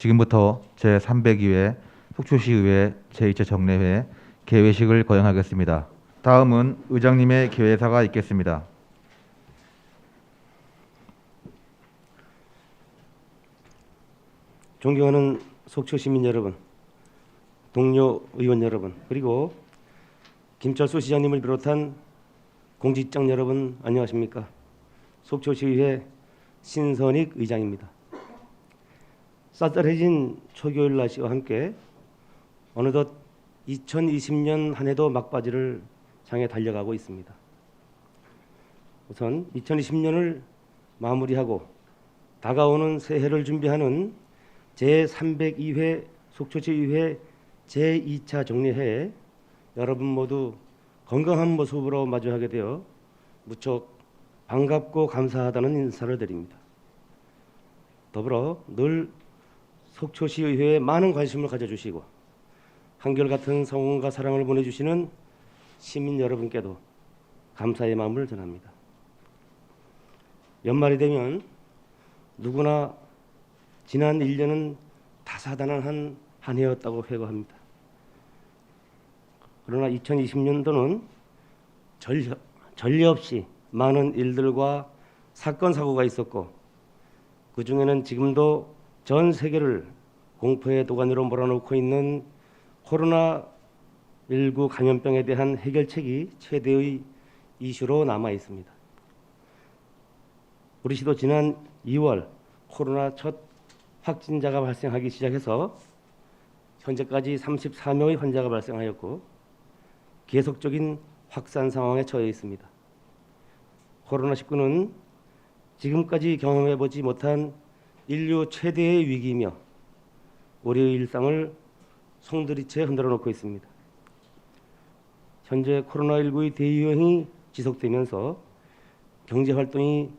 지금부터 제302회 속초시의회 제2차 정례회 개회식을 거행하겠습니다. 다음은 의장님의 개회사가 있겠습니다. 존경하는 속초 시민 여러분, 동료 의원 여러분, 그리고 김철수 시장님을 비롯한 공직장 여러분, 안녕하십니까? 속초시의회 신선익 의장입니다. 쌀쌀해진 초겨울 날씨와 함께 어느덧 2020년 한 해도 막바지를 향해 달려가고 있습니다. 우선 2020년을 마무리하고 다가오는 새해를 준비하는 제302회 속초시의회 제2차 정례회에 여러분 모두 건강한 모습으로 마주하게 되어 무척 반갑고 감사하다는 인사를 드립니다. 더불어 늘 속초시의회에 많은 관심을 가져주시고 한결같은 성원과 사랑을 보내주시는 시민 여러분께도 감사의 마음을 전합니다. 연말이 되면 누구나 지난 1년은 다사다난한 한 해였다고 회고합니다. 그러나 2020년도는 전례 없이 많은 일들과 사건 사고가 있었고 그 중에는 지금도 전 세계를 공포의 도가니로 몰아넣고 있는 코로나19 감염병에 대한 해결책이 최대의 이슈로 남아 있습니다. 우리 시도 지난 2월 코로나 첫 확진자가 발생하기 시작해서 현재까지 34명의 환자가 발생하였고 계속적인 확산 상황에 처해 있습니다. 코로나19는 지금까지 경험해보지 못한 인류 최대의 위기이며 우리의 일상을 송두리째 흔들어 놓고 있습니다. 현재 코로나19의 대유행이 지속되면서 경제활동이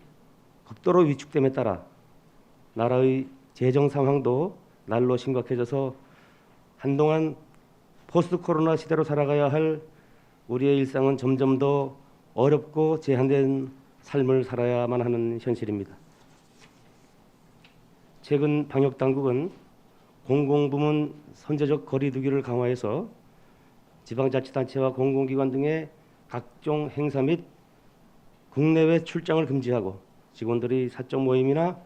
극도로 위축됨에 따라 나라의 재정 상황도 날로 심각해져서 한동안 포스트 코로나 시대로 살아가야 할 우리의 일상은 점점 더 어렵고 제한된 삶을 살아야만 하는 현실입니다. 최근 방역당국은 공공부문 선제적 거리 두기를 강화해서 지방자치단체와 공공기관 등의 각종 행사 및 국내외 출장을 금지하고 직원들의 사적 모임이나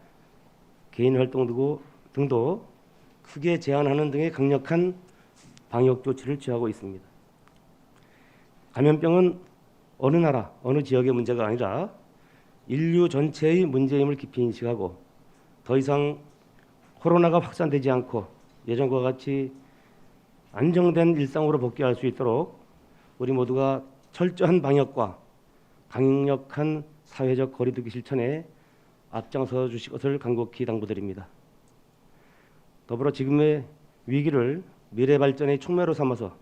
개인 활동 등도 크게 제한하는 등의 강력한 방역 조치를 취하고 있습니다. 감염병은 어느 나라, 어느 지역의 문제가 아니라 인류 전체의 문제임을 깊이 인식하고 더 이상 코로나가 확산되지 않고 예전과 같이 안정된 일상으로 복귀할 수 있도록 우리 모두가 철저한 방역과 강력한 사회적 거리두기 실천에 앞장서 주실 것을 간곡히 당부드립니다. 더불어 지금의 위기를 미래 발전의 촉매로 삼아서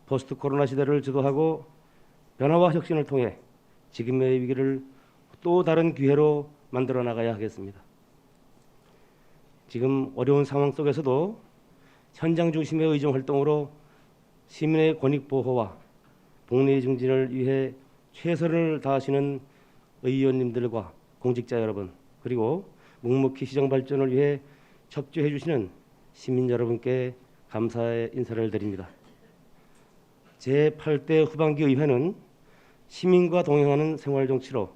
포스트 코로나 시대를 주도하고 변화와 혁신을 통해 지금의 위기를 또 다른 기회로 만들어 나가야 하겠습니다. 지금 어려운 상황 속에서도 현장 중심의 의정 활동으로 시민의 권익 보호와 복리 증진을 위해 최선을 다하시는 의원님들과 공직자 여러분, 그리고 묵묵히 시정 발전을 위해 협조해 주시는 시민 여러분께 감사의 인사를 드립니다. 제8대 후반기 의회는 시민과 동행하는 생활정치로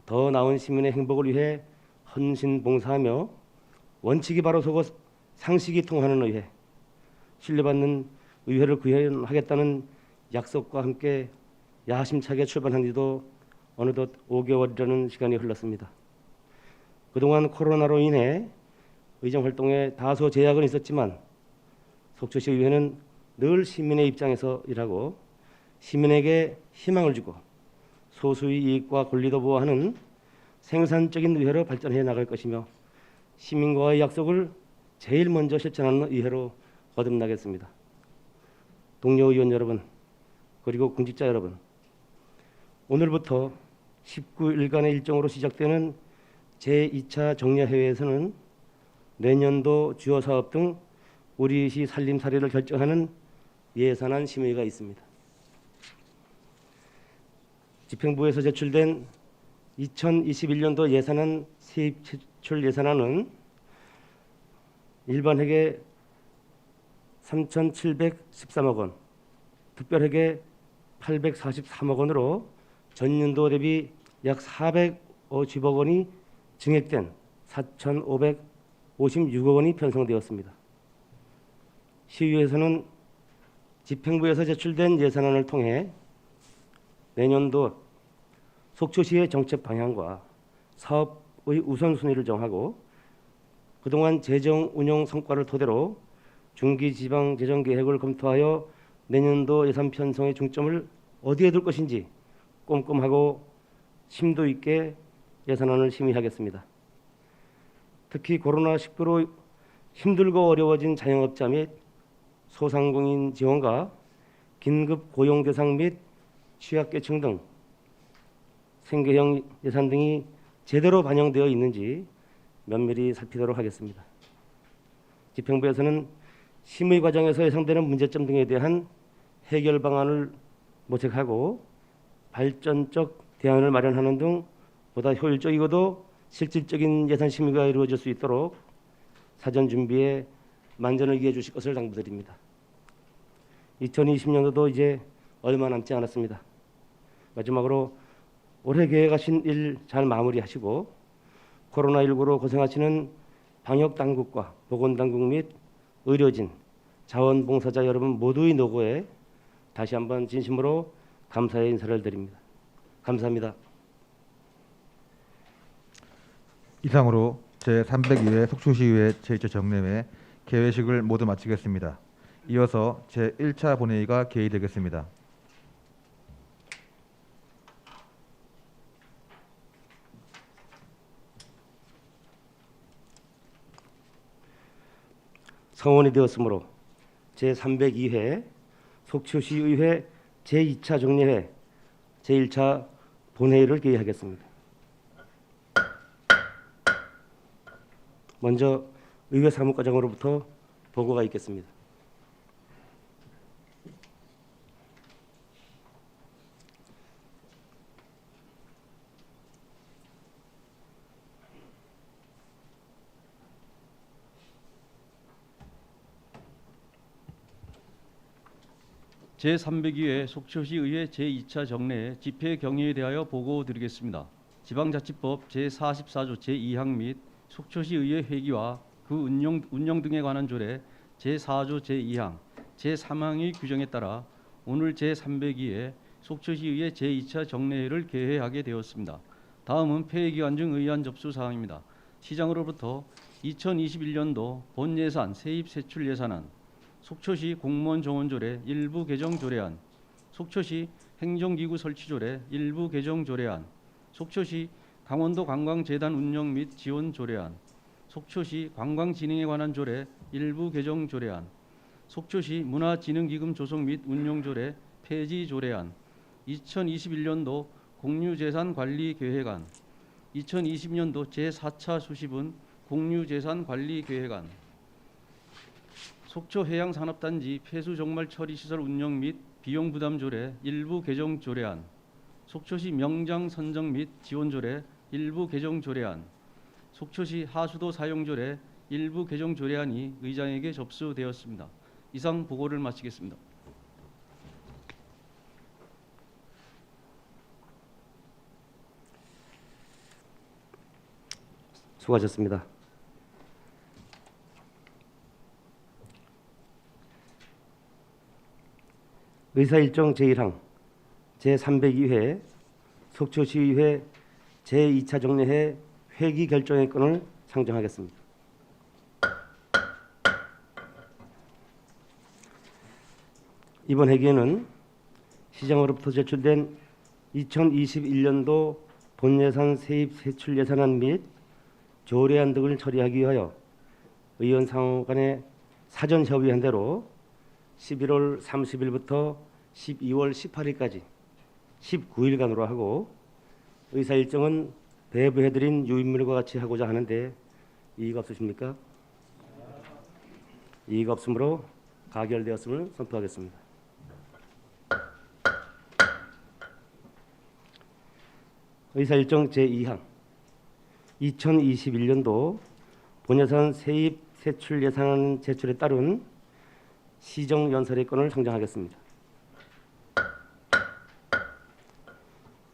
더 나은 시민의 행복을 위해 헌신봉사하며 원칙이 바로 서고 상식이 통하는 의회, 신뢰받는 의회를 구현하겠다는 약속과 함께 야심차게 출발한 지도 어느덧 5개월이라는 시간이 흘렀습니다. 그동안 코로나로 인해 의정활동에 다소 제약은 있었지만 속초시 의회는 늘 시민의 입장에서 일하고 시민에게 희망을 주고 소수의 이익과 권리도 보호하는 생산적인 의회로 발전해 나갈 것이며 시민과의 약속을 제일 먼저 실천하는 의회로 거듭나겠습니다. 동료 의원 여러분, 그리고 공직자 여러분, 오늘부터 19일간의 일정으로 시작되는 제2차 정례회에서는 내년도 주요 사업 등 우리시 살림살이를 결정하는 예산안 심의가 있습니다. 집행부에서 제출된 2021년도 예산안 세입 제출 예산안은 일반회계 3,713억 원, 특별회계 843억 원으로 전년도 대비 약 450억 원이 증액된 4,556억 원이 편성되었습니다. 시의회에서는 집행부에서 제출된 예산안을 통해 내년도 속초시의 정책 방향과 사업의 우선순위를 정하고 그동안 재정 운영 성과를 토대로 중기 지방 재정 계획을 검토하여 내년도 예산 편성의 중점을 어디에 둘 것인지 꼼꼼하고 심도 있게 예산안을 심의하겠습니다. 특히 코로나19로 힘들고 어려워진 자영업자 및 소상공인 지원과 긴급 고용 대상 및 취약계층 등 생계형 예산 등이 제대로 반영되어 있는지 면밀히 살피도록 하겠습니다. 집행부에서는 심의 과정에서 예상되는 문제점 등에 대한 해결 방안을 모색하고 발전적 대안을 마련하는 등 보다 효율적이고도 실질적인 예산 심의가 이루어질 수 있도록 사전 준비에 만전을 기해 주실 것을 당부드립니다. 2020년도도 이제 얼마 남지 않았습니다. 마지막으로 올해 계획하신 일 잘 마무리하시고 코로나19로 고생하시는 방역당국과 보건당국 및 의료진, 자원봉사자 여러분 모두의 노고에 다시 한번 진심으로 감사의 인사를 드립니다. 감사합니다. 이상으로 제302회 속초시의회 제2차 정례회 개회식을 모두 마치겠습니다. 이어서 제1차 본회의가 개의되겠습니다. 성원이 되었으므로 제302회 속초시의회 제2차 정례회 제1차 본회의를 개의하겠습니다. 먼저 의회 사무과장으로부터 보고가 있겠습니다. 제302회 속초시의회 제2차 정례 집회 경위에 대하여 보고드리겠습니다. 지방자치법 제44조 제2항 및 속초시의회 회기와 그 운영 등에 관한 조례 제4조 제2항, 제3항의 규정에 따라 오늘 제302회 속초시의회 제2차 정례회를 개회하게 되었습니다. 다음은 폐회기간 중 의안 접수 사항입니다. 시장으로부터 2021년도 본예산 세입세출 예산안, 속초시 공무원 정원조례 일부 개정 조례안, 속초시 행정기구 설치 조례 일부 개정 조례안, 속초시 강원도 관광재단 운영 및 지원 조례안, 속초시 관광진흥에 관한 조례 일부 개정 조례안, 속초시 문화진흥기금 조성 및 운용 조례 폐지 조례안, 2021년도 공유재산관리계획안, 2020년도 제4차 수시분 공유재산관리계획안, 속초해양산업단지 폐수종말 처리시설 운영 및 비용부담 조례 일부 개정 조례안, 속초시 명장 선정 및 지원 조례 일부 개정 조례안, 속초시 하수도 사용 조례 일부 개정 조례안이 의장에게 접수되었습니다. 이상 보고를 마치겠습니다. 수고하셨습니다. 의사일정 제1항 제302회 속초시의회 제2차 정례회 회기 결정의 건을 상정하겠습니다. 이번 회기에는 시장으로부터 제출된 2021년도 본예산 세입세출 예산안 및 조례안 등을 처리하기 위하여 의원상 간의 사전 협의한 대로 11월 30일부터 12월 18일까지 19일간으로 하고 의사 일정은 배부해드린 유인물과 같이 하고자 하는데 이의가 없으십니까? 이의가 없으므로 가결되었음을 선포하겠습니다. 의사 일정 제2항 2021년도 본예산 세입 세출 예산 제출에 따른 시정연설의 건을 상정하겠습니다.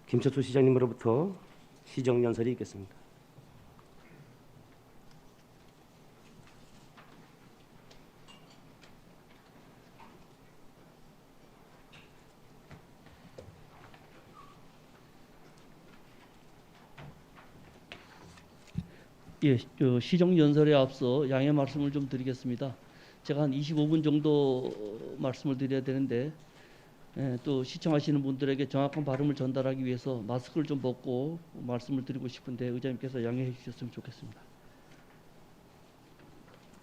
김철수 시장님으로부터 시정연설이 있겠습니다. 예, 시정 연설에 앞서 양해 말씀을 좀 드리겠습니다. 제가 한 25분 정도 말씀을 드려야 되는데 또 시청하시는 분들에게 정확한 발음을 전달하기 위해서 마스크를 좀 벗고 말씀을 드리고 싶은데 의장님께서 양해해 주셨으면 좋겠습니다.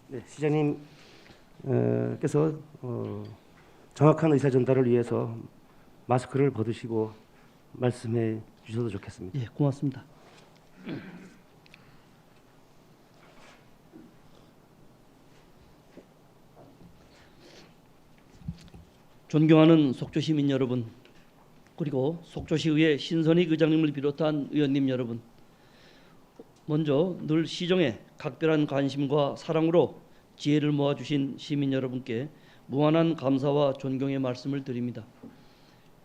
네, 시장님께서 정확한 의사 전달을 위해서 마스크를 벗으시고 말씀해 주셔도 좋겠습니다. 예, 고맙습니다. 존경하는 속초 시민 여러분, 그리고 속초시의회 신선익 의장님을 비롯한 의원님 여러분, 먼저 늘 시정에 각별한 관심과 사랑으로 지혜를 모아주신 시민 여러분께 무한한 감사와 존경의 말씀을 드립니다.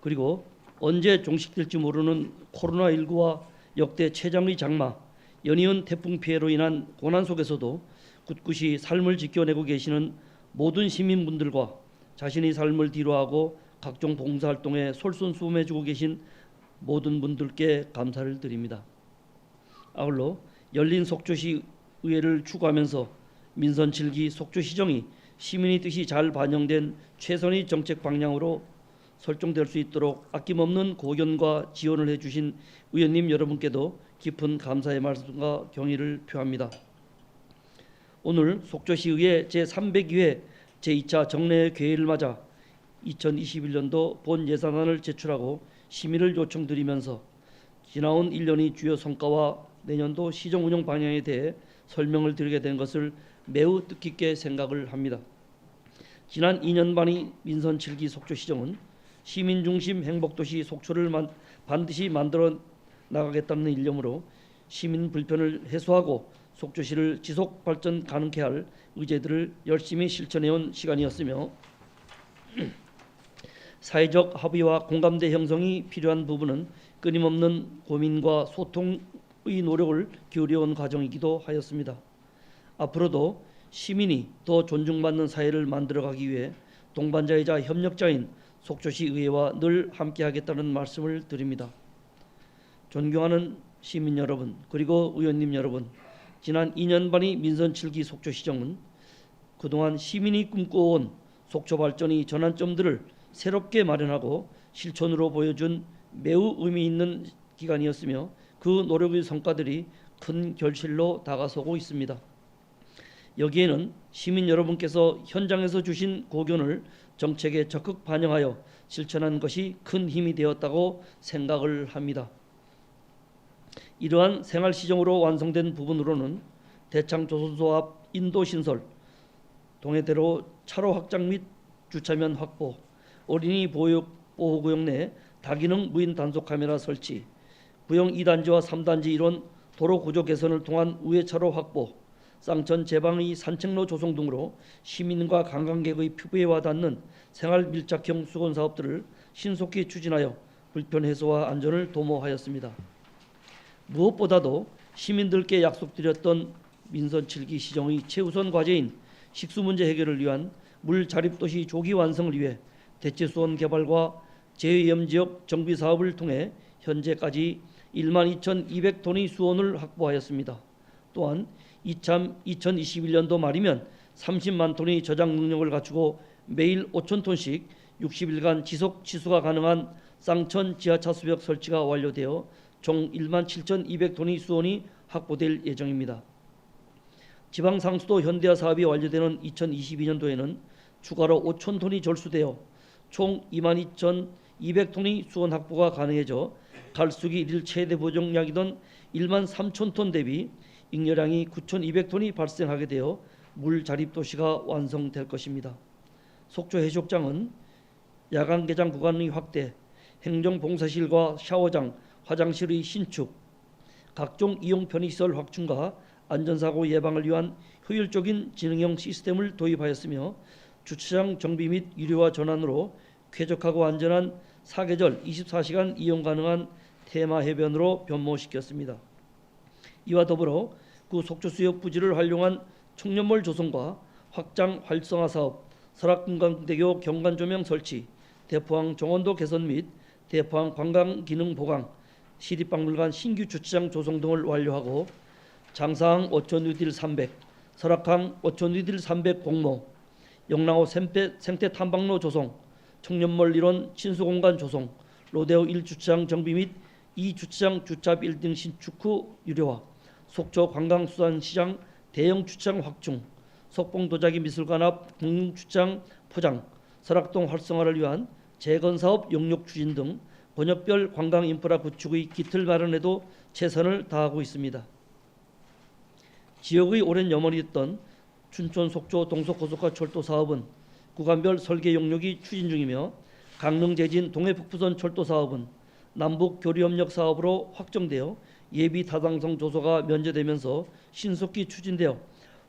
그리고 언제 종식될지 모르는 코로나19와 역대 최장의 장마, 연이은 태풍 피해로 인한 고난 속에서도 굳굳이 삶을 지켜내고 계시는 모든 시민분들과 자신의 삶을 뒤로하고 각종 봉사활동에 솔선수범해주고 계신 모든 분들께 감사를 드립니다. 아울러 열린 속초시 의회를 추구하면서 민선 7기 속초시정이 시민의 뜻이 잘 반영된 최선의 정책 방향으로 설정될 수 있도록 아낌없는 고견과 지원을 해주신 의원님 여러분께도 깊은 감사의 말씀과 경의를 표합니다. 오늘 속초시의회 제302회 제2차 정례 개회를 맞아 2021년도 본 예산안을 제출하고 심의를 요청드리면서 지나온 1년의 주요 성과와 내년도 시정 운영 방향에 대해 설명을 드리게 된 것을 매우 뜻깊게 생각을 합니다. 지난 2년 반의 민선 7기 속초시정은 시민 중심 행복도시 속초를 반드시 만들어 나가겠다는 일념으로 시민 불편을 해소하고 속초시를 지속 발전 가능케 할 의제들을 열심히 실천해온 시간이었으며 사회적 합의와 공감대 형성이 필요한 부분은 끊임없는 고민과 소통의 노력을 기울여온 과정이기도 하였습니다. 앞으로도 시민이 더 존중받는 사회를 만들어가기 위해 동반자이자 협력자인 속초시 의회와 늘 함께하겠다는 말씀을 드립니다. 존경하는 시민 여러분, 그리고 의원님 여러분, 지난 2년 반의 민선 7기 속초시정은 그동안 시민이 꿈꿔온 속초 발전의 전환점들을 새롭게 마련하고 실천으로 보여준 매우 의미 있는 기간이었으며 그 노력의 성과들이 큰 결실로 다가서고 있습니다. 여기에는 시민 여러분께서 현장에서 주신 고견을 정책에 적극 반영하여 실천한 것이 큰 힘이 되었다고 생각을 합니다. 이러한 생활시정으로 완성된 부분으로는 대창조선소 앞 인도신설, 동해대로 차로 확장 및 주차면 확보, 어린이 보호구역 내 다기능 무인 단속 카메라 설치, 구형 2단지와 3단지 이론 도로 구조 개선을 통한 우회차로 확보, 쌍천 제방의 산책로 조성 등으로 시민과 관광객의 피부에 와닿는 생활 밀착형 수건 사업들을 신속히 추진하여 불편 해소와 안전을 도모하였습니다. 무엇보다도 시민들께 약속드렸던 민선 7기 시정의 최우선 과제인 식수 문제 해결을 위한 물자립도시 조기 완성을 위해 대체수원 개발과 재위험지역 정비 사업을 통해 현재까지 12,200톤의 수원을 확보하였습니다. 또한 2021년도 말이면 30만 톤의 저장 능력을 갖추고 매일 5,000톤씩 60일간 지속 치수가 가능한 쌍천 지하차수벽 설치가 완료되어 총 17,200톤의 수원이 확보될 예정입니다. 지방상수도 현대화 사업이 완료되는 2022년도에는 추가로 5,000톤이 절수되어 총 22,200톤의 수원 확보가 가능해져 갈수기 일일 최대 보정량이던 13,000톤 대비 잉여량이 9,200톤이 발생하게 되어 물 자립 도시가 완성될 것입니다. 속초 해수욕장은 야간 개장 구간의 확대, 행정봉사실과 샤워장, 화장실의 신축, 각종 이용 편의시설 확충과 안전사고 예방을 위한 효율적인 지능형 시스템을 도입하였으며 주차장 정비 및 유료화 전환으로 쾌적하고 안전한 사계절 24시간 이용 가능한 테마 해변으로 변모시켰습니다. 이와 더불어 구 속초수역 부지를 활용한 청년몰 조성과 확장 활성화 사업, 설악금강대교 경관 조명 설치, 대포항 정원도 개선 및 대포항 관광 기능 보강, 시립박물관 신규 주차장 조성 등을 완료하고 장사항 어촌 뉴딜 300, 설악항 어촌 뉴딜 300 공모, 영랑호 생태 탐방로 조성, 청년몰 일원 친수공간 조성, 로데오 1주차장 정비 및 2주차장 주차 빌딩 신축 후 유료화, 속초 관광수산시장 대형 주차장 확충, 석봉도자기 미술관 앞 공중주차장 포장, 설악동 활성화를 위한 재건사업 용역 추진 등 번역별 관광 인프라 구축의 기틀 마련에도 최선을 다하고 있습니다. 지역의 오랜 염원이었던 춘천 속초 동서고속화 철도 사업은 구간별 설계 용역이 추진 중이며 강릉 제진 동해북부선 철도 사업은 남북 교류협력 사업으로 확정되어 예비 타당성 조서가 면제되면서 신속히 추진되어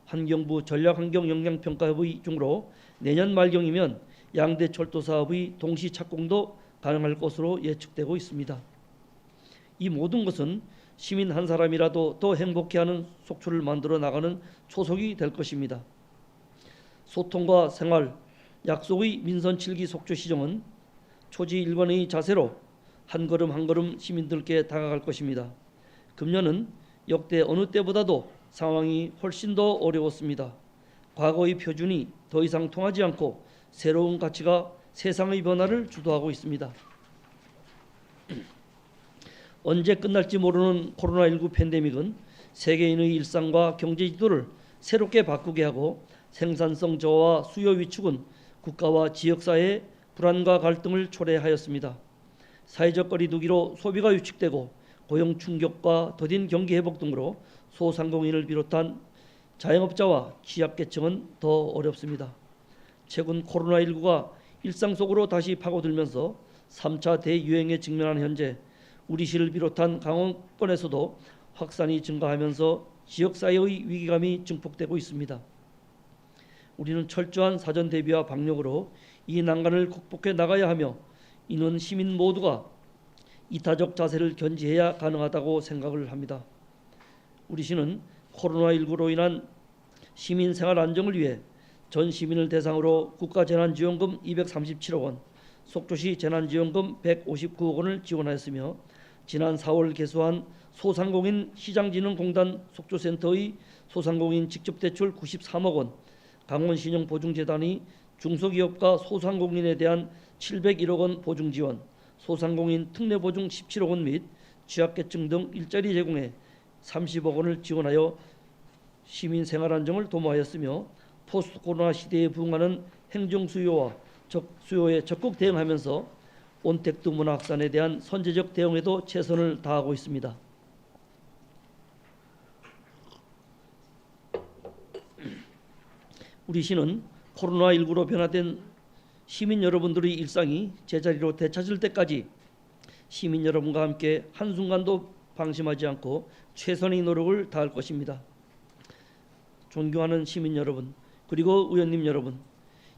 환경부 전략환경영향평가협의 중으로 내년 말경이면 양대 철도 사업의 동시 착공도 가능할 것으로 예측되고 있습니다. 이 모든 것은 시민 한 사람이라도 더 행복해하는 속초를 만들어 나가는 초석이 될 것입니다. 소통과 생활, 약속의 민선 7기 속초시정은 초지 일관의 자세로 한 걸음 한 걸음 시민들께 다가갈 것입니다. 금년은 역대 어느 때보다도 상황이 훨씬 더 어려웠습니다. 과거의 표준이 더 이상 통하지 않고 새로운 가치가 세상의 변화를 주도하고 있습니다. 언제 끝날지 모르는 코로나19 팬데믹은 세계인의 일상과 경제 지도를 새롭게 바꾸게 하고 생산성 저하와 수요 위축은 국가와 지역사회의 불안과 갈등을 초래하였습니다. 사회적 거리두기로 소비가 위축되고 고용 충격과 더딘 경기 회복 등으로 소상공인을 비롯한 자영업자와 취약계층은 더 어렵습니다. 최근 코로나19가 일상 속으로 다시 파고들면서 3차 대유행에 직면한 현재 우리 시를 비롯한 강원권에서도 확산이 증가하면서 지역사회의 위기감이 증폭되고 있습니다. 우리는 철저한 사전 대비와 방역으로 이 난간을 극복해 나가야 하며 이는 시민 모두가 이타적 자세를 견지해야 가능하다고 생각을 합니다. 우리 시는 코로나19로 인한 시민 생활 안정을 위해 전 시민을 대상으로 국가재난지원금 237억 원, 속초시 재난지원금 159억 원을 지원하였으며 지난 4월 개소한 소상공인 시장진흥공단 속초센터의 소상공인 직접대출 93억 원, 강원신용보증재단이 중소기업과 소상공인에 대한 701억 원 보증지원, 소상공인 특례보증 17억 원 및 취약계층 등 일자리 제공에 30억 원을 지원하여 시민 생활 안정을 도모하였으며 포스트 코로나 시대에 부응하는 행정 수요에 적극 대응하면서 온택트 문화 확산에 대한 선제적 대응에도 최선을 다하고 있습니다. 우리 시는 코로나19로 변화된 시민 여러분들의 일상이 제자리로 되찾을 때까지 시민 여러분과 함께 한순간도 방심하지 않고 최선의 노력을 다할 것입니다. 존경하는 시민 여러분, 그리고 의원님 여러분,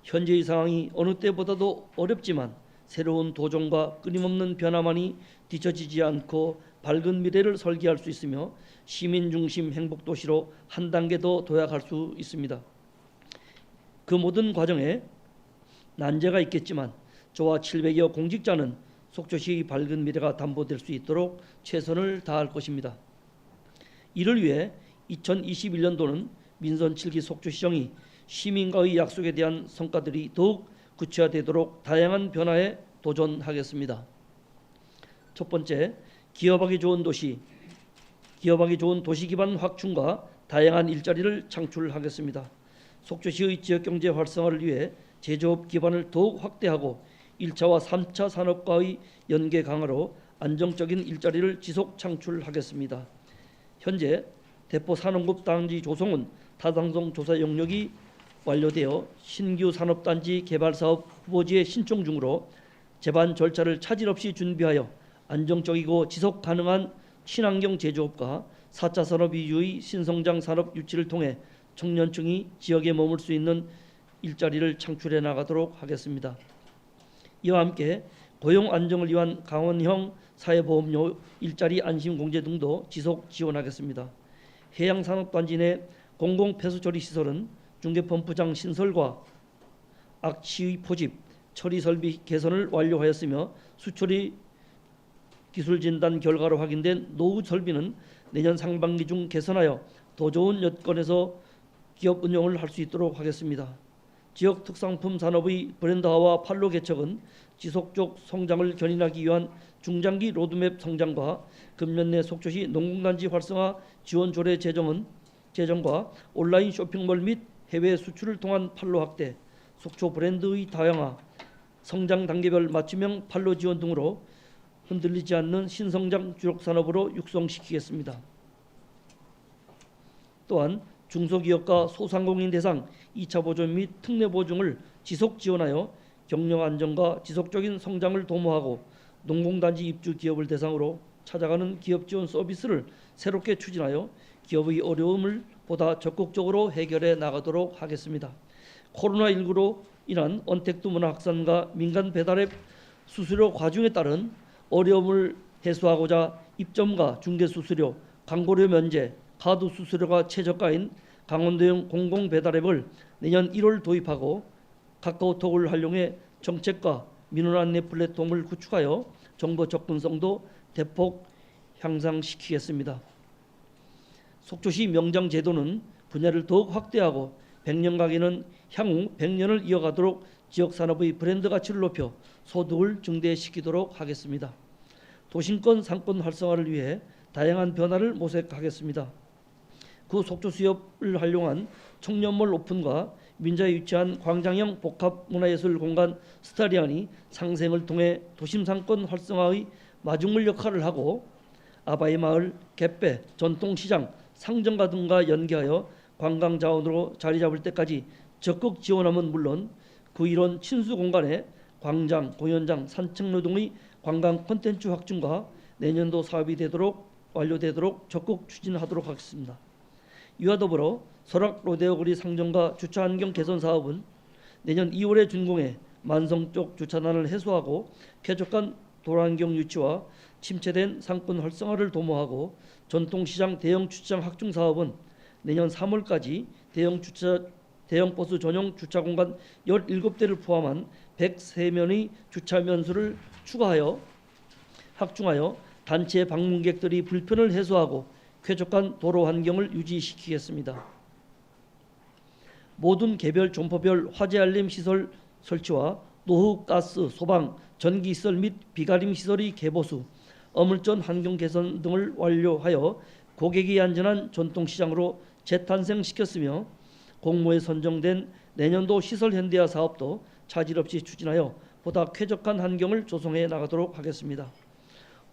현재의 상황이 어느 때보다도 어렵지만 새로운 도전과 끊임없는 변화만이 뒤처지지 않고 밝은 미래를 설계할 수 있으며 시민 중심 행복 도시로 한 단계 더 도약할 수 있습니다. 그 모든 과정에 난제가 있겠지만 저와 700여 공직자는 속초시의 밝은 미래가 담보될 수 있도록 최선을 다할 것입니다. 이를 위해 2021년도는 민선 7기 속초시정이 시민과의 약속에 대한 성과들이 더욱 구체화되도록 다양한 변화에 도전하겠습니다. 첫 번째, 기업하기 좋은 도시 기반 확충과 다양한 일자리를 창출하겠습니다. 속초시의 지역경제 활성화를 위해 제조업 기반을 더욱 확대하고 1차와 3차 산업과의 연계 강화로 안정적인 일자리를 지속 창출하겠습니다. 현재 대포 산업급 단지 조성은 타당성 조사 용역이 완료되어 신규 산업단지 개발사업 후보지에 신청 중으로 제반 절차를 차질 없이 준비하여 안정적이고 지속 가능한 친환경 제조업과 4차 산업 이후의 신성장 산업 유치를 통해 청년층이 지역에 머물 수 있는 일자리를 창출해 나가도록 하겠습니다. 이와 함께 고용 안정을 위한 강원형 사회보험료 일자리 안심공제 등도 지속 지원하겠습니다. 해양산업단지 내 공공폐수처리시설은 중계펌프장 신설과 악취의 포집, 처리 설비 개선을 완료하였으며 수처리 기술 진단 결과로 확인된 노후 설비는 내년 상반기 중 개선하여 더 좋은 여건에서 기업 운영을 할 수 있도록 하겠습니다. 지역 특산품 산업의 브랜드화와 판로 개척은 지속적 성장을 견인하기 위한 중장기 로드맵 성장과 금년 내 속초시 농공단지 활성화 지원 조례 제정과 온라인 쇼핑몰 및 해외 수출을 통한 판로 확대, 속초 브랜드의 다양화, 성장 단계별 맞춤형 판로 지원 등으로 흔들리지 않는 신성장 주력 산업으로 육성시키겠습니다. 또한 중소기업과 소상공인 대상 2차 보존 및 특례 보증을 지속 지원하여 경영 안정과 지속적인 성장을 도모하고 농공단지 입주 기업을 대상으로 찾아가는 기업 지원 서비스를 새롭게 추진하여 기업의 어려움을 보다 적극적으로 해결해 나가도록 하겠습니다. 코로나19로 인한 언택트 문화 확산과 민간 배달앱 수수료 과중에 따른 어려움을 해소하고자 입점가 중개 수수료, 광고료 면제, 카드 수수료가 최저가인 강원도형 공공 배달앱을 내년 1월 도입하고 카카오톡을 활용해 정책과 민원 안내 플랫폼을 구축하여 정보 접근성도 대폭 향상시키겠습니다. 속초시 명장 제도는 분야를 더욱 확대하고 100년 가게는 향후 100년을 이어가도록 지역 산업의 브랜드 가치를 높여 소득을 증대시키도록 하겠습니다. 도심권 상권 활성화를 위해 다양한 변화를 모색하겠습니다. 그 속초 수협을 활용한 청년몰 오픈과 민자에 위치한 광장형 복합문화예술 공간 스타리안이 상생을 통해 도심 상권 활성화의 마중물 역할을 하고 아바이 마을, 갯배, 전통시장, 상점가 등과 연계하여 관광 자원으로 자리 잡을 때까지 적극 지원함은 물론 그 이론 친수 공간에 광장, 공연장, 산책로 등의 관광 콘텐츠 확충과 내년도 사업이 완료되도록 적극 추진하도록 하겠습니다. 이와 더불어 설악 로데오 거리 상점과 주차 환경 개선 사업은 내년 2월에 준공해 만성 쪽 주차난을 해소하고 쾌적한 도로환경 유치와 침체된 상권 활성화를 도모하고 전통시장 대형 주차장 확충 사업은 내년 3월까지 대형 버스 전용 주차 공간 17대를 포함한 103면의 주차 면수를 확충하여 단체 방문객들이 불편을 해소하고 쾌적한 도로 환경을 유지시키겠습니다. 모든 개별 점포별 화재 알림 시설 설치와 노후 가스, 소방, 전기 시설 및 비가림 시설의 개보수, 어물전 환경 개선 등을 완료하여 고객이 안전한 전통시장으로 재탄생시켰으며 공모에 선정된 내년도 시설 현대화 사업도 차질 없이 추진하여 보다 쾌적한 환경을 조성해 나가도록 하겠습니다.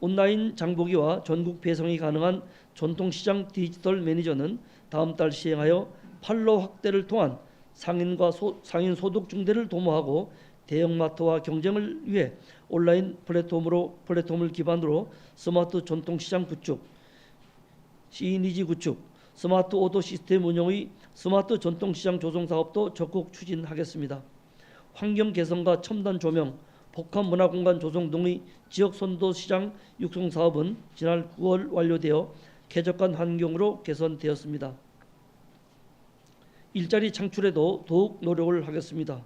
온라인 장보기와 전국 배송이 가능한 전통시장 디지털 매니저는 다음 달 시행하여 판로 확대를 통한 상인 소득 증대를 도모하고 대형마트와 경쟁을 위해 온라인 플랫폼을 기반으로 스마트 전통시장 구축, 시니지 구축, 스마트 오토 시스템 운영의 스마트 전통시장 조성 사업도 적극 추진하겠습니다. 환경 개선과 첨단 조명, 복합 문화공간 조성 등의 지역 선도시장 육성 사업은 지난 9월 완료되어 쾌적한 환경으로 개선되었습니다. 일자리 창출에도 더욱 노력을 하겠습니다.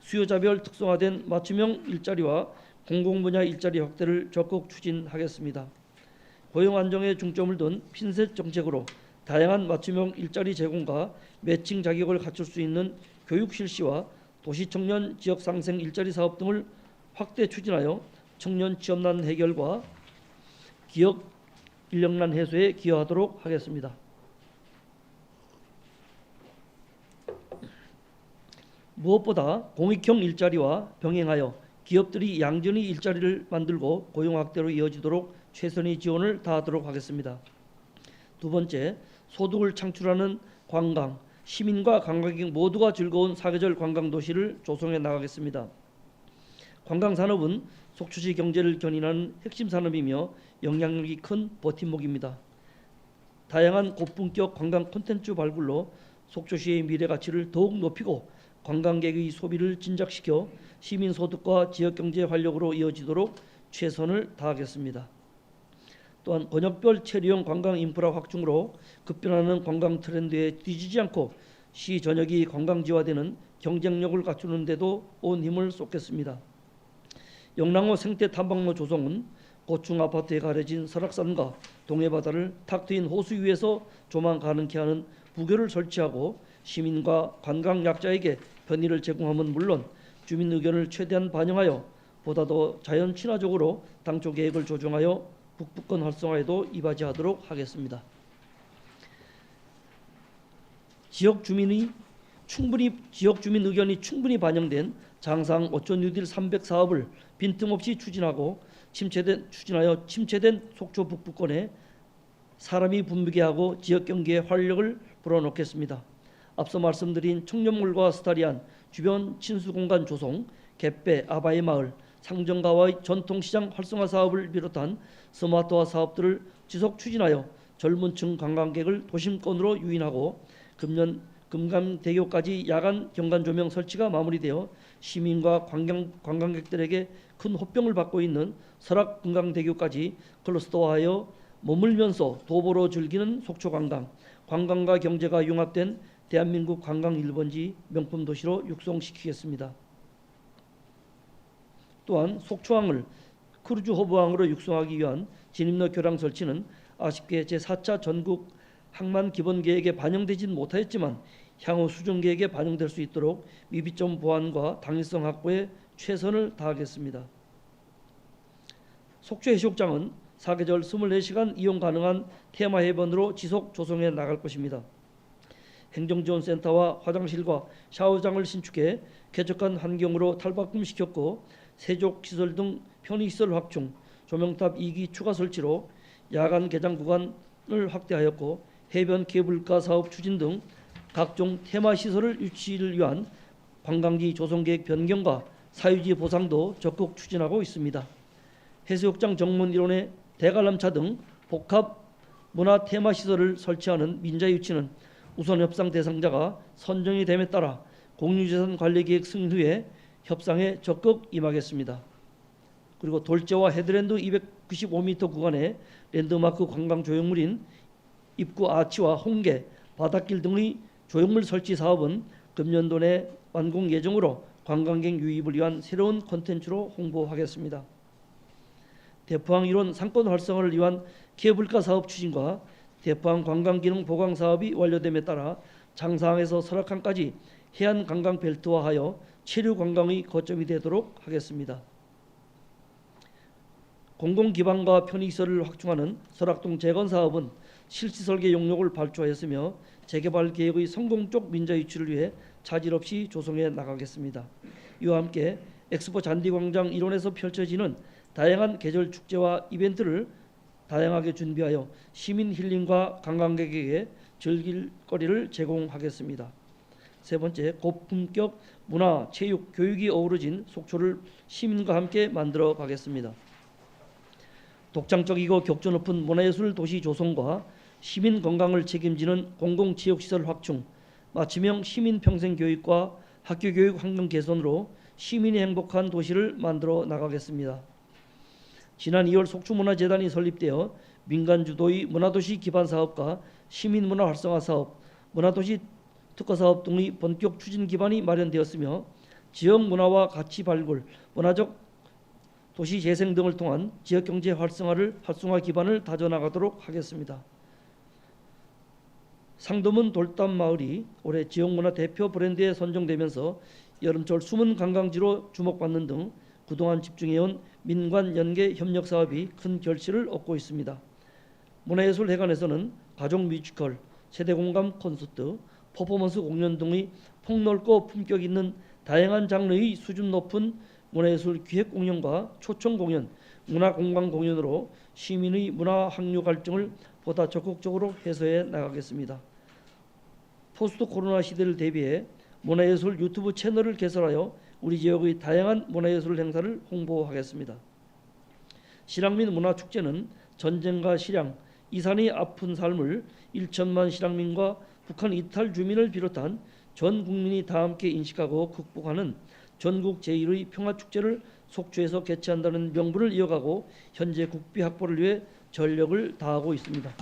수요자별 특성화된 맞춤형 일자리와 공공분야 일자리 확대를 적극 추진하겠습니다. 고용 안정에 중점을 둔 핀셋 정책으로 다양한 맞춤형 일자리 제공과 매칭 자격을 갖출 수 있는 교육 실시와 도시청년 지역 상생 일자리 사업 등을 확대 추진하여 청년 취업난 해결과 기업 인력난 해소에 기여하도록 하겠습니다. 무엇보다 공익형 일자리와 병행하여 기업들이 양전히 일자리를 만들고 고용 확대로 이어지도록 최선의 지원을 다하도록 하겠습니다. 두 번째, 소득을 창출하는 관광, 시민과 관광객 모두가 즐거운 사계절 관광도시를 조성해 나가겠습니다. 관광산업은 속초시 경제를 견인하는 핵심 산업이며 영향력이 큰 버팀목입니다. 다양한 고품격 관광 콘텐츠 발굴로 속초시의 미래 가치를 더욱 높이고 관광객의 소비를 진작시켜 시민 소득과 지역 경제 활력으로 이어지도록 최선을 다하겠습니다. 또한 권역별 체류형 관광 인프라 확충으로 급변하는 관광 트렌드에 뒤지지 않고 시 전역이 관광지화되는 경쟁력을 갖추는 데도 온 힘을 쏟겠습니다. 영랑호 생태 탐방로 조성은 고층 아파트에 가려진 설악산과 동해바다를 탁 트인 호수 위에서 조망 가능케 하는 부교를 설치하고 시민과 관광 약자에게 편의를 제공함은 물론 주민 의견을 최대한 반영하여 보다 더 자연 친화적으로 당초 계획을 조정하여 북부권 활성화에도 이바지하도록 하겠습니다. 지역 주민 의견이 충분히 반영된 장상 어촌 뉴딜 300 사업을 빈틈없이 추진하여 침체된 속초 북부권에 사람이 붐비게 하고 지역 경기에 활력을 불어넣겠습니다. 앞서 말씀드린 청년몰과 스타리안 주변 친수공간 조성, 갯배, 아바이 마을, 상정가와의 전통시장 활성화 사업을 비롯한 스마트화 사업들을 지속 추진하여 젊은층 관광객을 도심권으로 유인하고 금년 금감대교까지 야간 경관 조명 설치가 마무리되어 시민과 관광객들에게 큰 호평을 받고 있는 설악 금강대교까지 클러스터화하여 머물면서 도보로 즐기는 속초 관광, 관광과 경제가 융합된 대한민국 관광 1번지 명품 도시로 육성시키겠습니다. 또한 속초항을 크루즈 허브항으로 육성하기 위한 진입로 교량 설치는 아쉽게 제4차 전국 항만 기본 계획에 반영되진 못하였지만 향후 수정 계획에 반영될 수 있도록 미비점 보완과 당위성 확보에 최선을 다하겠습니다. 속초 해수욕장은 사계절 24시간 이용 가능한 테마 해변으로 지속 조성해 나갈 것입니다. 행정지원센터와 화장실과 샤워장을 신축해 쾌적한 환경으로 탈바꿈시켰고 세족시설 등 편의시설 확충, 조명탑 2기 추가 설치로 야간 개장 구간을 확대하였고 해변 케이블카 사업 추진 등 각종 테마시설을 유치를 위한 관광지 조성계획 변경과 사유지 보상도 적극 추진하고 있습니다. 해수욕장 정문 일원에 대관람차 등 복합 문화 테마시설을 설치하는 민자 유치는 우선 협상 대상자가 선정이 됨에 따라 공유재산 관리계획 승인 후에 협상에 적극 임하겠습니다. 그리고 돌제와 헤드랜드 295m 구간의 랜드마크 관광 조형물인 입구 아치와 홍계, 바닷길 등의 조형물 설치 사업은 금년도 내 완공 예정으로 관광객 유입을 위한 새로운 콘텐츠로 홍보하겠습니다. 대포항 일원 상권 활성화를 위한 케이블카 사업 추진과 대포항 관광기능 보강 사업이 완료됨에 따라 장사항에서 설악항까지 해안 관광 벨트화하여 체류 관광의 거점이 되도록 하겠습니다. 공공기반과 편의시설을 확충하는 설악동 재건 사업은 실시설계 용역을 발주하였으며 재개발 계획의 성공적 민자 유치를 위해 차질 없이 조성해 나가겠습니다. 이와 함께 엑스포 잔디광장 일원에서 펼쳐지는 다양한 계절 축제와 이벤트를 다양하게 준비하여 시민 힐링과 관광객에게 즐길 거리를 제공하겠습니다. 세 번째, 고품격 문화, 체육, 교육이 어우러진 속초를 시민과 함께 만들어 가겠습니다. 독창적이고 격조 높은 문화예술 도시 조성과 시민 건강을 책임지는 공공체육시설 확충, 맞춤형 시민평생교육과 학교교육 환경 개선으로 시민이 행복한 도시를 만들어 나가겠습니다. 지난 2월 속초문화재단이 설립되어 민간 주도의 문화도시 기반 사업과 시민문화 활성화 사업, 문화도시 특화사업 등의 본격 추진 기반이 마련되었으며 지역 문화와 가치 발굴, 문화적 도시 재생 등을 통한 지역경제 활성화 기반을 다져나가도록 하겠습니다. 상도문 돌담마을이 올해 지역문화 대표 브랜드에 선정되면서 여름철 숨은 관광지로 주목받는 등 그동안 집중해온 민관 연계 협력 사업이 큰 결실을 얻고 있습니다. 문화예술회관에서는 가족 뮤지컬, 세대공감 콘서트, 퍼포먼스 공연 등의 폭넓고 품격 있는 다양한 장르의 수준 높은 문화예술 기획 공연과 초청 공연, 문화공방 공연으로 시민의 문화 확류 갈증을 보다 적극적으로 해소해 나가겠습니다. 포스트 코로나 시대를 대비해 문화예술 유튜브 채널을 개설하여 우리 지역의 다양한 문화예술 행사를 홍보하겠습니다. 실향민 문화축제는 전쟁과 실향, 이산이 아픈 삶을 1천만 실향민과 북한 이탈 주민을 비롯한 전 국민이 다 함께 인식하고 극복하는 전국 제1의 평화축제를 속초에서 개최한다는 명분을 이어가고 현재 국비 확보를 위해 전력을 다하고 있습니다.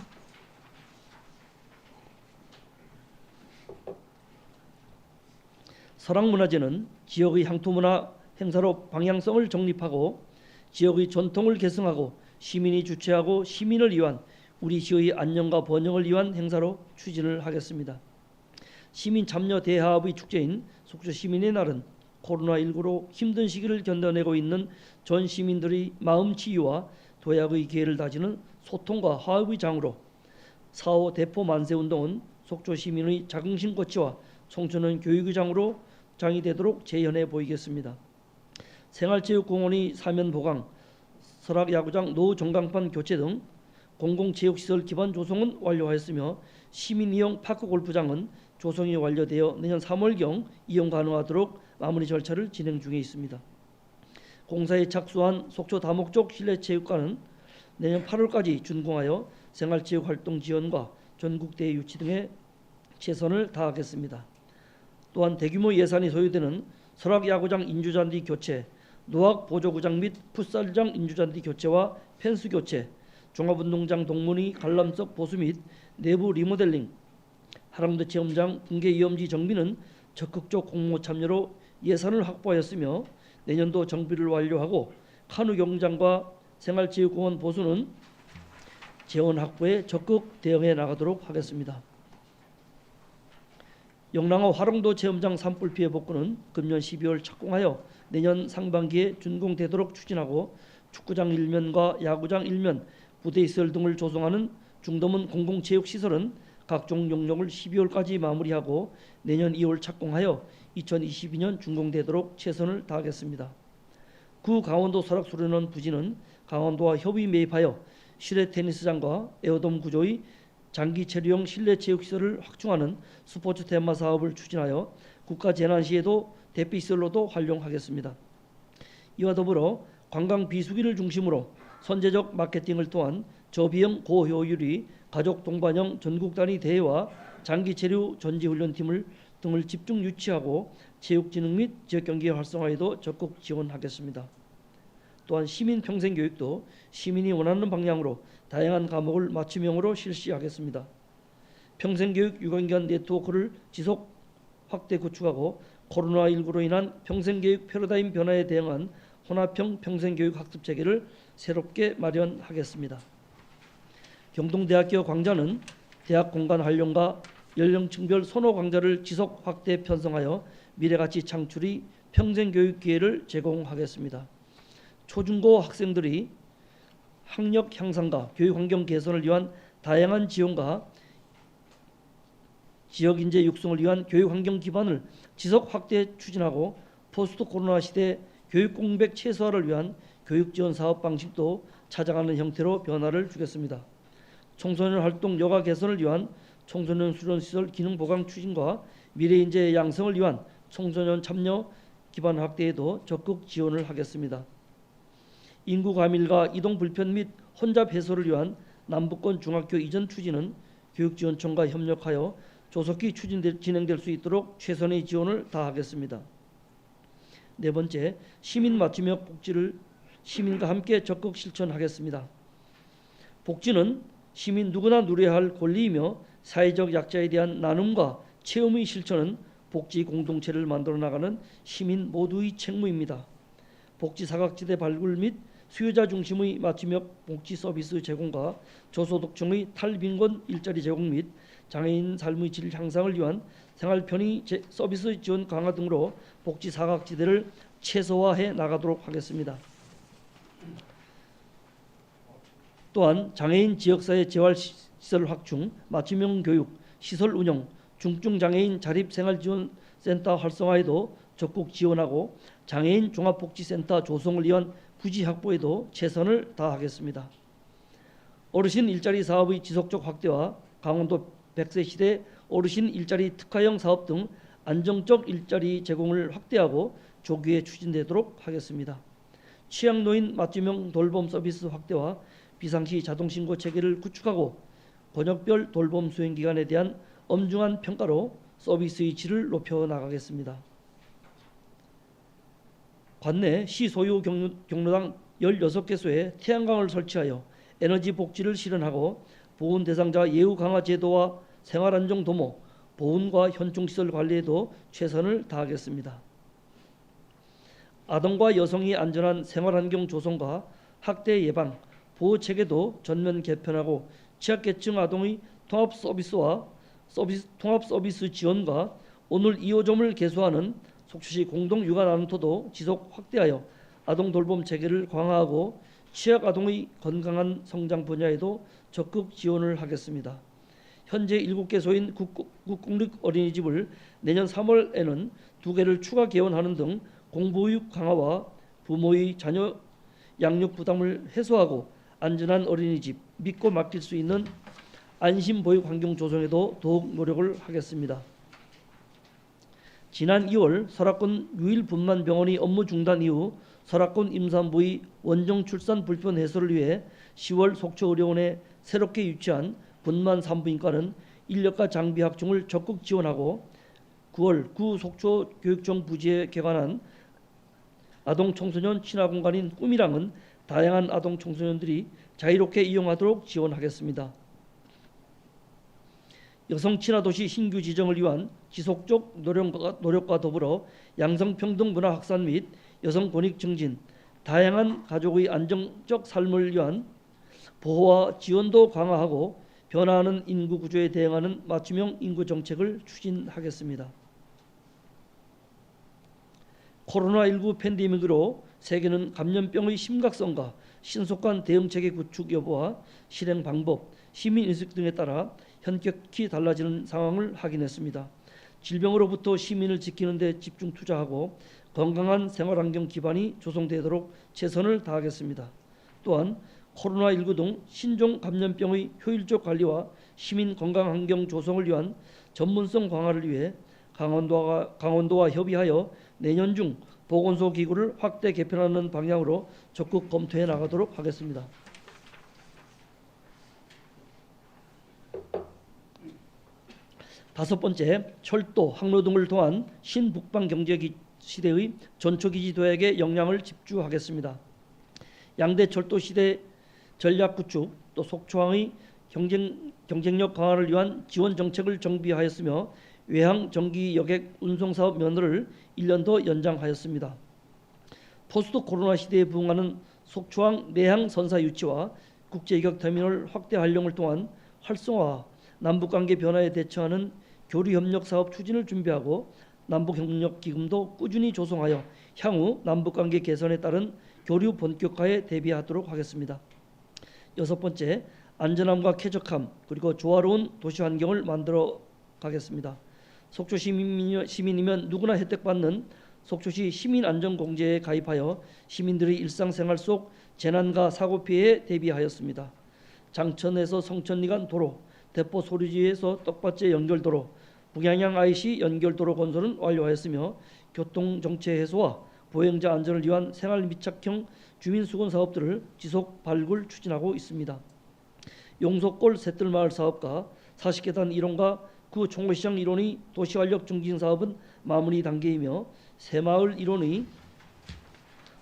설악문화제는 지역의 향토문화 행사로 방향성을 정립하고 지역의 전통을 계승하고 시민이 주최하고 시민을 위한 우리 시의 안녕과 번영을 위한 행사로 추진을 하겠습니다. 시민 참여 대화합의 축제인 속초 시민의 날은 코로나19로 힘든 시기를 견뎌내고 있는 전 시민들의 마음 치유와 도약의 기회를 다지는 소통과 화합의 장으로 4.5 대포 만세 운동은 속초 시민의 자긍심 거치와 청소년 교육의 장이 되도록 재현해 보이겠습니다. 생활체육공원의 사면 보강, 설악야구장 노전광판 교체 등 공공체육시설 기반 조성은 완료하였으며 시민이용 파크골프장은 조성이 완료되어 내년 3월경 이용 가능하도록 마무리 절차를 진행 중에 있습니다. 공사에 착수한 속초 다목적 실내체육관은 내년 8월까지 준공하여 생활체육 활동 지원과 전국대회 유치 등에 최선을 다하겠습니다. 또한 대규모 예산이 소요되는 설악야구장 인조잔디 교체, 노악보조구장 및 풋살장 인조잔디 교체와 펜스 교체, 종합운동장 동문위 관람석 보수 및 내부 리모델링, 하랑도 체험장 붕괴 위험지 정비는 적극적 공모 참여로 예산을 확보하였으며 내년도 정비를 완료하고 카누 경장과 생활체육공원 보수는 재원 확보에 적극 대응해 나가도록 하겠습니다. 영랑호 화랑도 체험장 산불 피해 복구는 금년 12월 착공하여 내년 상반기에 준공되도록 추진하고 축구장 1면과 야구장 1면, 부대시설 등을 조성하는 중도문 공공체육시설은 각종 용역을 12월까지 마무리하고 내년 2월 착공하여 2022년 준공되도록 최선을 다하겠습니다. 구 강원도 설악수련원 부지는 강원도와 협의 매입하여 실내 테니스장과 에어돔 구조의 장기 체류용 실내 체육시설을 확충하는 스포츠 테마 사업을 추진하여 국가 재난 시에도 대피시설로도 활용하겠습니다. 이와 더불어 관광 비수기를 중심으로 선제적 마케팅을 통한 저비용 고효율의 가족 동반형 전국 단위 대회와 장기 체류 전지훈련팀을 등을 집중 유치하고 체육진흥 및 지역경기 활성화에도 적극 지원하겠습니다. 또한 시민 평생교육도 시민이 원하는 방향으로 다양한 과목을 맞춤형으로 실시하겠습니다. 평생교육 유관기관 네트워크를 지속 확대 구축하고 코로나19로 인한 평생교육 패러다임 변화에 대응한 혼합형 평생교육 학습 체계를 새롭게 마련하겠습니다. 경동대학교 강좌는 대학 공간 활용과 연령층별 선호 강좌를 지속 확대 편성하여 미래가치 창출의 평생교육 기회를 제공하겠습니다. 초중고 학생들이 학력 향상과 교육환경 개선을 위한 다양한 지원과 지역인재 육성을 위한 교육환경 기반을 지속 확대 추진하고 포스트 코로나 시대 교육 공백 최소화를 위한 교육지원 사업 방식도 찾아가는 형태로 변화를 주겠습니다. 청소년 활동 여가 개선을 위한 청소년 수련시설 기능 보강 추진과 미래인재 양성을 위한 청소년 참여 기반 확대에도 적극 지원을 하겠습니다. 인구 과밀과 이동 불편 및 혼잡 해소를 위한 남북권 중학교 이전 추진은 교육지원청과 협력하여 조속히 진행될 수 있도록 최선의 지원을 다하겠습니다. 네 번째, 시민 맞춤형 복지를 시민과 함께 적극 실천하겠습니다. 복지는 시민 누구나 누려야 할 권리이며 사회적 약자에 대한 나눔과 체험의 실천은 복지 공동체를 만들어 나가는 시민 모두의 책무입니다. 복지 사각지대 발굴 및 수요자 중심의 맞춤형 복지 서비스 제공과 저소득층의 탈빈곤 일자리 제공 및 장애인 삶의 질 향상을 위한 생활 편의 서비스 지원 강화 등으로 복지 사각지대를 최소화해 나가도록 하겠습니다. 또한 장애인 지역사회 재활시설 확충, 맞춤형 교육, 시설 운영, 중증장애인 자립생활지원센터 활성화에도 적극 지원하고 장애인 종합복지센터 조성을 위한 부지 확보에도 최선을 다하겠습니다. 어르신 일자리 사업의 지속적 확대와 강원도 100세 시대 어르신 일자리 특화형 사업 등 안정적 일자리 제공을 확대하고 조기에 추진되도록 하겠습니다. 취약노인 맞춤형 돌봄 서비스 확대와 비상시 자동신고 체계를 구축하고 권역별 돌봄 수행 기관에 대한 엄중한 평가로 서비스의 질을 높여 나가겠습니다. 관내 시 소유 경로당 16개소에 태양광을 설치하여 에너지 복지를 실현하고 보훈 대상자 예우 강화 제도와 생활안정 도모, 보훈과 현충시설 관리에도 최선을 다하겠습니다. 아동과 여성이 안전한 생활환경 조성과 학대 예방, 보호 체계도 전면 개편하고 취약계층 아동의 통합 서비스 지원과 오늘 2호점을 개소하는 속초시 공동 육아 나눔터도 지속 확대하여 아동 돌봄 체계를 강화하고 취약 아동의 건강한 성장 분야에도 적극 지원을 하겠습니다. 현재 7개소인 국공립 어린이집을 내년 3월에는 2개를 추가 개원하는 등 공보육 강화와 부모의 자녀 양육 부담을 해소하고 안전한 어린이집, 믿고 맡길 수 있는 안심 보육 환경 조성에도 더욱 노력을 하겠습니다. 지난 2월 설악군 유일분만병원이 업무 중단 이후 설악군 임산부의 원정 출산 불편 해소를 위해 10월 속초의료원에 새롭게 유치한 분만 산부인과는 인력과 장비 확충을 적극 지원하고 9월 구 속초 교육청 부지에 개관한 아동 청소년 친화 공간인 꿈이랑은 다양한 아동 청소년들이 자유롭게 이용하도록 지원하겠습니다. 여성 친화 도시 신규 지정을 위한 지속적 노력과 더불어 양성평등 문화 확산 및 여성 권익 증진, 다양한 가족의 안정적 삶을 위한 보호와 지원도 강화하고 변화하는 인구 구조에 대응하는 맞춤형 인구 정책을 추진하겠습니다. 코로나19 팬데믹으로 세계는 감염병의 심각성과 신속한 대응체계 구축 여부와 실행 방법, 시민의식 등에 따라 현격히 달라지는 상황을 확인했습니다. 질병으로부터 시민을 지키는 데 집중 투자하고 건강한 생활환경 기반이 조성되도록 최선을 다하겠습니다. 또한 코로나19 등 신종 감염병의 효율적 관리와 시민 건강환경 조성을 위한 전문성 강화를 위해 강원도와 협의하여 내년 중 보건소 기구를 확대 개편하는 방향으로 적극 검토해 나가도록 하겠습니다. 다섯 번째, 철도, 항로 등을 통한 신북방 경제 시대의 전초기지 도약에 역량을 집중하겠습니다. 양대 철도 시대 전략 구축, 또 속초항의 경쟁력 강화를 위한 지원 정책을 정비하였으며 외항 정기 여객 운송 사업 면허를 1년 더 연장하였습니다. 포스트 코로나 시대에 부응하는 속초항 내항 선사 유치와 국제여객 터미널 확대 활용을 통한 활성화, 남북관계 변화에 대처하는 교류협력 사업 추진을 준비하고 남북협력기금도 꾸준히 조성하여 향후 남북관계 개선에 따른 교류 본격화에 대비하도록 하겠습니다. 여섯 번째, 안전함과 쾌적함 그리고 조화로운 도시 환경을 만들어 가겠습니다. 속초 시민이면 누구나 혜택받는 속초시 시민안전공제에 가입하여 시민들의 일상생활 속 재난과 사고 피해에 대비하였습니다. 장천에서 성천리 간 도로, 대포 소리지에서 떡밭제 연결도로, 북양양 IC 연결도로 건설은 완료하였으며 교통정체 해소와 보행자 안전을 위한 생활 밀착형 주민수건 사업들을 지속 발굴 추진하고 있습니다. 용석골 새뜰마을 사업과 40계단 일원과 구 총회시장 일원의 도시활력 증진 사업은 마무리 단계이며 새마을 일원의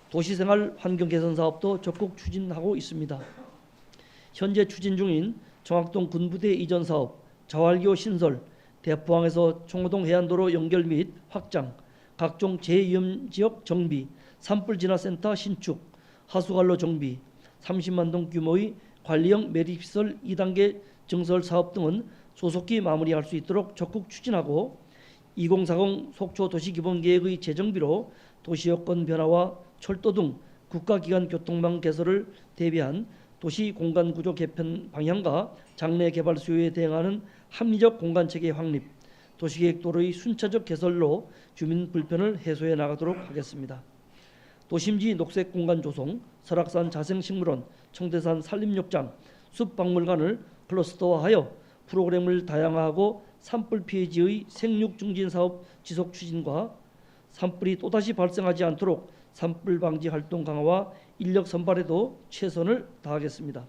도시생활 환경 개선 사업도 적극 추진하고 있습니다. 현재 추진 중인 정학동 군부대 이전 사업, 자활교 신설, 대포항에서 청호동 해안도로 연결 및 확장, 각종 재위험지역 정비, 산불 진화센터 신축, 하수관로 정비, 30만 동 규모의 관리형 매립시설 2단계 증설 사업 등은 소속히 마무리할 수 있도록 적극 추진하고 2040 속초 도시기본계획의 재정비로 도시여건 변화와 철도 등 국가기관 교통망 개설을 대비한 도시 공간구조 개편 방향과 장래 개발 수요에 대응하는 합리적 공간체계 확립, 도시계획 도로의 순차적 개설로 주민 불편을 해소해 나가도록 하겠습니다. 도심지 녹색 공간 조성, 설악산 자생식물원, 청대산 산림욕장, 숲박물관을 클러스터화하여 프로그램을 다양화하고 산불 피해지의 생육 증진 사업 지속 추진과 산불이 또다시 발생하지 않도록 산불 방지 활동 강화와 인력 선발에도 최선을 다하겠습니다.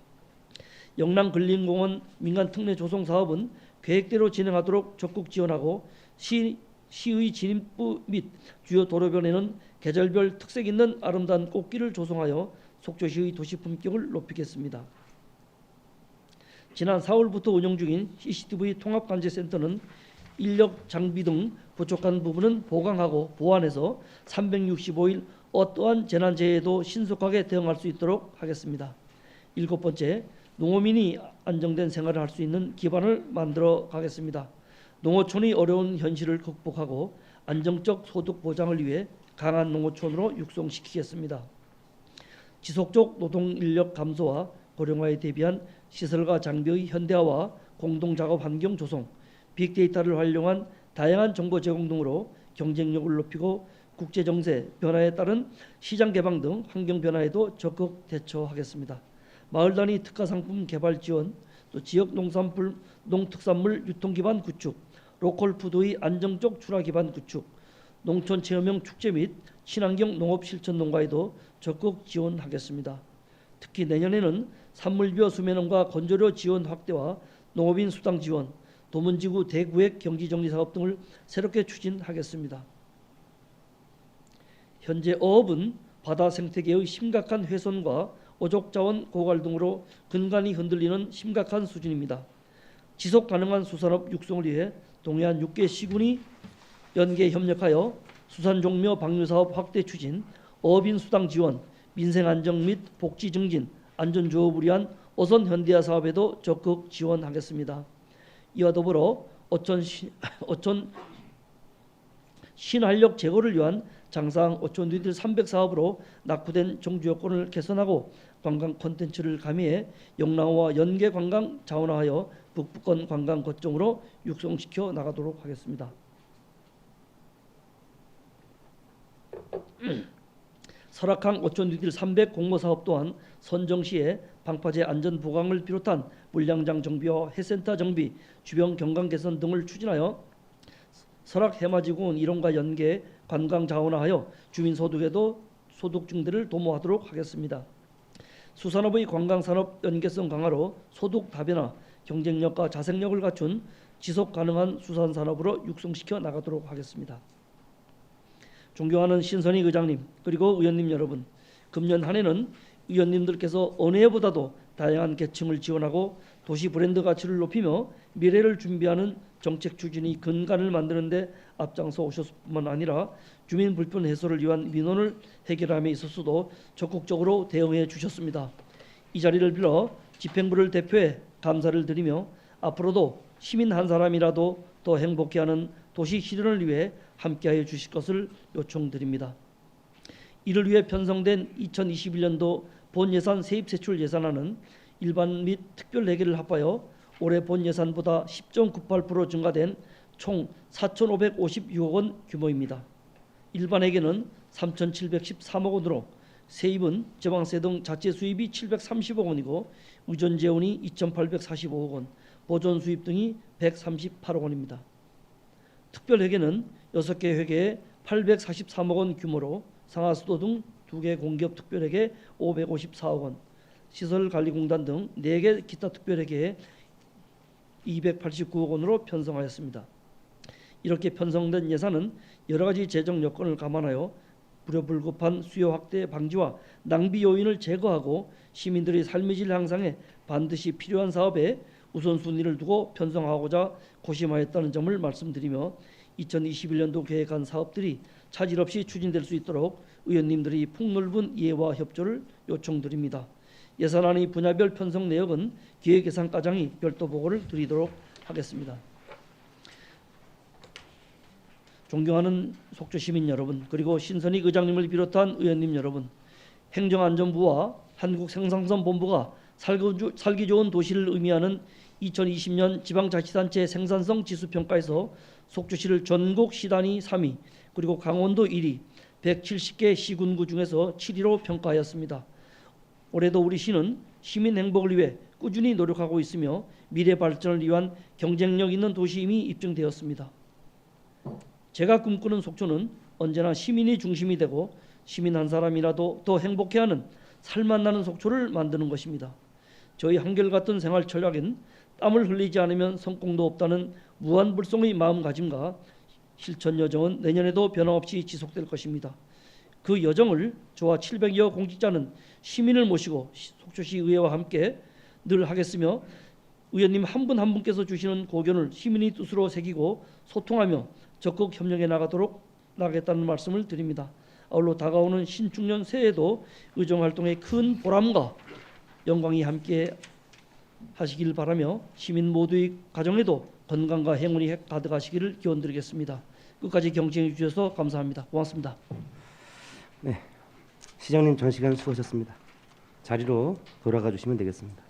영남근린공원 민간특례 조성 사업은 계획대로 진행하도록 적극 지원하고 시의 진입부 및 주요 도로변에는 계절별 특색 있는 아름다운 꽃길을 조성하여 속초시의 도시 품격을 높이겠습니다. 지난 4월부터 운영 중인 CCTV 통합관제센터는 인력 장비 등 부족한 부분은 보강하고 보완해서 365일 어떠한 재난재해에도 신속하게 대응할 수 있도록 하겠습니다. 7번째, 농어민이 안정된 생활을 할 수 있는 기반을 만들어 가겠습니다. 농어촌의 어려운 현실을 극복하고 안정적 소득 보장을 위해 강한 농어촌으로 육성시키겠습니다. 지속적 노동 인력 감소와 고령화에 대비한 시설과 장비의 현대화와 공동작업 환경 조성, 빅데이터를 활용한 다양한 정보 제공 등으로 경쟁력을 높이고 국제정세 변화에 따른 시장 개방 등 환경 변화에도 적극 대처하겠습니다. 마을 단위 특화 상품 개발 지원, 또 지역 농특산물 유통 기반 구축, 로컬 푸드의 안정적 출하 기반 구축, 농촌 체험형 축제 및 친환경 농업 실천 농가에도 적극 지원하겠습니다. 특히 내년에는 산물비어 수면원과 건조료 지원 확대와 농업인 수당 지원, 도문지구 대구획 경지정리 사업 등을 새롭게 추진하겠습니다. 현재 어업은 바다 생태계의 심각한 훼손과 어족자원 고갈 등으로 근간이 흔들리는 심각한 수준입니다. 지속 가능한 수산업 육성을 위해 동해안 6개 시군이 연계 협력하여 수산종묘 방류사업 확대 추진, 어업인 수당 지원, 민생 안정 및 복지 증진, 안전조업을 위한 어선 현대화 사업에도 적극 지원하겠습니다. 이와 더불어 어촌 신활력 제고를 위한 장상 어촌 뉴딜 300 사업으로 낙후된 종주 여건을 개선하고 관광 콘텐츠를 가미해 영랑호와 연계 관광 자원화하여 북부권 관광 거점으로 육성시켜 나가도록 하겠습니다. 설악항 어촌 뉴딜 300 공모 사업 또한 선정시에 방파제 안전 보강을 비롯한 물량장 정비와 해센터 정비, 주변 경관 개선 등을 추진하여 설악 해마지구는 이론과 연계 관광 자원화하여 주민 소득에도 소득 증대를 도모하도록 하겠습니다. 수산업의 관광산업 연계성 강화로 소득 다변화, 경쟁력과 자생력을 갖춘 지속 가능한 수산산업으로 육성시켜 나가도록 하겠습니다. 존경하는 신선희 의장님 그리고 의원님 여러분, 금년 한 해는 의원님들께서 어느 해보다도 다양한 계층을 지원하고 도시 브랜드 가치를 높이며 미래를 준비하는 정책 추진이 근간을 만드는 데 앞장서 오셨을 뿐만 아니라 주민 불편 해소를 위한 민원을 해결함에 있어서도 적극적으로 대응해 주셨습니다. 이 자리를 빌어 집행부를 대표해 감사를 드리며 앞으로도 시민 한 사람이라도 더 행복해 하는 도시 실현을 위해 함께하여 주실 것을 요청드립니다. 이를 위해 편성된 2021년도 본예산 세입세출 예산안은 일반 및 특별 회계를 합하여 올해 본 예산보다 10.98% 증가된 총 4,556억 원 규모입니다. 일반 회계는 3,713억 원으로 세입은 지방세 등 자체 수입이 730억 원이고 의존 재원이 2,845억 원, 보존 수입 등이 138억 원입니다. 특별 회계는 6개 회계에 843억 원 규모로 상하수도 등 2개 공기업 특별회계 554억 원, 시설관리공단 등 4개 기타 특별회계에 289억 원으로 편성하였습니다. 이렇게 편성된 예산은 여러 가지 재정 여건을 감안하여 불효불급한 수요 확대 방지와 낭비 요인을 제거하고 시민들의 삶의 질 향상에 반드시 필요한 사업에 우선순위를 두고 편성하고자 고심하였다는 점을 말씀드리며 2021년도 계획한 사업들이 차질 없이 추진될 수 있도록 의원님들이 폭넓은 이해와 협조를 요청드립니다. 예산안의 분야별 편성 내역은 기획예산과장이 별도 보고를 드리도록 하겠습니다. 존경하는 속초 시민 여러분, 그리고 신선희 의장님을 비롯한 의원님 여러분, 행정안전부와 한국생산성본부가 살기 좋은 도시를 의미하는 2020년 지방자치단체 생산성 지수평가에서 속초시를 전국 시단위 3위, 그리고 강원도 1위, 170개 시군구 중에서 7위로 평가하였습니다. 올해도 우리 시는 시민 행복을 위해 꾸준히 노력하고 있으며 미래 발전을 위한 경쟁력 있는 도시임이 입증되었습니다. 제가 꿈꾸는 속초는 언제나 시민이 중심이 되고 시민 한 사람이라도 더 행복해하는 살맛나는 속초를 만드는 것입니다. 저희 한결같은 생활 철학엔 땀을 흘리지 않으면 성공도 없다는 무한불송의 마음가짐과 실천 여정은 내년에도 변함없이 지속될 것입니다. 그 여정을 저와 700여 공직자는 시민을 모시고 속초시 의회와 함께 늘 하겠으며 의원님 한 분 한 분께서 주시는 고견을 시민의 뜻으로 새기고 소통하며 적극 협력해 나가겠다는 말씀을 드립니다. 아울러 다가오는 신축년 새해에도 의정활동에 큰 보람과 영광이 함께 하시길 바라며 시민 모두의 가정에도 건강과 행운이 가득하시기를 기원드리겠습니다. 끝까지 경청해 주셔서 감사합니다. 고맙습니다. 네, 시장님 전시간 수고하셨습니다. 자리로 돌아가 주시면 되겠습니다.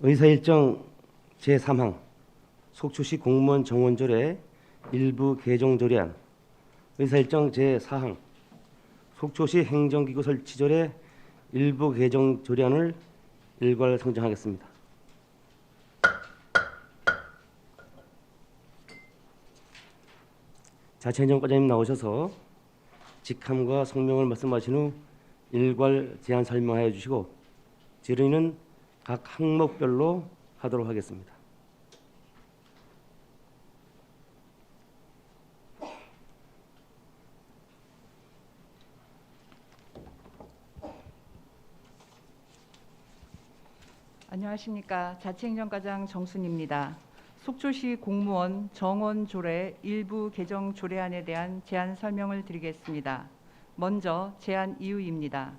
의사일정 제3항 속초시 공무원 정원조례 일부 개정 조례안, 의사일정 제4항 속초시 행정기구 설치조례 일부 개정 조례안을 일괄 상정하겠습니다. 자치행정과장님 나오셔서 직함과 성명을 말씀하신 후 일괄 제안 설명하여 주시고 질의는 각 항목별로 하도록 하겠습니다. 안녕하십니까. 자치행정과장 정순입니다. 속초시 공무원 정원 조례 일부 개정 조례안에 대한 제안 설명을 드리겠습니다. 먼저 제안 이유입니다.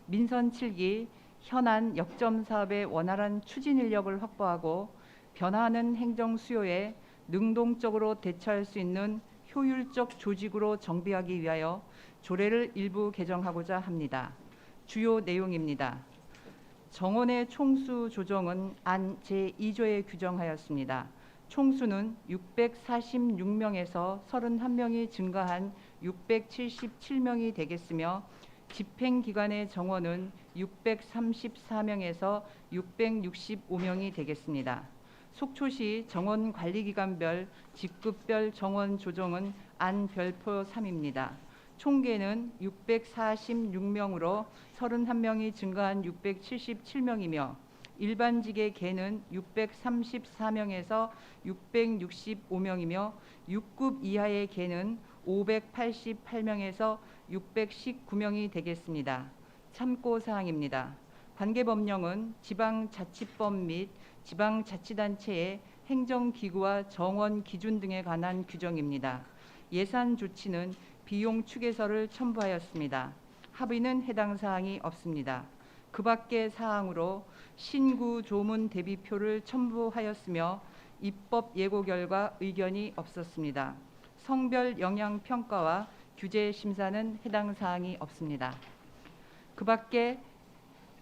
민선 7기 현안 역점 사업의 원활한 추진 인력을 확보하고 변화하는 행정 수요에 능동적으로 대처할 수 있는 효율적 조직으로 정비하기 위하여 조례를 일부 개정하고자 합니다. 주요 내용입니다. 정원의 총수 조정은 안 제2조에 규정하였습니다. 총수는 646명에서 31명이 증가한 677명이 되겠으며 집행기관의 정원은 634명에서 665명이 되겠습니다. 속초시 정원관리기관별 직급별 정원 조정은 안 별표 3입니다. 총계는 646명으로 31명이 증가한 677명이며 일반직의 계는 634명에서 665명이며 6급 이하의 계는 588명에서 619명이 되겠습니다. 참고사항입니다. 관계법령은 지방자치법 및 지방자치단체의 행정기구와 정원 기준 등에 관한 규정입니다. 예산 조치는 비용 추계서를 첨부하였습니다. 합의는 해당 사항이 없습니다. 그 밖의 사항으로 신구 조문 대비표를 첨부하였으며 입법 예고 결과 의견이 없었습니다. 성별 영향 평가와 규제 심사는 해당 사항이 없습니다. 그 밖에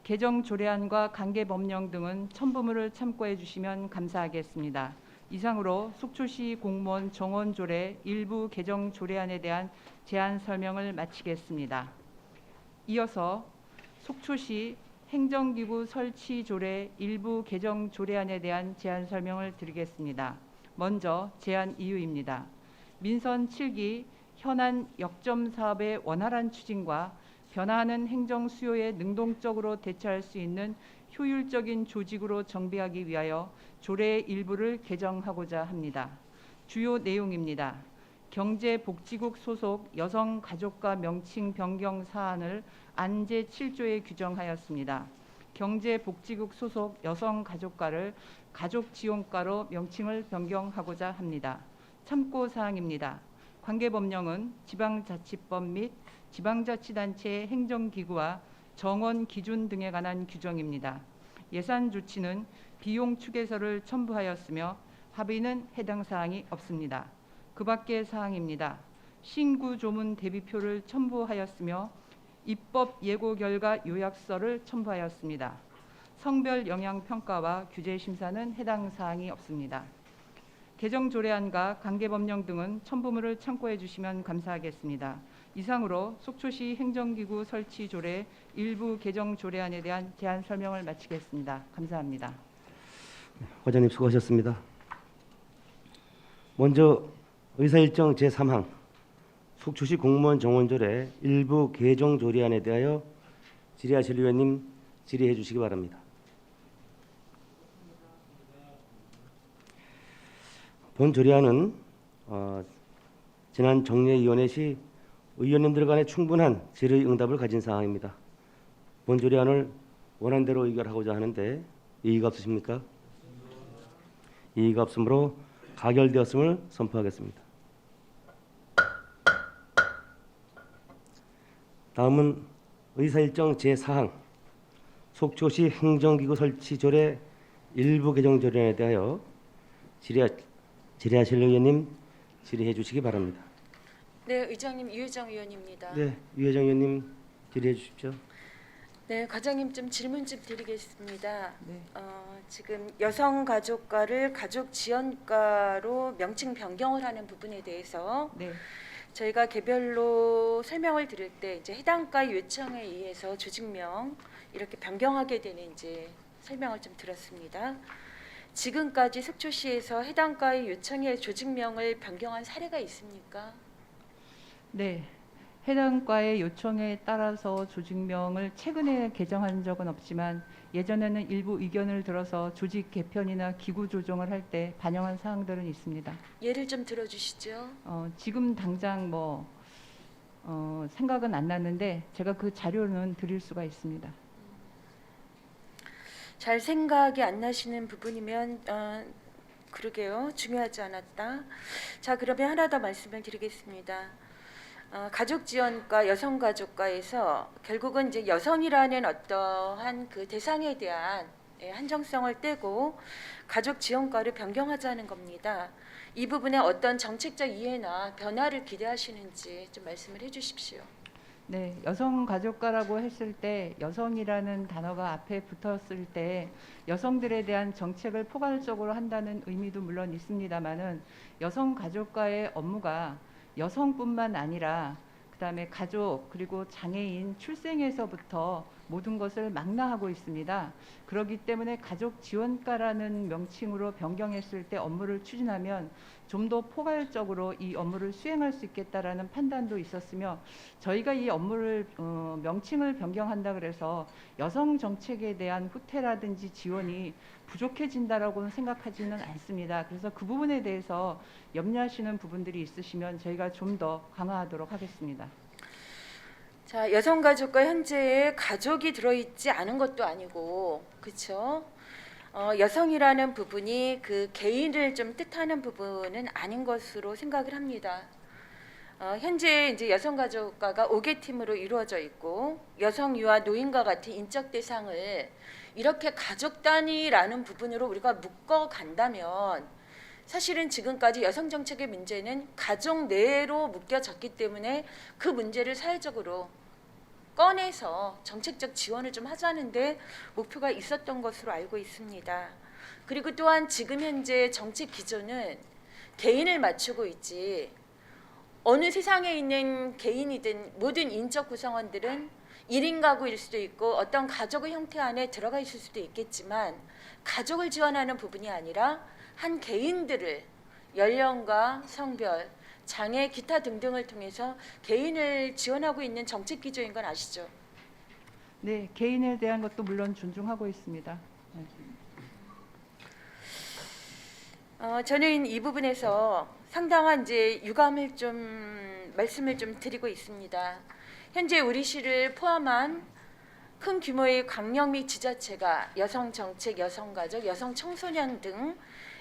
개정 조례안과 관계 법령 등은 첨부물을 참고해 주시면 감사하겠습니다. 이상으로 속초시 공무원 정원 조례 일부 개정 조례안에 대한 제안 설명을 마치겠습니다. 이어서 속초시 행정기구 설치 조례 일부 개정 조례안에 대한 제안 설명을 드리겠습니다. 먼저 제안 이유입니다. 민선 7기 현안 역점 사업의 원활한 추진과 변화하는 행정 수요에 능동적으로 대처할 수 있는 효율적인 조직으로 정비하기 위하여 조례의 일부를 개정하고자 합니다. 주요 내용입니다. 경제복지국 소속 여성가족과 명칭 변경 사안을 안 제7조에 규정하였습니다. 경제복지국 소속 여성가족과를 가족지원과로 명칭을 변경하고자 합니다. 참고사항입니다. 관계법령은 지방자치법 및 지방자치단체의 행정기구와 정원 기준 등에 관한 규정입니다. 예산 조치는 비용 추계서를 첨부하였으며 합의는 해당 사항이 없습니다. 그 밖의 사항입니다. 신구 조문 대비표를 첨부하였으며 입법 예고 결과 요약서를 첨부하였습니다. 성별 영향 평가와 규제 심사는 해당 사항이 없습니다. 개정 조례안과 관계 법령 등은 첨부물을 참고해 주시면 감사하겠습니다. 이상으로 속초시 행정기구 설치 조례 일부 개정 조례안에 대한 제안 설명을 마치겠습니다. 감사합니다. 과장님 수고하셨습니다. 먼저 의사일정 제3항 속초시 공무원 정원조례 일부 개정 조례안에 대하여 질의하실 의원님 질의해 주시기 바랍니다. 본 조례안은 지난 정례위원회 시 의원님들 간의 충분한 질의 응답을 가진 사항입니다. 본 조례안을 원안대로 의결하고자 하는데 이의가 없으십니까? 이의가 없으므로 가결되었음을 선포하겠습니다. 다음은 의사일정 제4항 속초시 행정기구 설치 조례 일부 개정 조례에 대하여 질의하실 의원님 질의해 주시기 바랍니다. 네, 의장님 유혜정 의원입니다. 네, 유혜정 의원님 질의해 주십시오. 네, 과장님 좀 질문 좀 드리겠습니다. 네. 지금 여성가족과를 가족지원과로 명칭 변경을 하는 부분에 대해서 네. 저희가 개별로 설명을 드릴 때 이제 해당 과 요청에 의해서 조직명 이렇게 변경하게 되는 이제 설명을 좀 들었습니다. 지금까지 속초시에서 해당 과의 요청에 조직명을 변경한 사례가 있습니까? 네. 해당 과의 요청에 따라서 조직명을 최근에 개정한 적은 없지만 예전에는 일부 의견을 들어서 조직 개편이나 기구 조정을 할 때 반영한 사항들은 있습니다. 예를 좀 들어주시죠. 지금 당장 생각은 안 나는데 제가 그 자료는 드릴 수가 있습니다. 잘 생각이 안 나시는 부분이면 그러게요. 중요하지 않았다. 자, 그러면 하나 더 말씀을 드리겠습니다. 가족지원과 여성가족과에서 결국은 이제 여성이라는 어떠한 그 대상에 대한 한정성을 떼고 가족지원과를 변경하자는 겁니다. 이 부분에 어떤 정책적 이해나 변화를 기대하시는지 좀 말씀을 해주십시오. 네, 여성가족과라고 했을 때 여성이라는 단어가 앞에 붙었을 때 여성들에 대한 정책을 포괄적으로 한다는 의미도 물론 있습니다만은 여성가족과의 업무가 여성뿐만 아니라 그다음에 가족 그리고 장애인 출생에서부터 모든 것을 망라하고 있습니다. 그렇기 때문에 가족지원과라는 명칭으로 변경했을 때 업무를 추진하면 좀 더 포괄적으로 이 업무를 수행할 수 있겠다라는 판단도 있었으며 저희가 이 업무를 명칭을 변경한다 그래서 여성 정책에 대한 후퇴라든지 지원이 부족해진다라고는 생각하지는 않습니다. 그래서 그 부분에 대해서 염려하시는 부분들이 있으시면 저희가 좀 더 강화하도록 하겠습니다. 자, 여성가족과 현재의 가족이 들어있지 않은 것도 아니고, 그렇죠? 여성이라는 부분이 그 개인을 좀 뜻하는 부분은 아닌 것으로 생각을 합니다. 현재 이제 여성가족과가 5개 팀으로 이루어져 있고 여성, 유아, 노인과 같은 인적 대상을 이렇게 가족 단위라는 부분으로 우리가 묶어 간다면 사실은 지금까지 여성 정책의 문제는 가족 내로 묶여졌기 때문에 그 문제를 사회적으로 꺼내서 정책적 지원을 좀 하자는데 목표가 있었던 것으로 알고 있습니다. 그리고 또한 지금 현재 정책 기조는 개인을 맞추고 있지 어느 세상에 있는 개인이든 모든 인적 구성원들은 1인 가구일 수도 있고 어떤 가족의 형태 안에 들어가 있을 수도 있겠지만 가족을 지원하는 부분이 아니라 한 개인들을 연령과 성별, 장애, 기타 등등을 통해서 개인을 지원하고 있는 정책 기조인 건 아시죠? 네, 개인에 대한 것도 물론 존중하고 있습니다. 네. 저는 이 부분에서 상당한 이제 유감을 좀 말씀을 좀 드리고 있습니다. 현재 우리 시를 포함한 큰 규모의 광역 및 지자체가 여성 정책, 여성 가족, 여성 청소년 등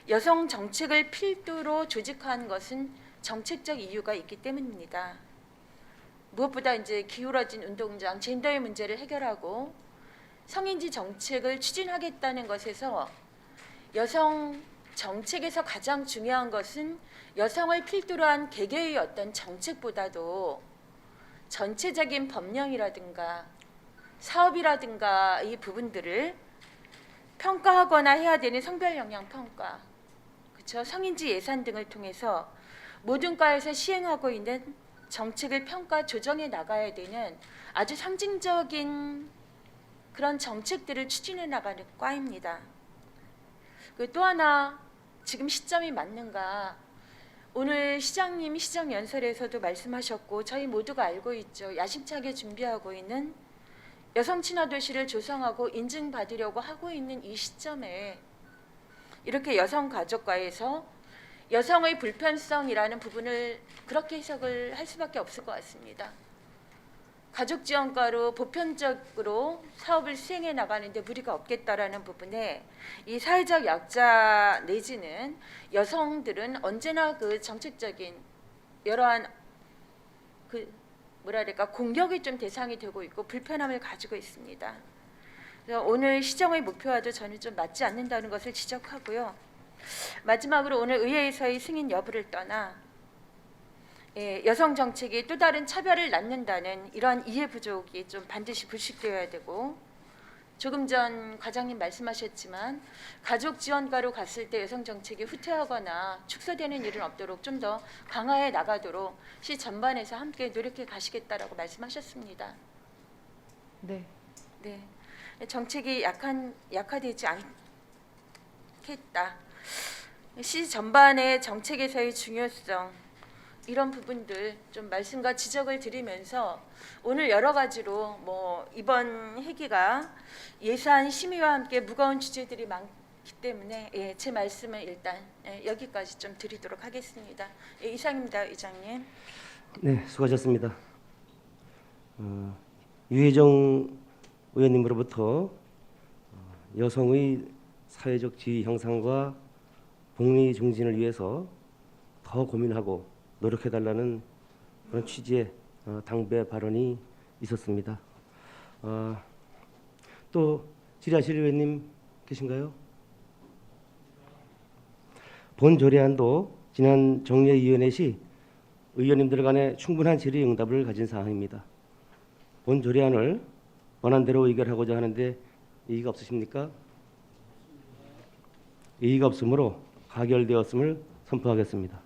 여성 정책을 필두로 조직한 것은 정책적 이유가 있기 때문입니다. 무엇보다 이제 기울어진 운동장, 젠더의 문제를 해결하고 성인지 정책을 추진하겠다는 것에서 여성 정책에서 가장 중요한 것은 여성을 필두로 한 개개의 어떤 정책보다도 전체적인 법령이라든가 사업이라든가 이 부분들을 평가하거나 해야 되는 성별 영향 평가, 그렇죠? 성인지 예산 등을 통해서 모든 과에서 시행하고 있는 정책을 평가 조정해 나가야 되는 아주 상징적인 그런 정책들을 추진해 나가는 과입니다. 또 하나 지금 시점이 맞는가? 오늘 시장님 시정연설에서도 말씀하셨고 저희 모두가 알고 있죠. 야심차게 준비하고 있는 여성 친화 도시를 조성하고 인증받으려고 하고 있는 이 시점에 이렇게 여성가족과에서 여성의 불편성이라는 부분을 그렇게 해석을 할 수밖에 없을 것 같습니다. 가족지원과로 보편적으로 사업을 수행해 나가는데 무리가 없겠다라는 부분에 이 사회적 약자 내지는 여성들은 언제나 그 정책적인 여러한 공격의 좀 대상이 되고 있고 불편함을 가지고 있습니다. 그래서 오늘 시정의 목표와도 저는 좀 맞지 않는다는 것을 지적하고요. 마지막으로 오늘 의회에서의 승인 여부를 떠나 여성 정책이 또 다른 차별을 낳는다는 이러한 이해 부족이 좀 반드시 불식되어야 되고, 조금 전 과장님 말씀하셨지만 가족 지원과로 갔을 때 여성 정책이 후퇴하거나 축소되는 일은 없도록 좀 더 강화해 나가도록 시 전반에서 함께 노력해 가시겠다라고 말씀하셨습니다. 네. 네, 정책이 약화되지 않겠다. 시 전반의 정책에서의 중요성, 이런 부분들 좀 말씀과 지적을 드리면서 오늘 여러 가지로 이번 회기가 예산 심의와 함께 무거운 주제들이 많기 때문에 제 말씀을 일단 여기까지 좀 드리도록 하겠습니다. 이상입니다, 의장님. 네, 수고하셨습니다. 유혜정 의원님으로부터 여성의 사회적 지위 향상과 복리 증진을 위해서 더 고민하고 노력해달라는 그런 취지의 당부의 발언이 있었습니다. 또 질의하실 의원님 계신가요? 본 조례안도 지난 정례위원회 시 의원님들 간의 충분한 질의 응답을 가진 사항입니다. 본 조례안을 원안대로 의결하고자 하는데 이의가 없으십니까? 이의가 없으므로 가결되었음을 선포하겠습니다.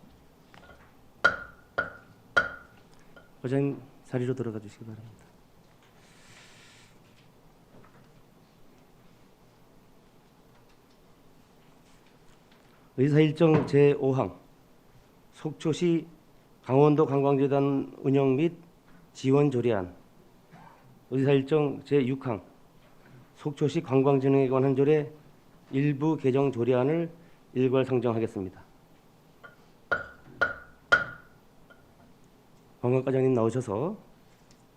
과장님 자리로 들어가 주시기 바랍니다. 의사일정 제5항 속초시 강원도 관광재단 운영 및 지원 조례안, 의사일정 제6항 속초시 관광진흥에 관한 조례 일부 개정 조례안을 일괄 상정하겠습니다. 관광과장님 나오셔서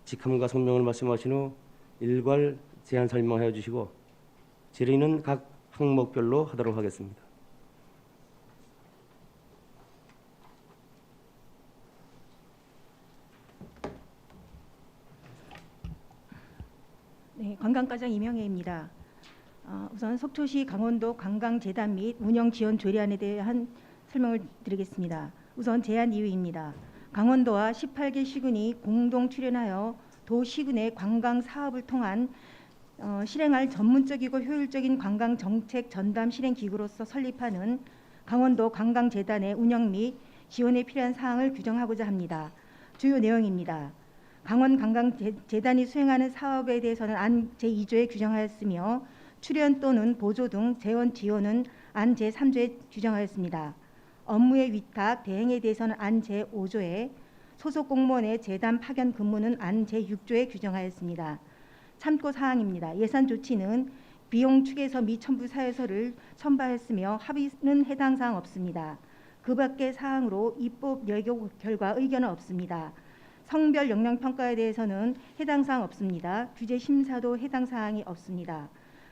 직함과 성명을 말씀하신 후 일괄 제안 설명해 주시고 질의는 각 항목별로 하도록 하겠습니다. 네, 관광과장 이명혜입니다. 우선 속초시 강원도 관광재단 및 운영지원 조례안에 대한 설명을 드리겠습니다. 우선 제안 이유입니다. 강원도와 18개 시군이 공동 출연하여 도 시군의 관광 사업을 통한 실행할 전문적이고 효율적인 관광 정책 전담 실행 기구로서 설립하는 강원도 관광재단의 운영 및 지원에 필요한 사항을 규정하고자 합니다. 주요 내용입니다. 강원관광재단이 수행하는 사업에 대해서는 안 제2조에 규정하였으며 출연 또는 보조 등 재원 지원은 안 제3조에 규정하였습니다. 업무의 위탁, 대행에 대해서는 안 제5조에, 소속 공무원의 재단 파견 근무는 안 제6조에 규정하였습니다. 참고 사항입니다. 예산 조치는 비용 축에서 미첨부 사유서를 첨부하였으며 합의는 해당 사항 없습니다. 그 밖의 사항으로 입법 예고 결과 의견은 없습니다. 성별 역량 평가에 대해서는 해당 사항 없습니다. 규제 심사도 해당 사항이 없습니다.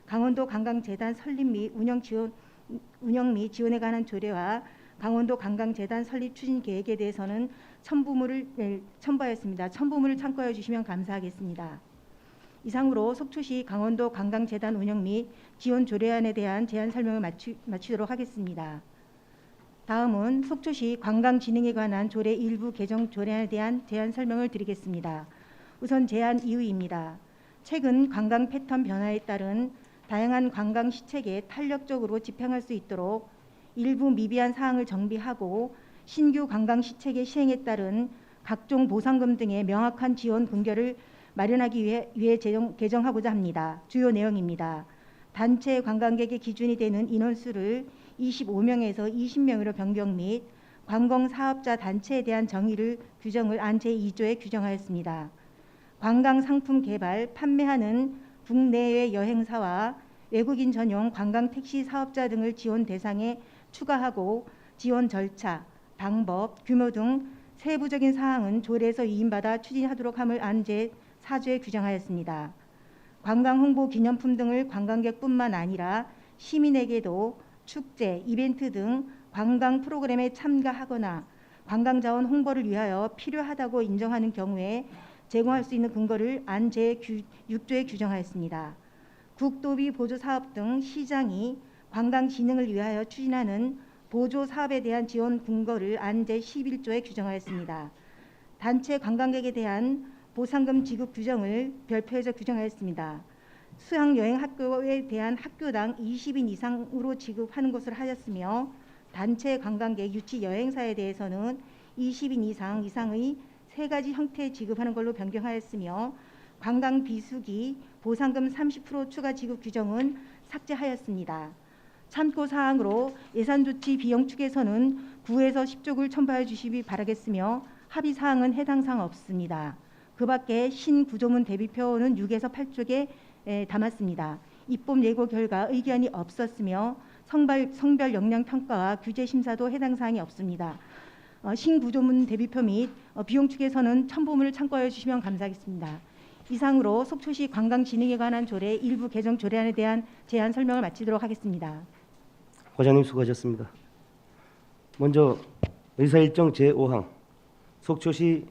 강원도 관광재단 설립 및 운영 및 지원에 관한 조례와 강원도 관광재단 설립 추진 계획에 대해서는 첨부물을 첨부하였습니다. 첨부물을 참고해 주시면 감사하겠습니다. 이상으로 속초시 강원도 관광재단 운영 및 지원 조례안에 대한 제안 설명을 마치도록 하겠습니다. 다음은 속초시 관광진흥에 관한 조례 일부 개정 조례안에 대한 제안 설명을 드리겠습니다. 우선 제안 이유입니다. 최근 관광 패턴 변화에 따른 다양한 관광 시책에 탄력적으로 집행할 수 있도록 일부 미비한 사항을 정비하고 신규 관광 시책의 시행에 따른 각종 보상금 등의 명확한 지원 근거를 마련하기 위해 개정하고자 합니다. 주요 내용입니다. 단체 관광객의 기준이 되는 인원수를 25명에서 20명으로 변경 및 관광 사업자 단체에 대한 규정을 안 제2조에 규정하였습니다. 관광 상품 개발, 판매하는 국내외 여행사와 외국인 전용 관광 택시 사업자 등을 지원 대상에 추가하고 지원 절차, 방법, 규모 등 세부적인 사항은 조례에서 위임받아 추진하도록 함을 안 제4조에 규정하였습니다. 관광 홍보 기념품 등을 관광객뿐만 아니라 시민에게도 축제, 이벤트 등 관광 프로그램에 참가하거나 관광자원 홍보를 위하여 필요하다고 인정하는 경우에 제공할 수 있는 근거를 안 제6조에 규정하였습니다. 국도비 보조 사업 등 시장이 관광 진흥을 위하여 추진하는 보조 사업에 대한 지원 근거를 안 제11조에 규정하였습니다. 단체 관광객에 대한 보상금 지급 규정을 별표에서 규정하였습니다. 수학여행 학교에 대한 학교당 20인 이상으로 지급하는 것으로 하였으며 단체 관광객 유치 여행사에 대해서는 20인 이상의 3가지 형태에 지급하는 걸로 변경하였으며 관광 비수기 보상금 30% 추가 지급 규정은 삭제하였습니다. 참고 사항으로 예산 조치 비용 축에서는 9에서 10조를 첨부해 주시기 바라겠으며 합의 사항은 해당 사항 없습니다. 그 밖에 신구조문 대비표는 6에서 8쪽에 담았습니다. 입법 예고 결과 의견이 없었으며 성별 역량 평가와 규제 심사도 해당 사항이 없습니다. 신구조문 대비표 및 비용 축에서는 첨부문을 참고해 주시면 감사하겠습니다. 이상으로 속초시 관광진흥에 관한 조례 일부 개정 조례안에 대한 제안 설명을 마치도록 하겠습니다. 과장님 수고하셨습니다. 먼저 의사일정 제5항 속초시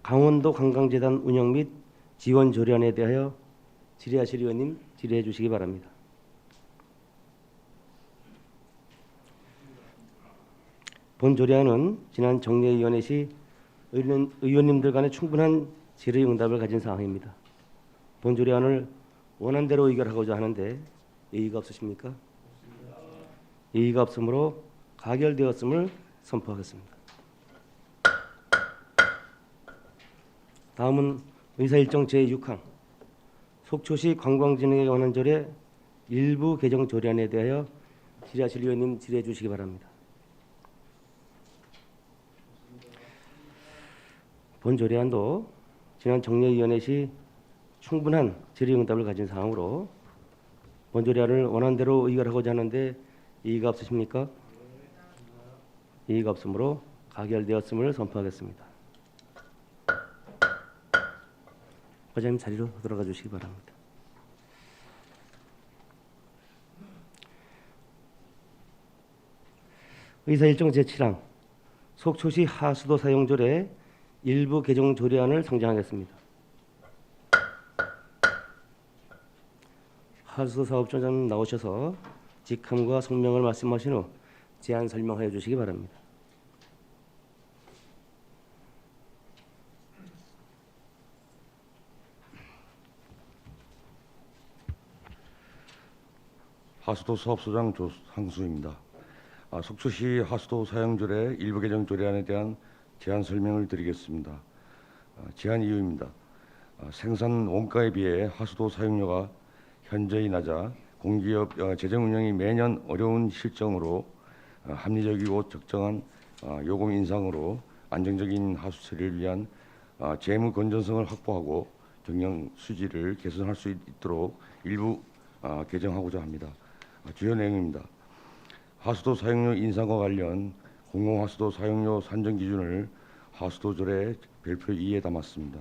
강원도 관광재단 운영 및 지원 조례안에 대하여 질의하실 의원님 질의해 주시기 바랍니다. 본 조례안은 지난 정례위원회 시 의원님들 간의 충분한 질의응답을 가진 사항입니다. 본 조례안을 원안대로 의결하고자 하는데 이의가 없으십니까? 이의가 없으므로 가결되었음을 선포하겠습니다. 다음은 의사일정 제6항 속초시 관광진흥에 관한 조례 일부 개정 조례안에 대하여 질의하실 의원님 질의해 주시기 바랍니다. 본 조례안도 지난 정례위원회 시 충분한 질의응답을 가진 사항으로 본 조례안을 원안대로 의결하고자 하는데 이의가 없으십니까? 이의가 없으므로 가결되었음을 선포하겠습니다. 과장님 자리로 들어가 주시기 바랍니다. 의사일정 제7항 속초시 하수도 사용조례 일부 개정 조례안을 상정하겠습니다. 하수도 사업자님 나오셔서 직함과 성명을 말씀하신 후 제안 설명하여 주시기 바랍니다. 하수도 사업소장 조상수입니다. 속초시 하수도 사용조례 일부 개정 조례안에 대한 제안 설명을 드리겠습니다. 제안 이유입니다. 생산 원가에 비해 하수도 사용료가 현저히 낮아 공기업 재정 운영이 매년 어려운 실정으로 합리적이고 적정한 요금 인상으로 안정적인 하수 처리를 위한 재무 건전성을 확보하고 경영 수지를 개선할 수 있도록 일부 개정하고자 합니다. 주요 내용입니다. 하수도 사용료 인상과 관련 공공하수도 사용료 산정 기준을 하수도조례 별표 2에 담았습니다.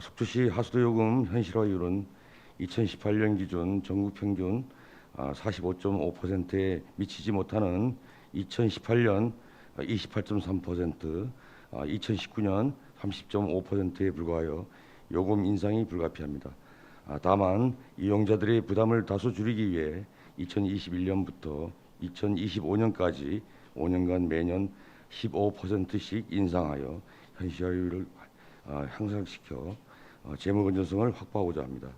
속초시 하수도 요금 현실화율은 2018년 기준 전국 평균 45.5%에 미치지 못하는 2018년 28.3%, 2019년 30.5%에 불과하여 요금 인상이 불가피합니다. 다만 이용자들의 부담을 다소 줄이기 위해 2021년부터 2025년까지 5년간 매년 15%씩 인상하여 현실화율을 향상시켜 재무 건전성을 확보하고자 합니다.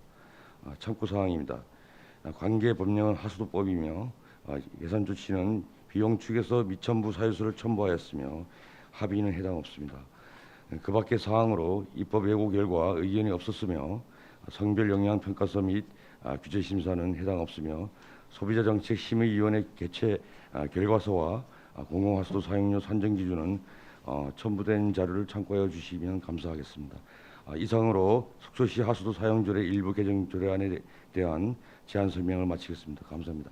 참고 사항입니다. 관계 법령은 하수도법이며 예산 조치는 비용 축에서 미천부 사유서를 첨부하였으며 합의는 해당 없습니다. 그 밖의 사항으로 입법 예고 결과 의견이 없었으며 성별 영향 평가서 및 규제 심사는 해당 없으며 소비자정책심의위원회 개최 결과서와 공공하수도 사용료 산정 기준은 첨부된 자료를 참고하여 주시면 감사하겠습니다. 이상으로 속초시 하수도 사용조례 일부 개정 조례안에 대한 제안 설명을 마치겠습니다. 감사합니다.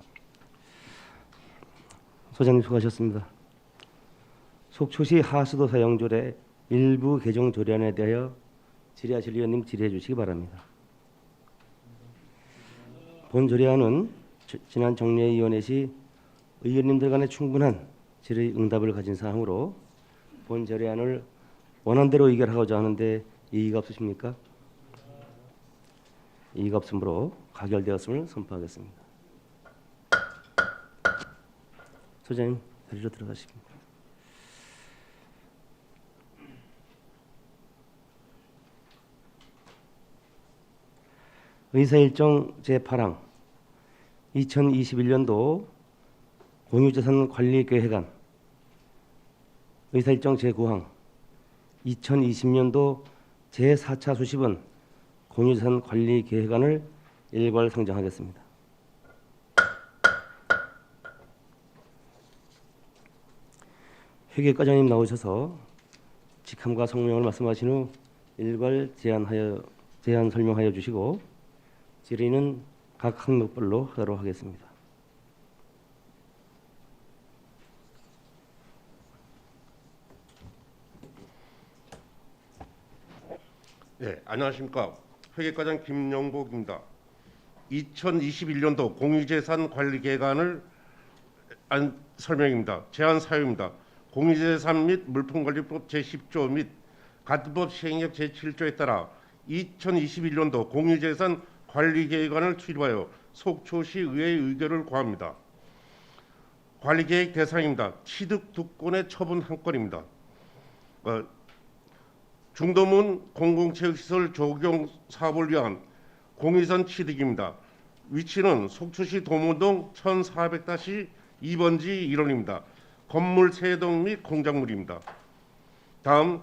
소장님 수고하셨습니다. 속초시 하수도 사용조례 일부 개정 조례안에 대하여 질의하실 의원님 질의해 주시기 바랍니다. 본 조례안은 지난 정례위원회 시 의원님들 간의 충분한 질의 응답을 가진 사항으로 본 조례안을 원안대로 의결하고자 하는데 이의가 없으십니까? 이의가 없으므로 가결되었음을 선포하겠습니다. 소장님 자리로 들어가시겠습니다. 의사일정 제8항 2021년도 공유재산 관리계획안 의사일정 제9항 2020년도 제4차 수십은 공유재산 관리계획안을 일괄 상정하겠습니다. 회계과장님 나오셔서 직함과 성명을 말씀하신 후 일괄 제안 설명하여 주시고 질의는 각 항목별로 하도록 하겠습니다. 네, 안녕하십니까. 회계과장 김영복입니다. 2021년도 공유재산 관리계획안을 설명입니다. 제안 사유입니다. 공유재산 및 물품관리법 제10조 및 가tum법 시행령 제7조에 따라 2021년도 공유재산 관리계획안을 수립하여 속초시 의회의 의결을 구합니다. 관리계획 대상입니다. 취득 2건의 처분 1건입니다. 중도문 공공체육시설 조경 사업을 위한 공유재산 취득입니다. 위치는 속초시 도문동 1400-2번지 1원입니다. 건물 3동 및 공작물입니다. 다음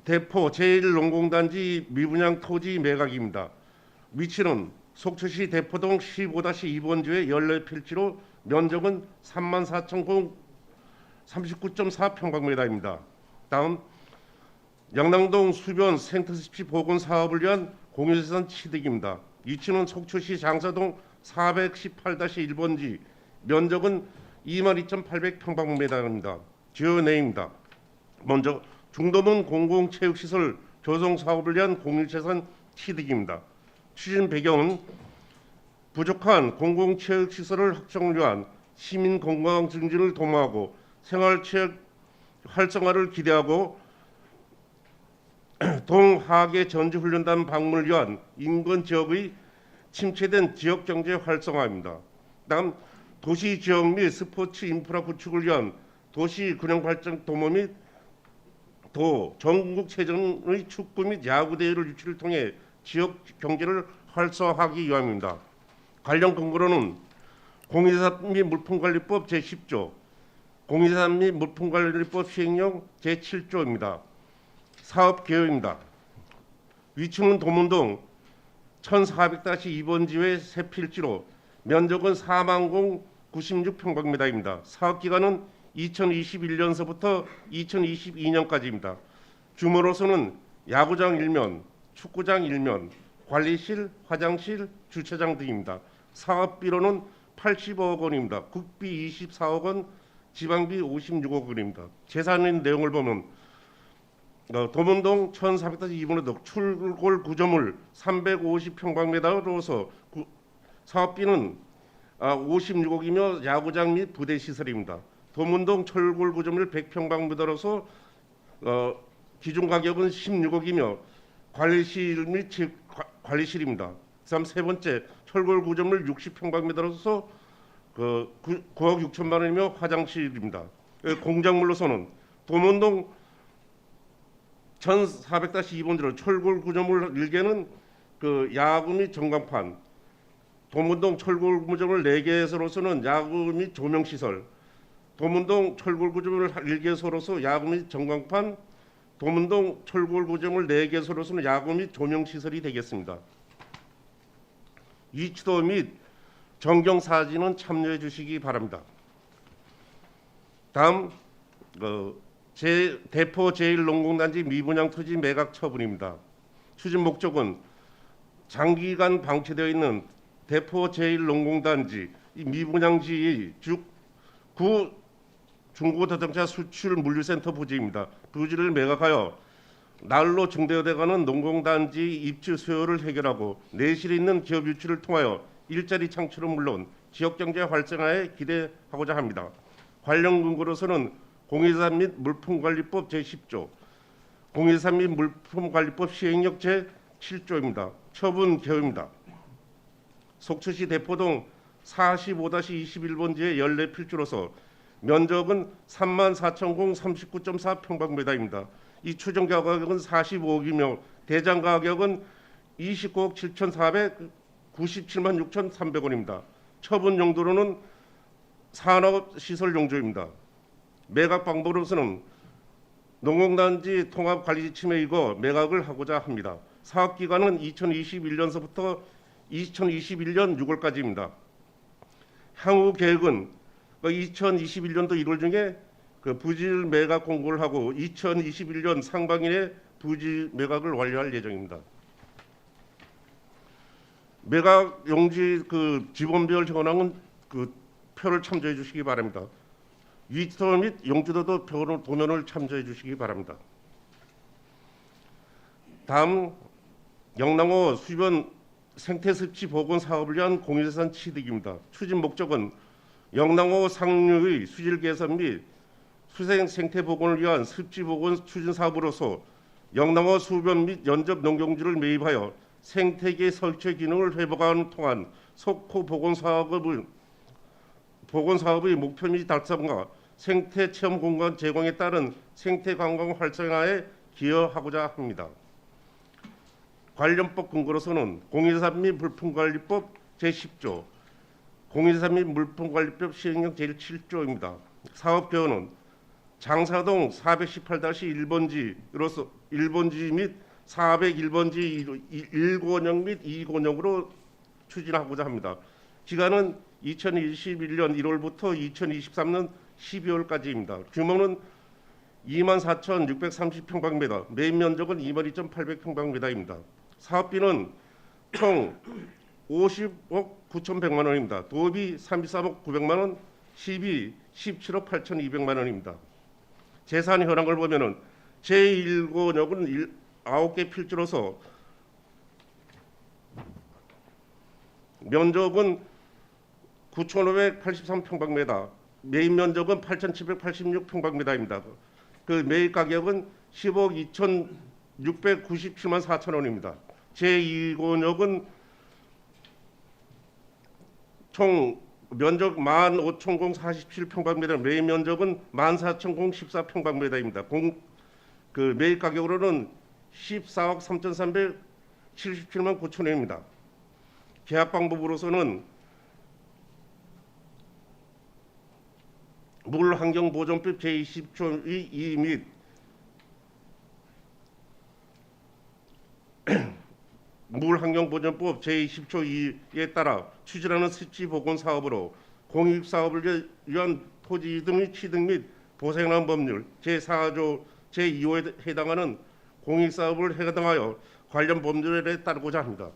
대포 제1농공단지 미분양 토지 매각입니다. 위치는 속초시 대포동 15-2번지의 14필지로 면적은 34,039.4평방미터입니다. 다음 양랑동 수변 생태습지 복원 사업을 위한 공유재산 취득입니다. 위치는 속초시 장사동 418-1번지 면적은 22,800평방미터입니다. 주요 내용입니다. 먼저 중도문 공공체육시설 조성 사업을 위한 공유재산 취득입니다. 추진 배경은 부족한 공공체육시설을 확충을 위한 시민 건강 증진을 도모하고 생활체육 활성화를 기대하고 동하계 전지훈련단 방문을 위한 인근 지역의 침체된 지역 경제 활성화입니다. 다음 도시 지역 및 스포츠 인프라 구축을 위한 도시 균형 발전 도모 및 전국 체전의 축구 및 야구 대회를 유치를 통해 지역 경제를 활성화하기 위함입니다. 관련 근거로는 공유재산 및 물품관리법 제10조, 공유재산 및 물품관리법 시행령 제7조입니다. 사업 계획입니다. 위치는 도문동 1400-2번지의 세 필지로 면적은 40,096평방미터입니다. 사업 기간은 2021년서부터 2022년까지입니다. 규모로서는 야구장 1면, 축구장 1면, 관리실, 화장실, 주차장 등입니다. 사업비로는 80억 원입니다. 국비 24억 원, 지방비 56억 원입니다. 재산인 내용을 보면 도문동 1400-2번지도 출골 구조물 350평방미터로서 사업비는 56억이며 야구장 및 부대 시설입니다. 도문동 철골 구조물 100평방미터로서 기준 가격은 16억이며 관리실 및 관리실입니다. 그다음 세 번째 철골 구조물 60평방미터로서 9억 6천만 원이며 화장실입니다. 공작물로서는 도문동 1400-2번지로 철골 구조물 1개는 야구 및 전광판, 도문동 철골 구조물 4개소로서는 야구 및 조명시설, 도문동 철골 구조물 1개소로서 야구 및 전광판, 도문동 철골 구조물 4개소로서는 야구 및 조명 시설이 되겠습니다. 위치도 및 전경 사진은 참여해 주시기 바랍니다. 다음 대포 제1농공단지 미분양 토지 매각 처분입니다. 추진 목적은 장기간 방치되어 있는 대포 제1농공단지 미분양지 구 중고자동차 수출 물류센터 부지입니다. 부지를 매각하여 날로 증대되어가는 농공단지 입주 수요를 해결하고 내실에 있는 기업 유치를 통하여 일자리 창출은 물론 지역경제 활성화에 기대하고자 합니다. 관련 근거로서는 공해산 및 물품관리법 제10조, 공해산 및 물품관리법 시행령 제7조입니다. 처분 개요입니다. 속초시 대포동 45-21번지의 14필지로서 면적은 34,039.4 평방미터입니다. 이 추정 가격은 45억이며 대장 가격은 29억 7,497만 6,300원입니다. 처분 용도로는 산업 시설 용조입니다. 매각 방법으로서는 농공단지 통합 관리 지침에 의거 매각을 하고자 합니다. 사업 기간은 2021년서부터 2021년 6월까지입니다. 향후 계획은 2021년도 1월 중에 부지 매각 공고를 하고 2021년 상반기에 부지 매각을 완료할 예정입니다. 매각 용지 지번별 현황은 표를 참조해 주시기 바랍니다. 위치도 및 용지도도 도면을 참조해 주시기 바랍니다. 다음 영랑호 수변 생태습지 복원 사업을 위한 공유재산 취득입니다. 추진 목적은 영랑호 상류의 수질 개선 및 수생 생태 복원을 위한 습지 복원 추진 사업으로서 영랑호 수변 및 연접 농경지를 매입하여 생태계 설치 기능을 회복하는 통한 석호 복원 사업의 목표 및 달성과 생태 체험 공간 제공에 따른 생태 관광 활성화에 기여하고자 합니다. 관련법 근거로서는 공해산 및 물품관리법 제10조, 공해산 및 물품관리법 시행령 제7조입니다. 사업 개요는 장사동 418-1번지로서 1번지 및 401번지 1권역 및 2권역으로 추진하고자 합니다. 기간은 2021년 1월부터 2023년 12월까지입니다. 규모는 24,630평방미터, 매입 면적은 22,800평방미터입니다. 사업비는 총 50억 9,100만 원입니다. 도비 33억 900만 원, 시비 17억 8,200만 원입니다. 재산 현황을 보면은 제1권역은 9개 필지로서 면적은 9,583평방미터, 매입 면적은 8,786평방미터입니다. 매입 가격은 10억 2,697만 4천 원입니다. 제2권역은 총 면적 15,047평방미터, 매입 면적은 14,014평방미터입니다. 매입 가격으로는 14억 3,377만 9천 원입니다. 계약 방법으로서는 물환경보존법 제20조 2 및 물환경보존법 제20조 2에 따라 추진하는 습지 복원 사업으로 공익 사업을 위한 토지 등의 취득 및 보생하는 법률 제4조 제2호에 해당하는 공익 사업을 해당하여 관련 법률에 따르고자 합니다.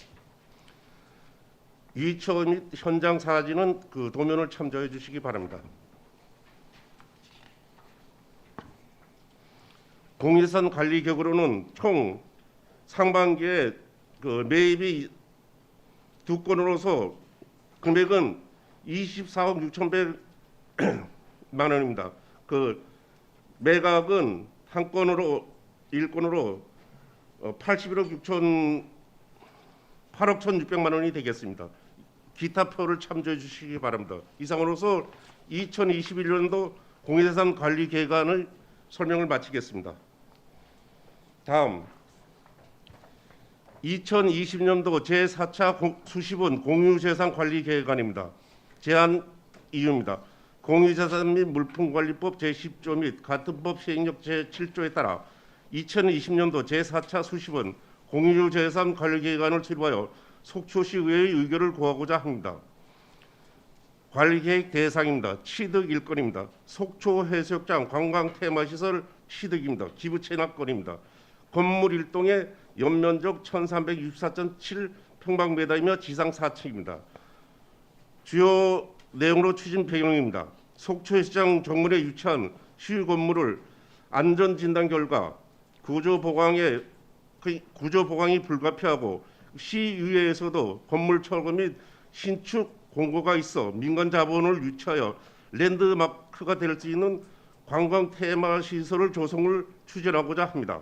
위처 및 현장 사진은 도면을 참조해 주시기 바랍니다. 공유재산 관리 격으로는 총 상반기에 매입이 2건으로서 금액은 24억 6,100만 원입니다. 매각은 한 건으로 1건으로 81억 8억 1,600만 원이 되겠습니다. 기타 표를 참조해 주시기 바랍니다. 이상으로서 2021년도 공유재산 관리 계획안을 설명을 마치겠습니다. 다음 2020년도 제4차 수시본 공유재산 관리 계획안입니다. 제안 이유입니다. 공유재산 및 물품관리법 제10조 및 같은 법 시행령 제7조에 따라 2020년도 제4차 수십은 공유재산 관리계획안을 수립하여 속초시 의회의 의결을 구하고자 합니다. 관리계획 대상입니다. 취득 일건입니다. 속초 해수욕장 관광 테마시설 취득입니다. 기부 체납건입니다. 건물 1동의 연면적 1364.7평방미터이며 지상 4층입니다. 주요 내용으로 추진 배경입니다. 속초 해수장 정문에 위치한 시유 건물을 안전 진단 결과 구조 보강이 불가피하고 시의회에서도 건물 철거 및 신축 공고가 있어 민간 자본을 유치하여 랜드마크가 될 수 있는 관광 테마 시설을 조성을 추진하고자 합니다.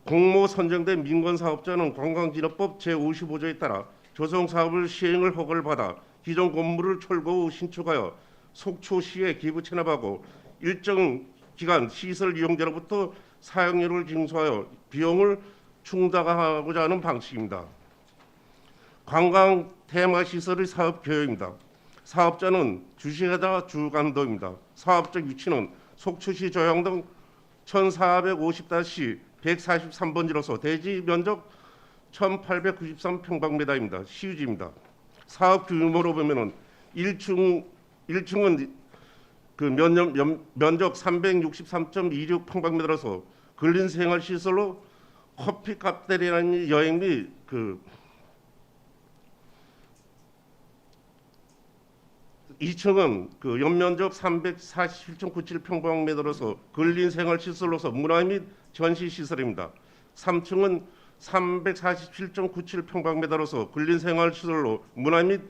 공모 선정된 민간 사업자는 관광진흥법 제55조에 따라 조성 사업을 시행을 허가를 받아 기존 건물을 철거 후 신축하여 속초시에 기부 체납하고 일정 기간 시설 이용자로부터 사용료를 징수하여 비용을 충당하고자 하는 방식입니다. 관광 테마 시설의 사업 계획입니다. 사업자는 주식회사 주감독입니다. 사업적 위치는 속초시 조양동 1450-143번지로서 대지 면적 1893평방미터입니다. 시유지입니다. 사업 규모로 보면은 1층은 그 면적 363.26평방미터로서 근린 생활 시설로 커피 카페라는 여행 및 그 2층은 그 연면적 347.97평방미터로서 근린 생활 시설로서 문화 및 전시 시설입니다. 3층은 347.97평방미터로서 근린 생활 시설로 문화 및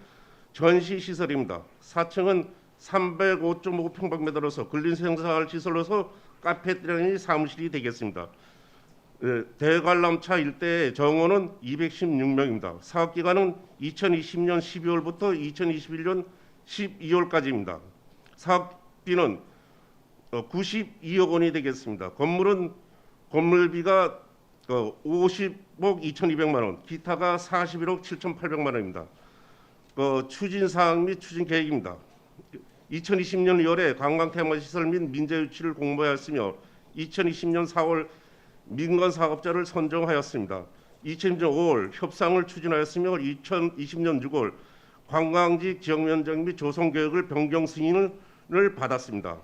전시 시설입니다. 4층은 305.5평방미터로서 근린 생활 시설로서 카페테리아 사무실이 되겠습니다. 대관람차 일대의 정원은 216명입니다. 사업 기간은 2020년 12월부터 2021년 12월까지입니다. 사업비는 92억 원이 되겠습니다. 건물비가 50억 2,200만 원, 기타가 41억 7,800만 원입니다. 추진 사항 및 추진 계획입니다. 2020년 2월에 관광 테마 시설 및 민재 유치를 공모하였으며 2020년 4월 민간 사업자를 선정하였습니다. 2020년 5월 협상을 추진하였으며 2020년 6월 관광지 지역 면적 및 조성 계획을 변경 승인을 받았습니다.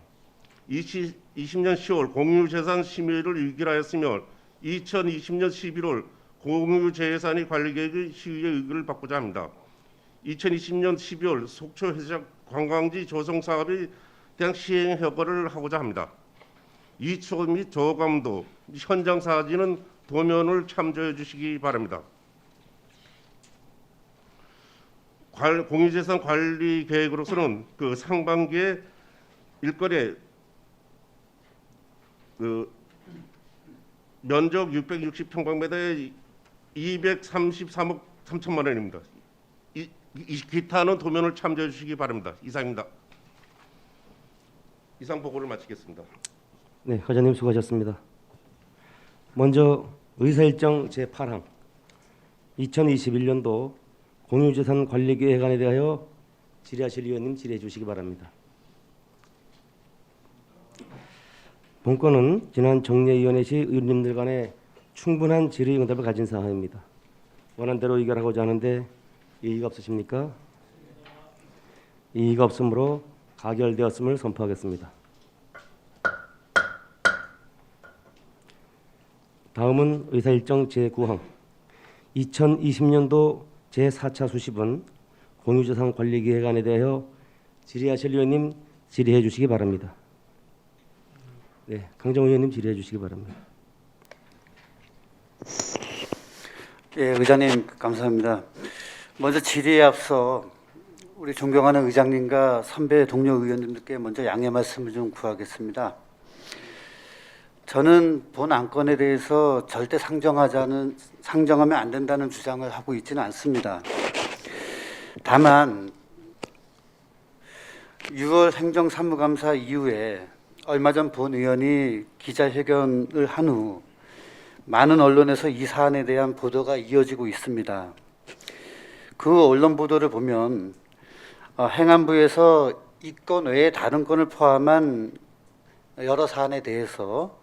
2020년 10월 공유재산 심의를 의결하였으며 2020년 11월 공유재산의 관리계획의 시의회 의결을 받고자 합니다. 2020년 12월 속초 해수장 관광지 조성 사업에 대한 시행 허가를 하고자 합니다. 이초 및 저감도 현장 사진은 도면을 참조해 주시기 바랍니다. 공유재산 관리 계획으로서는 그 상반기에 일거리에 그 면적 660평방미터에 233억 3천만 원입니다. 이 기타는 도면을 참조해 주시기 바랍니다. 이상입니다. 이상 보고를 마치겠습니다. 네, 회장님 수고하셨습니다. 먼저 의사일정 제8항 2021년도 공유재산 관리계획안에 대하여 질의하실 위원님 질의해 주시기 바랍니다. 본건은 지난 정례위원회 시 의원님들 간에 충분한 질의 응답을 가진 사항입니다. 원안대로 의결하고자 하는데 이의가 없으십니까? 이의가 없으므로 가결되었음을 선포하겠습니다. 다음은 의사일정 제9항 2020년도 제4차 수십은 공유재산 관리계획안에 대하여 질의하실 의원님 질의해 주시기 바랍니다. 네, 강정호 의원님 질의해 주시기 바랍니다. 예, 의장님 감사합니다. 먼저 질의에 앞서 우리 존경하는 의장님과 선배 동료 의원님들께 먼저 양해 말씀을 좀 구하겠습니다. 저는 본 안건에 대해서 절대 상정하면 안 된다는 주장을 하고 있지는 않습니다. 다만 6월 행정사무감사 이후에 얼마 전 본 의원이 기자회견을 한 후 많은 언론에서 이 사안에 대한 보도가 이어지고 있습니다. 그 언론 보도를 보면 행안부에서 이 건 외에 다른 건을 포함한 여러 사안에 대해서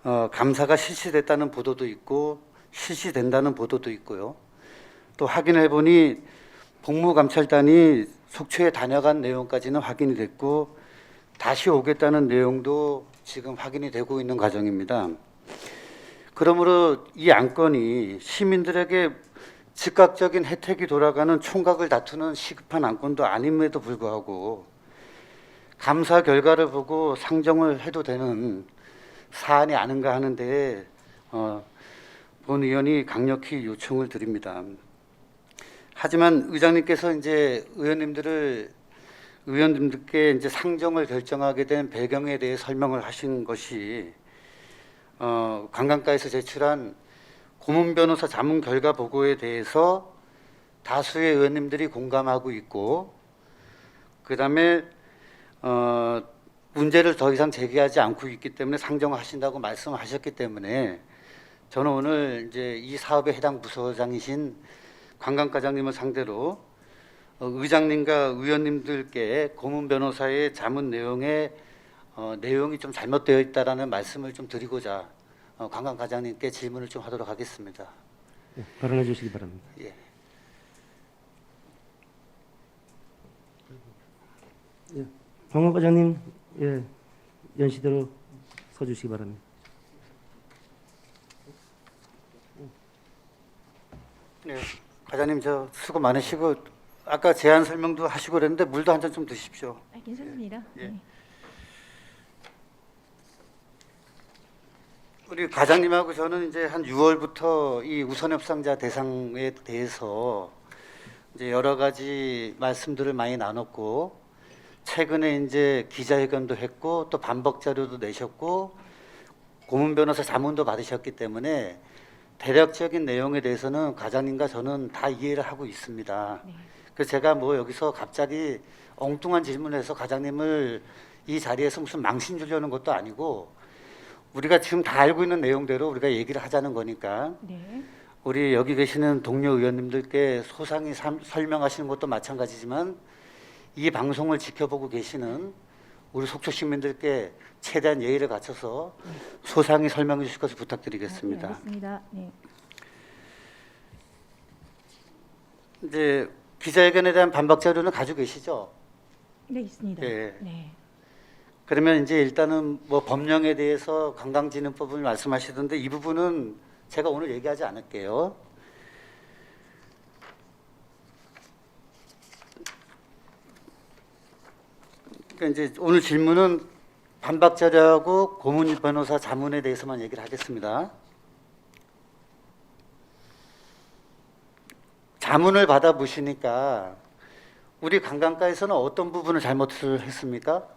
감사가 실시됐다는 보도도 있고 실시된다는 보도도 있고요. 또 확인해 보니 복무감찰단이 속초에 다녀간 내용까지는 확인이 됐고 다시 오겠다는 내용도 지금 확인이 되고 있는 과정입니다. 그러므로 이 안건이 시민들에게 즉각적인 혜택이 돌아가는 총각을 다투는 시급한 안건도 아님에도 불구하고 감사 결과를 보고 상정을 해도 되는 사안이 아닌가 하는데 본 의원이 강력히 요청을 드립니다. 하지만 의장님께서 이제 의원님들께 이제 상정을 결정하게 된 배경에 대해 설명을 하신 것이 관광과에서 제출한 고문 변호사 자문 결과 보고에 대해서 다수의 의원님들이 공감하고 있고, 그다음에 문제를 더 이상 제기하지 않고 있기 때문에 상정을 하신다고 말씀하셨기 때문에 저는 오늘 이제 이 사업에 해당 부서장이신 관광과장님을 상대로 의장님과 의원님들께 고문 변호사의 자문 내용에 내용이 좀 잘못되어 있다라는 말씀을 좀 드리고자 관광과장님께 질문을 좀 하도록 하겠습니다. 네, 발언해 주시기 바랍니다. 예. 예, 관광과장님, 예, 연시대로 서주시기 바랍니다. 네, 과장님 저 수고 많으시고 아까 제안 설명도 하시고 그랬는데 물도 한 잔 좀 드십시오. 괜찮습니다. 예. 네. 우리 과장님하고 저는 이제 한 6월부터 이 우선협상자 대상에 대해서 이제 여러 가지 말씀들을 많이 나눴고 최근에 이제 기자회견도 했고 또 반박 자료도 내셨고 고문 변호사 자문도 받으셨기 때문에 대략적인 내용에 대해서는 과장님과 저는 다 이해를 하고 있습니다. 네. 그래서 제가 뭐 여기서 갑자기 엉뚱한 질문을 해서 과장님을 이 자리에서 무슨 망신 주려는 것도 아니고 우리가 지금 다 알고 있는 내용대로 우리가 얘기를 하자는 거니까 네. 우리 여기 계시는 동료 의원님들께 소상히 설명하시는 것도 마찬가지지만 이 방송을 지켜보고 계시는 우리 속초 시민들께 최대한 예의를 갖춰서 소상히 설명해 주실 것을 부탁드리겠습니다. 네, 알겠습니다. 네. 이제 기자회견에 대한 반박 자료는 가지고 계시죠? 네, 있습니다. 네. 네. 그러면 이제 일단은 뭐 법령에 대해서 관광진흥법을 말씀하시던데 이 부분은 제가 오늘 얘기하지 않을게요. 그러니까 이제 오늘 질문은 반박 자료하고 고문 변호사 자문에 대해서만 얘기를 하겠습니다. 자문을 받아 보시니까 우리 관광과에서는 어떤 부분을 잘못을 했습니까?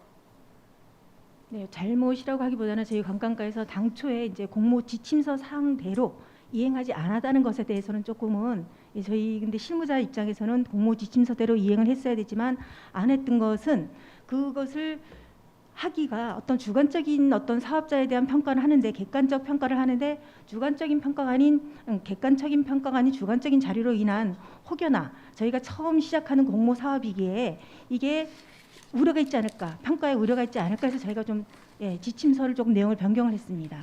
네, 잘못이라고 하기보다는 저희 관광과에서 당초에 이제 공모 지침서 사항대로 이행하지 않았다는 것에 대해서는 조금은 저희 근데 실무자 입장에서는 공모 지침서대로 이행을 했어야 되지만 안 했던 것은 그것을 하기가 어떤 주관적인 어떤 사업자에 대한 평가를 하는데 객관적 평가를 하는데 주관적인 평가가 아닌 객관적인 평가가 아닌 주관적인 자료로 인한 혹여나 저희가 처음 시작하는 공모 사업이기에 이게 우려가 있지 않을까 평가에 우려가 있지 않을까 해서 저희가 좀 지침서를 조금 내용을 변경을 했습니다.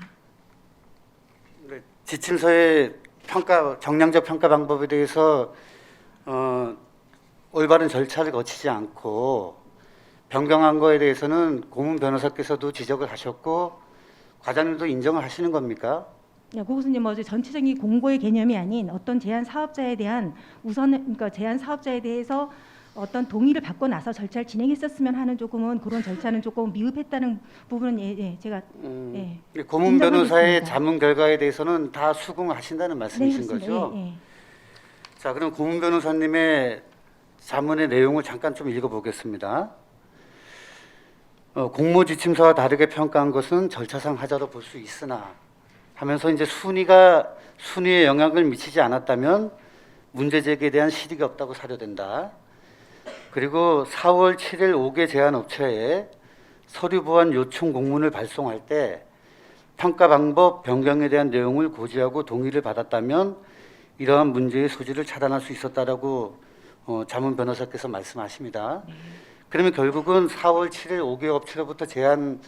네, 지침서의 평가 정량적 평가 방법에 대해서 올바른 절차를 거치지 않고 변경한 거에 대해서는 고문 변호사께서도 지적을 하셨고 과장님도 인정을 하시는 겁니까? 네, 그것은 이제 뭐 전체적인 공고의 개념이 아닌 어떤 제한 사업자에 대한 그러니까 제한 사업자에 대해서 어떤 동의를 받고 나서 절차를 진행했었으면 하는 조금은 그런 절차는 조금 미흡했다는 부분은 제가 고문 인정하고 변호사의 있습니다. 자문 결과에 대해서는 다 수긍하신다는 말씀이신 그렇습니다. 거죠? 예. 자, 그럼 고문 변호사님의 자문의 내용을 잠깐 좀 읽어보겠습니다. 공모지침서와 다르게 평가한 것은 절차상 하자로 볼 수 있으나 하면서 이제 순위에 영향을 미치지 않았다면 문제 제기에 대한 실익이 없다고 사료된다. 그리고 4월 7일 5개 제안 업체에 서류 보완 요청 공문을 발송할 때 평가 방법 변경에 대한 내용을 고지하고 동의를 받았다면 이러한 문제의 소지를 차단할 수 있었다라고 자문 변호사께서 말씀하십니다. 그러면 결국은 4월 7일 5개 업체로부터 제안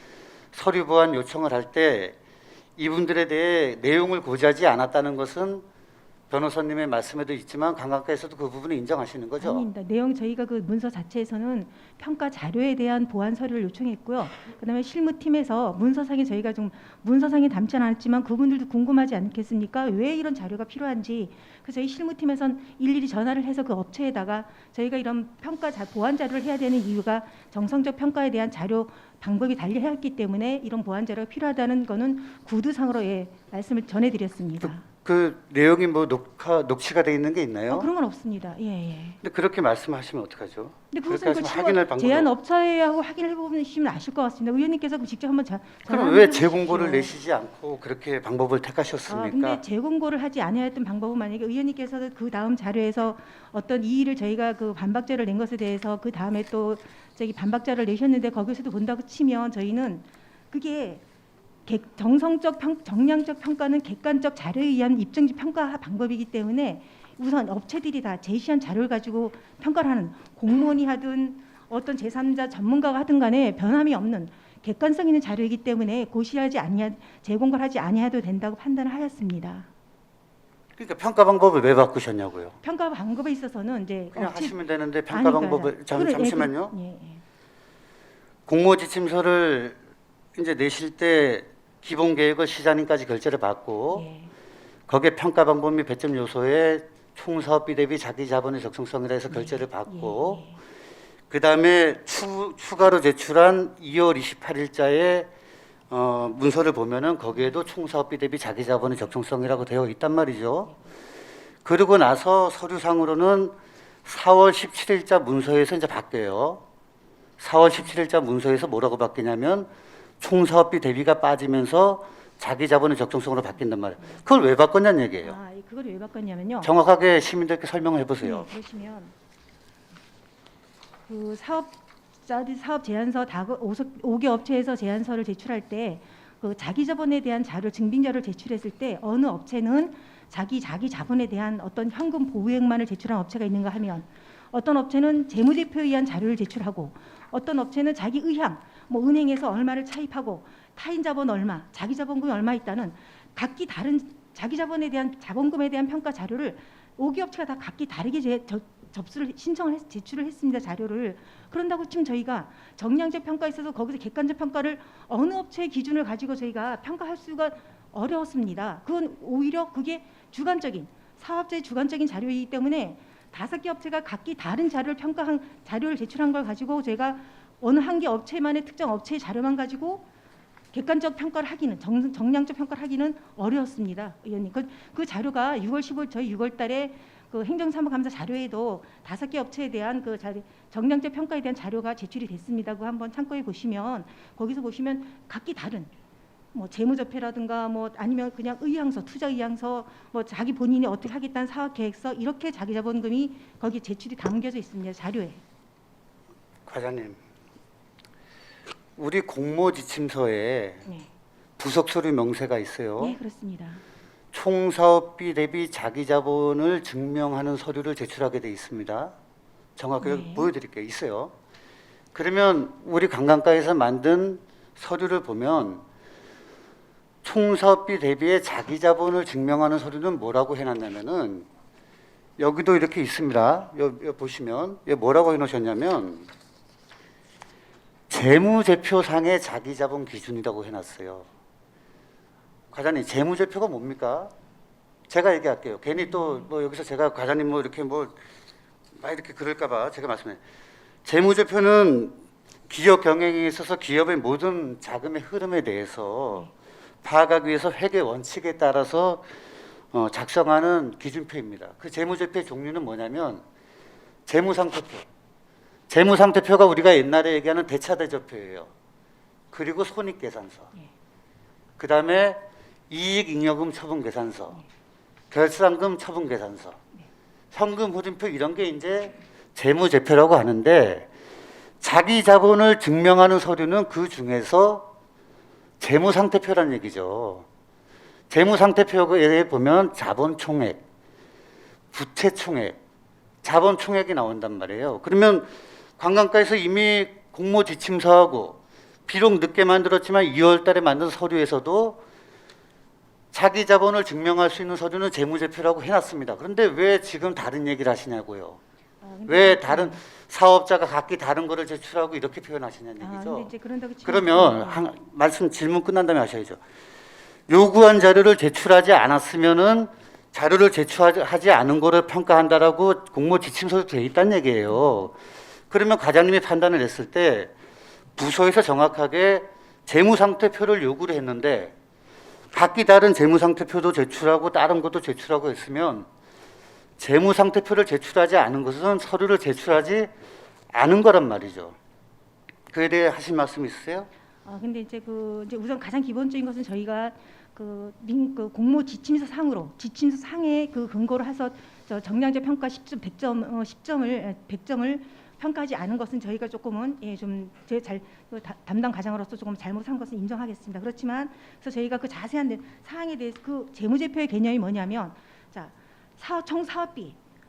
서류 보완 요청을 할 때 이분들에 대해 내용을 고지하지 않았다는 것은 변호사님의 말씀에도 있지만 관광가에서도 그 부분을 인정하시는 거죠? 아닙니다. 내용 저희가 그 문서 자체에서는 평가 자료에 대한 보완 서류를 요청했고요. 그다음에 실무팀에서 문서상에 저희가 좀 문서상에 담지 않았지만 그분들도 궁금하지 않겠습니까? 왜 이런 자료가 필요한지. 그래서 저희 실무팀에선 일일이 전화를 해서 그 업체에다가 저희가 이런 보완 자료를 해야 되는 이유가 정성적 평가에 대한 자료 방법이 달리해야 했기 때문에 이런 보완 자료가 필요하다는 거는 구두상으로 말씀을 전해드렸습니다. 그 내용이 뭐 녹취가 돼 있는 게 있나요? 그런 건 없습니다. 예. 근데 그렇게 말씀하시면 어떡하죠? 근데 그렇게 그것은 하시면 확인할 방법이 제안 업체하고 확인해 보시면 아실 것 같습니다. 의원님께서 직접 한번 그럼 왜 재공고를 내시지 않고 그렇게 방법을 택하셨습니까? 근데 재공고를 하지 않아야했던 방법은 만약에 의원님께서 그 다음 자료에서 어떤 이의를 저희가 그 반박자를 낸 것에 대해서 그 다음에 또 저기 반박자를 내셨는데 거기서도 본다고 치면 저희는 그게 정량적 평가는 객관적 자료에 의한 입증 평가 방법이기 때문에 우선 업체들이 다 제시한 자료를 가지고 평가를 하는 공무원이 하든 어떤 제3자 전문가가 하든 간에 변함이 없는 객관성 있는 자료이기 때문에 재공고를 하지 아니해도 된다고 판단을 하였습니다. 그러니까 평가 방법을 왜 바꾸셨냐고요? 평가 방법에 있어서는 이제 그냥 하시면 되는데 평가 방법을 잠시만요. 예. 공모지침서를 이제 내실 때 기본 계획을 시장님까지 결재를 받고 거기에 평가 방법 및 배점 요소에 총 사업비 대비 자기 자본의 적성성이라 해서 결재를 받고 그다음에 추가로 제출한 2월 28일자에 문서를 보면은 거기에도 총 사업비 대비 자기 자본의 적성성이라고 되어 있단 말이죠. 그러고 나서 서류상으로는 4월 17일자 문서에서 이제 바뀌어요. 4월 17일자 문서에서 뭐라고 바뀌냐면 총사업비 대비가 빠지면서 자기 자본의 적정성으로 바뀐단 말이에요. 그걸 왜 바꿨냐는 얘기예요. 그걸 왜 바꿨냐면요. 정확하게 시민들께 설명을 해보세요. 네, 보시면 그 사업 제안서 5개 업체에서 제안서를 제출할 때 그 자기 자본에 대한 증빙 자료를 제출했을 때 어느 업체는 자기 자본에 대한 어떤 현금 보유액만을 제출한 업체가 있는가 하면 어떤 업체는 재무대표에 의한 자료를 제출하고 어떤 업체는 자기 의향 은행에서 얼마를 차입하고 타인 자본 얼마, 자기 자본금이 얼마 있다는 각기 다른 자기 자본에 대한 자본금에 대한 평가 자료를 5개 업체가 다 각기 다르게 제출을 했습니다. 자료를. 그런다고 치면 저희가 정량적 평가에 있어서 거기서 객관적 평가를 어느 업체의 기준을 가지고 저희가 평가할 수가 어려웠습니다. 그건 오히려 그게 사업자의 주관적인 자료이기 때문에 5개 업체가 각기 다른 자료를 제출한 걸 가지고 제가 어느 한 개 업체만의 특정 업체의 자료만 가지고 객관적 평가를 하기는 정량적 평가를 하기는 어려웠습니다, 의원님. 그 자료가 6월 15일 저희 6월달에 그 행정사무감사 자료에도 5개 업체에 대한 그 정량적 평가에 대한 자료가 제출이 됐습니다. 그거 한번 참고해 보시면 거기서 보시면 각기 다른 재무제표라든가 아니면 그냥 의향서, 투자 의향서, 자기 본인이 어떻게 하겠다는 사업 계획서 이렇게 자기 자본금이 거기 제출이 담겨져 있습니다, 자료에. 과장님. 우리 공모지침서에 부속 서류 명세가 있어요. 네, 그렇습니다. 총 사업비 대비 자기 자본을 증명하는 서류를 제출하게 돼 있습니다. 정확하게 보여드릴게요. 있어요. 그러면 우리 관광가에서 만든 서류를 보면 총 사업비 대비의 자기 자본을 증명하는 서류는 뭐라고 해놨냐면은 여기도 이렇게 있습니다. 여기 보시면 뭐라고 해놓으셨냐면 재무제표상의 자기자본 기준이라고 해놨어요. 과장님, 재무제표가 뭡니까? 제가 얘기할게요. 괜히 또 여기서 제가 과장님 이렇게 이렇게 그럴까봐 제가 말씀해요. 재무제표는 기업 경영에 있어서 기업의 모든 자금의 흐름에 대해서 파악하기 위해서 회계 원칙에 따라서 작성하는 기준표입니다. 그 재무제표의 종류는 뭐냐면 재무상태표. 재무상태표가 우리가 옛날에 얘기하는 대차대조표예요. 그리고 손익계산서. 그 다음에 이익잉여금 처분계산서, 결산금 처분계산서, 현금흐름표 이런 게 이제 재무제표라고 하는데 자기 자본을 증명하는 서류는 그 중에서 재무상태표란 얘기죠. 재무상태표에 보면 자본총액, 부채총액, 자본총액이 나온단 말이에요. 그러면 관광가에서 이미 공모지침서하고 비록 늦게 만들었지만 2월 달에 만든 서류에서도 자기 자본을 증명할 수 있는 서류는 재무제표라고 해놨습니다. 그런데 왜 지금 다른 얘기를 하시냐고요. 왜 다른 사업자가 각기 다른 거를 제출하고 이렇게 표현하시냐는 얘기죠. 근데 이제 그런다고 치면 그러면 말씀 질문 끝난 다음에 하셔야죠. 요구한 자료를 제출하지 않았으면은 자료를 제출하지 않은 거를 평가한다라고 공모 지침서에 돼 있다는 얘기예요. 그러면 과장님이 판단을 했을 때 부서에서 정확하게 재무상태표를 요구를 했는데 각기 다른 재무상태표도 제출하고 다른 것도 제출하고 했으면 재무상태표를 제출하지 않은 것은 서류를 제출하지 않은 거란 말이죠. 그에 대해 하실 말씀 있으세요? 근데 이제 이제 우선 가장 기본적인 것은 저희가 그 공모 지침서 상으로 지침서 상에 그 근거로 해서 정량제 평가 10점 100점을 평가하지 않은 것은 저희가 조금은 담당 과장으로서 조금 잘못한 것은 인정하겠습니다. 그렇지만 그래서 저희가 그 자세한 사항에 대해서 그 재무제표의 개념이 뭐냐면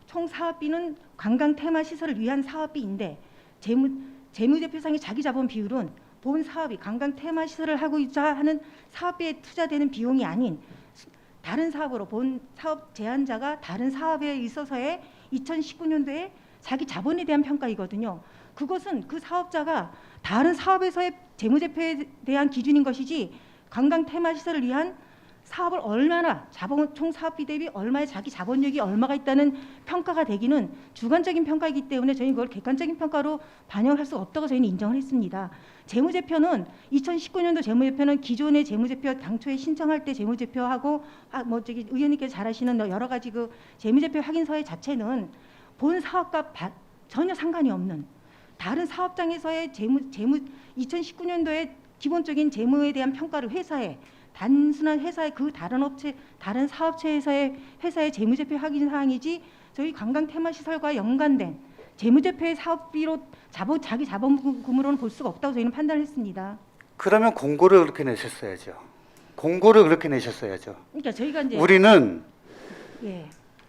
총 사업비는 관광 테마 시설을 위한 사업비인데 재무제표상의 자기 자본 비율은 본 사업이 관광 테마 시설을 하고자 하는 사업비에 투자되는 비용이 아닌 다른 사업으로 본 사업 제안자가 다른 사업에 있어서의 2019년도에 자기 자본에 대한 평가이거든요. 그것은 그 사업자가 다른 사업에서의 재무제표에 대한 기준인 것이지 관광 테마 시설을 위한 사업을 얼마나 총 사업비 대비 얼마의 자기 자본력이 얼마가 있다는 평가가 되기는 주관적인 평가이기 때문에 저희는 그걸 객관적인 평가로 반영할 수 없다고 저희는 인정을 했습니다. 재무제표는 2019년도 재무제표는 기존의 재무제표 당초에 신청할 때 재무제표하고 의원님께서 잘 아시는 여러 가지 그 재무제표 확인서의 자체는 본 사업과 전혀 상관이 없는 다른 사업장에서의 2019년도에 기본적인 재무에 대한 평가를 단순한 회사의 그 다른 사업체에서의 회사의 재무제표 확인 사항이지 저희 관광 테마 시설과 연관된 재무제표의 사업비로 자기 자본금으로는 볼 수가 없다고 저희는 판단했습니다. 그러면 공고를 그렇게 내셨어야죠. 공고를 그렇게 내셨어야죠. 그러니까 저희가 이제 우리는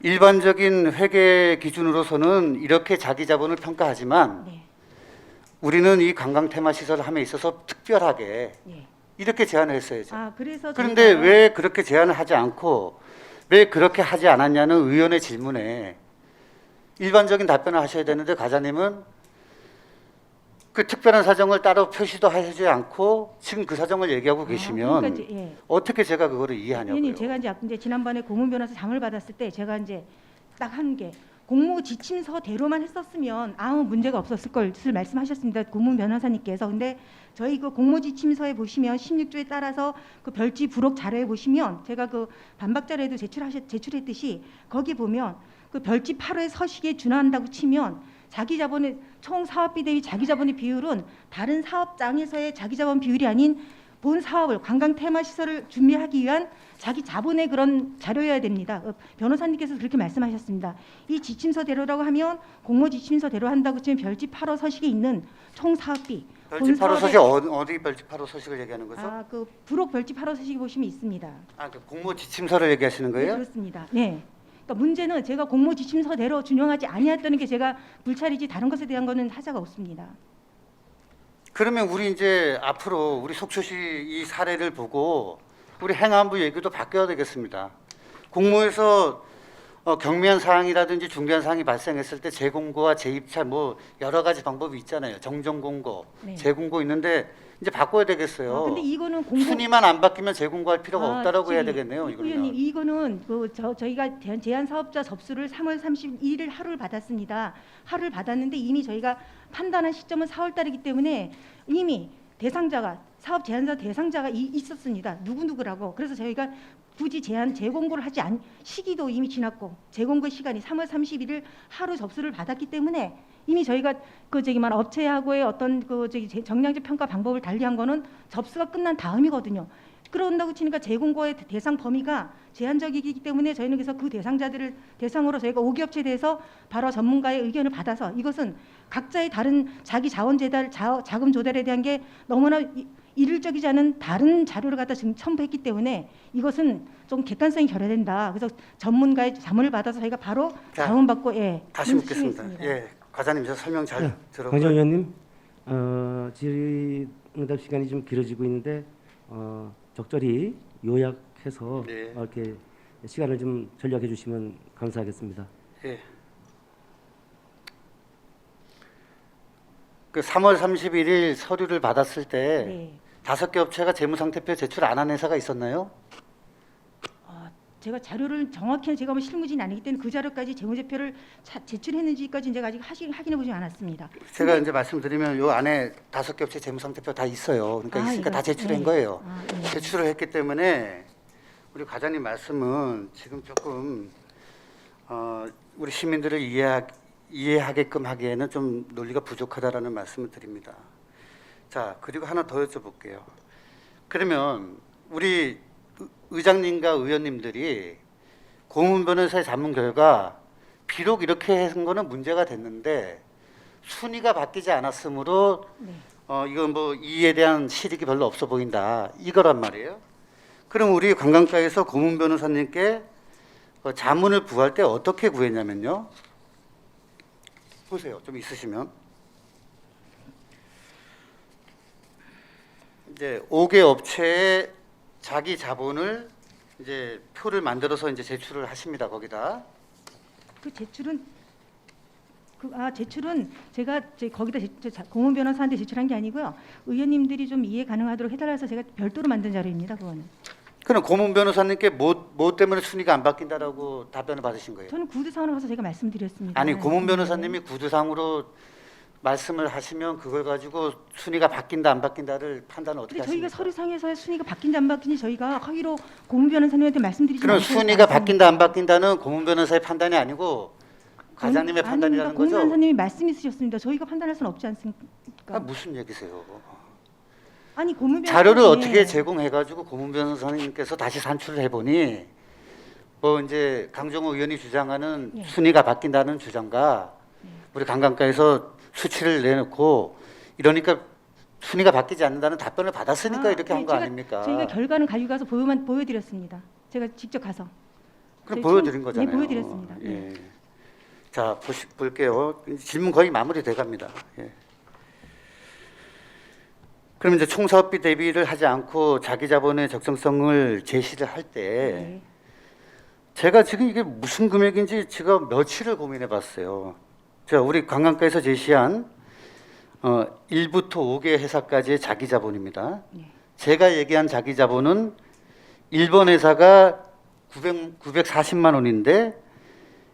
일반적인 회계 기준으로서는 이렇게 자기 자본을 평가하지만 우리는 이 관광 테마 시설 함에 있어서 특별하게 이렇게 제안을 했어야죠. 그런데 왜 그렇게 제안을 하지 않고 왜 그렇게 하지 않았냐는 의원의 질문에 일반적인 답변을 하셔야 되는데 과장님은 그 특별한 사정을 따로 표시도 하지 않고 지금 그 사정을 얘기하고 계시면 어떻게 제가 그거를 이해하냐고요. 의원님, 제가 이제 지난번에 고문 변호사 자문을 받았을 때 제가 이제 딱 한 게 공모 지침서대로만 했었으면 아무 문제가 없었을 것을 말씀하셨습니다. 고문 변호사님께서. 근데 저희 그 공모 지침서에 보시면 16조에 따라서 그 별지 부록 자료에 보시면 제가 그 반박 자료에도 제출했듯이 거기 보면 그 별지 8호의 서식에 준하한다고 치면 자기 자본의 총 사업비 대비 자기 자본의 비율은 다른 사업장에서의 자기 자본 비율이 아닌 본 사업을 관광 테마 시설을 준비하기 위한 자기 자본의 그런 자료여야 됩니다. 변호사님께서 그렇게 말씀하셨습니다. 이 지침서대로라고 하면 공모 지침서대로 한다고 치면 별지 8호 서식에 있는 총 사업비. 별지 8호 서식 어디 별지 8호 서식을 얘기하는 거죠? 그 부록 별지 8호 서식에 보시면 있습니다. 그 공모 지침서를 얘기하시는 거예요? 네, 그렇습니다. 네. 그러니까 문제는 제가 공모 지침서대로 준용하지 아니했다는 게 제가 불찰이지 다른 것에 대한 거는 하자가 없습니다. 그러면 우리 이제 앞으로 우리 속초시 이 사례를 보고 우리 행안부 얘기도 바뀌어야 되겠습니다. 공모에서 경미한 사항이라든지 중대한 사항이 발생했을 때 재공고와 재입찰 여러 가지 방법이 있잖아요. 정정공고, 재공고 있는데 이제 바꿔야 되겠어요. 근데 이거는 순위만 안 바뀌면 재공고할 필요가 없다라고 해야 되겠네요. 의원님, 이거는 저희가 제한 사업자 접수를 3월 31일 하루를 받았습니다. 하루를 받았는데 이미 저희가 판단한 시점은 4월 달이기 때문에 이미 사업 제안자 대상자가 있었습니다. 누구라고. 그래서 저희가 굳이 재공고를 하지 않은 시기도 이미 지났고 재공고 시간이 3월 31일 하루 접수를 받았기 때문에 이미 저희가 업체하고의 어떤 정량제 평가 방법을 달리한 거는 접수가 끝난 다음이거든요. 그런다고 치니까 재공고의 대상 범위가 제한적이기 때문에 저희는 그래서 그 대상자들을 대상으로 저희가 5기업체에 대해서 바로 전문가의 의견을 받아서 이것은 각자의 다른 자기 자금 조달에 대한 게 너무나 일률적이지 않은 다른 자료를 갖다 첨부했기 때문에 이것은 좀 객관성이 결여된다. 그래서 전문가의 자문을 받아서 저희가 바로 자문받고 다시 묻겠습니다. 과장님, 저 설명 잘 들었고요. 강정 의원님, 질의응답 시간이 좀 길어지고 있는데 적절히 요약 해서 네. 이렇게 시간을 좀 전략해 주시면 감사하겠습니다. 예. 그 3월 31일 서류를 받았을 때 네. 5개 업체가 재무상태표 제출 안 한 회사가 있었나요? 제가 자료를 정확히 제가 뭐 실무진이 아니기 때문에 그 자료까지 재무제표를 제출했는지까지는 제가 아직 확인해 보지 않았습니다. 제가 이제 말씀드리면 요 안에 5개 업체 재무상태표 다 있어요. 그러니까 있으니까 이거, 다 제출한 네. 거예요. 네. 제출을 했기 때문에 우리 과장님 말씀은 지금 조금 우리 시민들을 이해하게끔 하기에는 좀 논리가 부족하다라는 말씀을 드립니다. 자, 그리고 하나 더 여쭤볼게요. 그러면 우리 의장님과 의원님들이 고문 변호사의 자문 결과 비록 이렇게 한 거는 문제가 됐는데 순위가 바뀌지 않았으므로 네. 이건 뭐 이에 대한 실익이 별로 없어 보인다 이거란 말이에요. 그럼 우리 관광가에서 고문 변호사님께 자문을 구할 때 어떻게 구했냐면요. 보세요. 좀 있으시면 이제 5개 업체의 자기 자본을 이제 표를 만들어서 이제 제출을 하십니다. 거기다. 그 제출은 제출은 제가 거기다 공문 변호사한테 제출한 게 아니고요. 의원님들이 좀 이해 가능하도록 해달라서 제가 별도로 만든 자료입니다. 그거는. 그럼 고문 변호사님께 뭐 때문에 순위가 안 바뀐다라고 답변을 받으신 거예요? 저는 구두상으로 가서 제가 말씀드렸습니다. 아니 고문 네. 변호사님이 구두상으로 말씀을 하시면 그걸 가지고 순위가 바뀐다 안 바뀐다를 판단을 어떻게 근데 저희가 하십니까? 서류상에서 순위가 바뀐지 안 바뀐지 저희가 허위로 고문 변호사님한테 말씀드리지 그럼 않았습니다. 순위가 바뀐다 안 바뀐다는 고문 변호사의 판단이 아니고 과장님의 아닙니다. 판단이라는 고문 거죠? 변호사님이 말씀 있으셨습니다. 저희가 판단할 수는 없지 않습니까? 무슨 얘기세요? 아니 고문 자료를 변호사님, 어떻게 제공해가지고 고문 변호사님께서 다시 산출을 해보니 뭐 이제 강정호 의원이 주장하는 예. 순위가 바뀐다는 주장과 우리 관광가에서 수치를 내놓고 이러니까 순위가 바뀌지 않는다는 답변을 받았으니까 이렇게 한 거 아닙니까? 저희가 결과는 가지고 가서 보여드렸습니다. 제가 직접 가서. 그럼 저희 보여드린 거잖아요. 네, 보여드렸습니다. 예. 자 볼게요. 질문 거의 마무리 돼갑니다. 예. 그럼 이제 총사업비 대비를 하지 않고 자기 자본의 적정성을 제시를 할 때 네. 제가 지금 이게 무슨 금액인지 제가 며칠을 고민해봤어요. 자, 우리 관광가에서 제시한 1부터 5개 회사까지의 자기 자본입니다. 네. 제가 얘기한 자기 자본은 1번 회사가 940만 원인데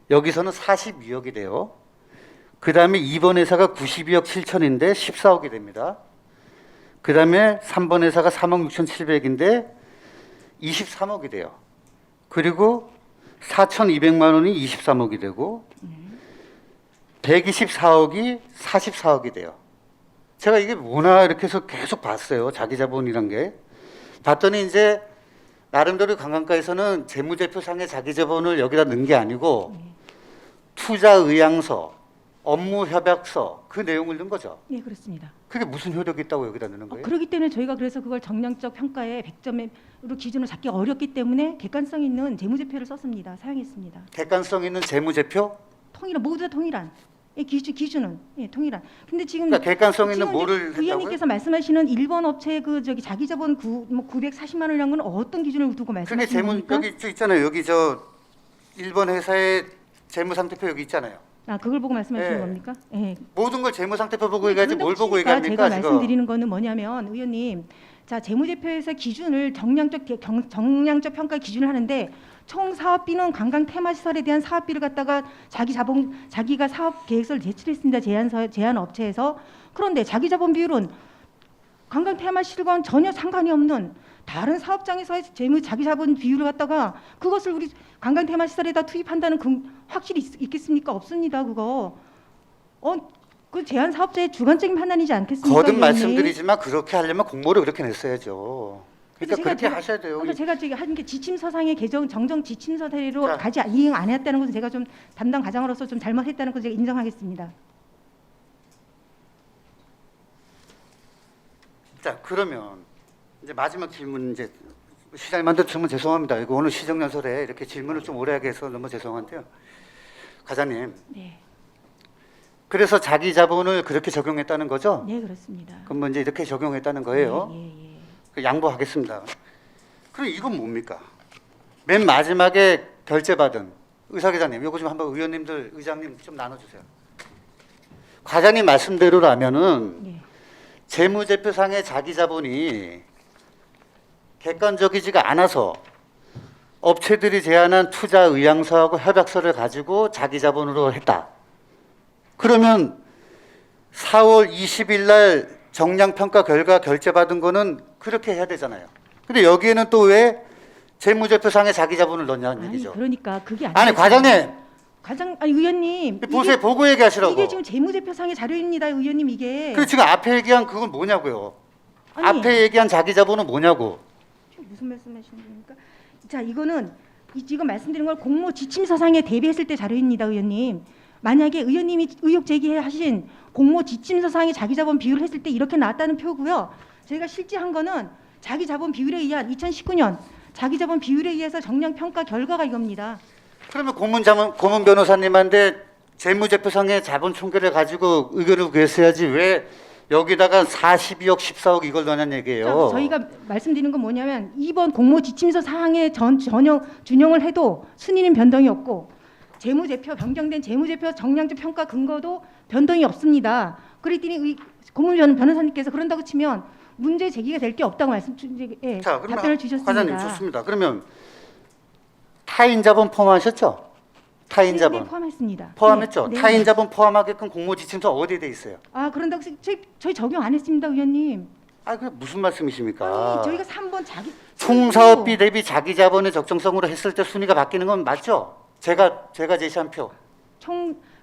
여기서는 42억이 돼요. 그 다음에 2번 회사가 92억 7천인데 14억이 됩니다. 그 다음에 3번 회사가 3억 6,700인데 23억이 돼요. 그리고 4,200만 원이 23억이 되고 124억이 44억이 돼요. 제가 이게 뭐나 이렇게 해서 계속 봤어요. 자기 자본이란 게. 봤더니 이제 나름대로 관광가에서는 재무제표상의 자기 자본을 여기다 넣은 게 아니고 투자 의향서, 업무 협약서 그 내용을 넣은 거죠. 네, 그렇습니다. 그게 무슨 효력이 있다고 여기다 넣는 거예요? 그렇기 때문에 저희가 그래서 그걸 정량적 평가에 100점으로 기준을 잡기 어렵기 때문에 객관성 있는 재무제표를 썼습니다. 사용했습니다. 객관성 있는 재무제표? 모두 다 통일한. 예, 기준은 통일한. 근데 지금 그러니까 객관성 있는 지금 이제 뭐를 했다고요? 의원님께서 말씀하시는 1번 업체 자기 자본 940만 원이라는 건 어떤 기준을 두고 그게 말씀하시는 겁니까? 여기 있잖아요. 여기 저 1번 회사의 재무상태표 여기 있잖아요. 그걸 보고 말씀하시는 예. 겁니까? 예. 모든 걸 재무상태표 보고 얘기하지 뭘 보고 그러니까 얘기합니까 제가 지금? 말씀드리는 거는 뭐냐면 의원님, 자 재무제표에서 기준을 정량적 평가 기준을 하는데 총 사업비는 관광 테마시설에 대한 사업비를 갖다가 자기가 사업 계획서를 제출했습니다. 제안 업체에서. 그런데 자기 자본 비율은 관광 테마시설과는 전혀 상관이 없는 다른 사업장에서의 자기 자본 비율을 갖다가 그것을 우리 관광 테마시설에다 투입한다는 확실히 있겠습니까? 없습니다. 그거. 그 제한 사업자의 주관적인 판단이지 않겠습니까? 거듭 의원님? 말씀드리지만 그렇게 하려면 공모를 그렇게 냈어야죠. 그러니까 그렇게 하셔야 돼요. 그러니까 제가 저기 한 게 지침서상의 정정 지침서대로 자. 이행 안 했다는 것은 제가 좀 담당 과장으로서 좀 잘못했다는 것을 제가 인정하겠습니다. 자 그러면 이제 마지막 질문 이제 시장님한테 질문 죄송합니다. 이거 오늘 시정연설에 이렇게 질문을 좀 오래 하게 해서 너무 죄송한데요. 과장님. 네, 그래서 자기 자본을 그렇게 적용했다는 거죠? 네 그렇습니다. 그럼 먼저 이렇게 적용했다는 거예요. 예. 그 양보하겠습니다. 그럼 이건 뭡니까? 맨 마지막에 결재받은 의사기자님, 이거 좀 한번 의원님들, 의장님 좀 나눠주세요. 과장님 말씀대로라면은 네. 재무제표상의 자기자본이 객관적이지가 않아서 업체들이 제안한 투자 의향서하고 협약서를 가지고 자기자본으로 했다. 그러면 4월 20일 날 정량평가 결과 결재받은 거는 그렇게 해야 되잖아요. 근데 여기에는 또 왜 재무제표상의 자기자본을 넣냐는 아니 얘기죠. 그러니까 그게 아니 과장님 아니 의원님 보세요. 보고 얘기하시라고. 이게 지금 재무제표상의 자료입니다, 의원님 이게. 그 지금 앞에 얘기한 그건 뭐냐고요. 아니, 앞에 얘기한 자기자본은 뭐냐고. 지금 무슨 말씀하시는 겁니까? 자, 이거는 지금 말씀드린 걸 공모 지침서상에 대비했을 때 자료입니다, 의원님. 만약에 의원님이 의혹 제기하신 공모 지침서상의 자기자본 비율을 했을 때 이렇게 나왔다는 표고요. 저희가 실제 한 거는 자기자본 비율에 의한 2019년 자기자본 비율에 의해서 정량 평가 결과가 이겁니다. 그러면 고문 변호사님한테 재무제표상의 자본 총계를 가지고 의견을 구했어야지 왜 여기다가 42억 14억 이걸 넣냐는 얘기예요. 자, 저희가 말씀드리는 건 뭐냐면 이번 공모 지침서 사항에 준용을 해도 순위는 변동이 없고 재무제표 변경된 재무제표 정량적 평가 근거도 변동이 없습니다. 그랬더니 고문 변호사님께서 그런다고 치면 문제 제기가 될 게 없다고 자, 그러면 답변을 주셨습니다. 과장님 좋습니다. 그러면 타인 자본 포함하셨죠? 타인 자본 네, 포함했습니다. 포함했죠? 네, 네. 타인 자본 포함하게끔 공모 지침서 어디에 돼 있어요? 아 그런다고 저희 적용 안 했습니다, 의원님. 아, 그 무슨 말씀이십니까? 아니, 저희가 3번 총사업비 대비 자기 자본의 적정성으로 했을 때 순위가 바뀌는 건 맞죠? 제가 제시한 표.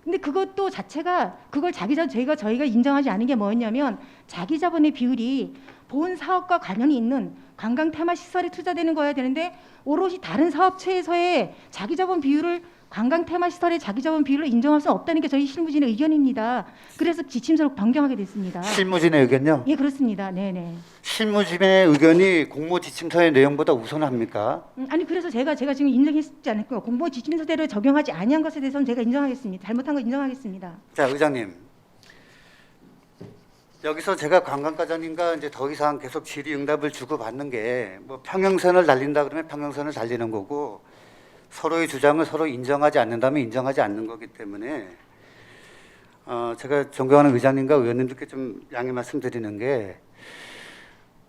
근데 그것도 자체가 그걸 저희가 인정하지 않은 게 뭐였냐면 자기 자본의 비율이 본 사업과 관련이 있는 관광 테마 시설에 투자되는 거여야 되는데 오롯이 다른 사업체에서의 자기 자본 비율을 관광 테마 시설의 자기 자본 비율로 인정할 수 없다는 게 저희 실무진의 의견입니다. 그래서 지침서를 변경하게 됐습니다. 실무진의 의견요? 예, 그렇습니다. 네네. 실무진의 의견이 공모 지침서의 내용보다 우선합니까? 아니 그래서 제가 지금 인정했지 않을까요? 공모 지침서대로 적용하지 아니한 것에 대해서는 제가 인정하겠습니다. 잘못한 거 인정하겠습니다. 자, 의장님. 여기서 제가 관광과장님과 이제 더 이상 계속 질의응답을 주고받는 게 뭐 평행선을 달린다 그러면 평행선을 달리는 거고 서로의 주장을 서로 인정하지 않는다면 인정하지 않는 거기 때문에 제가 존경하는 의장님과 의원님들께 좀 양해 말씀드리는 게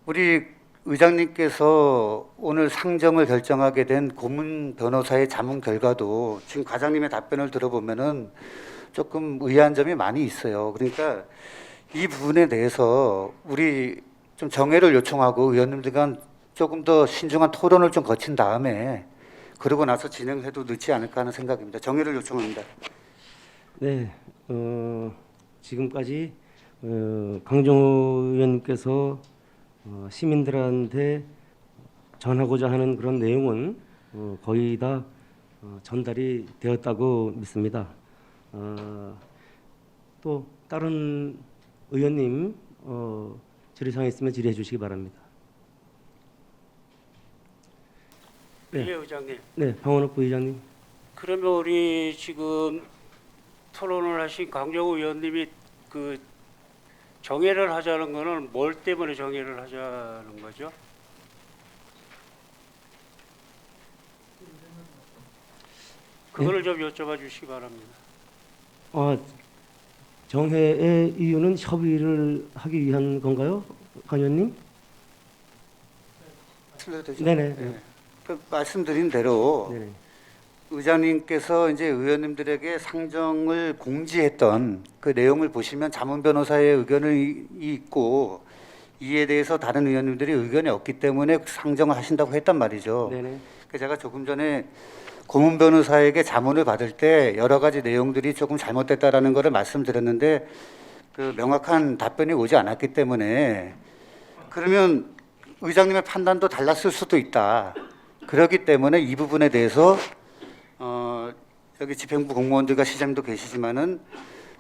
우리 의장님께서 오늘 상정을 결정하게 된 고문 변호사의 자문 결과도 지금 과장님의 답변을 들어보면은 조금 의아한 점이 많이 있어요. 그러니까 이 부분에 대해서 우리 좀 정해를 요청하고 의원님들과 조금 더 신중한 토론을 좀 거친 다음에 그러고 나서 진행해도 늦지 않을까 하는 생각입니다. 정해를 요청합니다. 네, 지금까지 강정호 의원님께서 시민들한테 전하고자 하는 그런 내용은 거의 다 전달이 되었다고 믿습니다. 또 다른 의원님 질의사항 있으면 질의해 주시기 바랍니다. 네. 예, 의장님. 네, 황원업 부의장님. 그러면 우리 지금 토론을 하신 강정호 의원님이 그 정해를 하자는 거는 뭘 때문에 정해를 하자는 거죠? 그거를 좀 여쭤봐 주시기 바랍니다. 정회의 이유는 협의를 하기 위한 건가요, 강 의원님? 틀려되죠? 네네. 네. 그 말씀드린 대로 네네. 의장님께서 이제 의원님들에게 상정을 공지했던 그 내용을 보시면 자문 변호사의 의견이 있고 이에 대해서 다른 의원님들이 의견이 없기 때문에 상정을 하신다고 했단 말이죠. 네네. 제가 조금 전에 고문 변호사에게 자문을 받을 때 여러 가지 내용들이 조금 잘못됐다라는 것을 말씀드렸는데 그 명확한 답변이 오지 않았기 때문에 그러면 의장님의 판단도 달랐을 수도 있다. 그렇기 때문에 이 부분에 대해서 여기 집행부 공무원들과 시장님도 계시지만은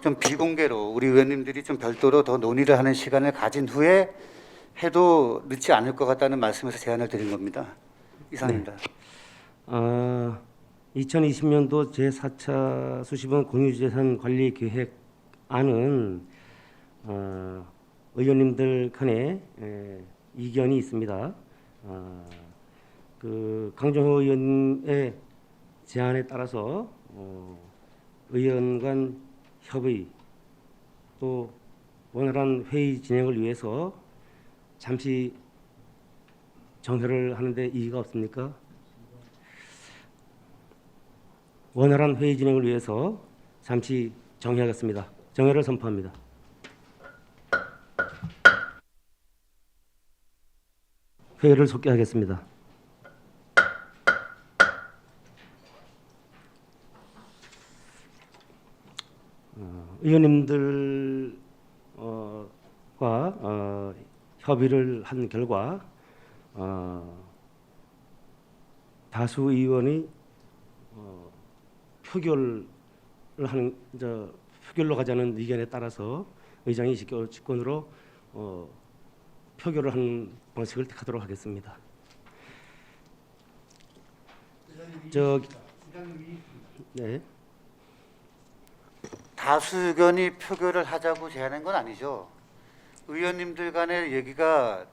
좀 비공개로 우리 의원님들이 좀 별도로 더 논의를 하는 시간을 가진 후에 해도 늦지 않을 것 같다는 말씀에서 제안을 드린 겁니다. 이상입니다. 2020년도 제4차 수시번 공유재산 관리 계획안은 의원님들 간에 이견이 있습니다. 그 강정호 의원의 제안에 따라서 의원 간 협의 또 원활한 회의 진행을 위해서 잠시 정회를 하는데 이의가 없습니까? 원활한 회의 진행을 위해서 잠시 정회하겠습니다. 정회를 선포합니다. 회의를 속개하겠습니다. 의원님들과 협의를 한 결과 다수 의원이 표결을 하는 표결로 가자는 의견에 따라서 의장이 직권으로 표결을 하는 방식을 택하도록 하겠습니다. 네. 다수 의견이 표결을 하자고 제안한 건 아니죠. 의원님들 간의 얘기가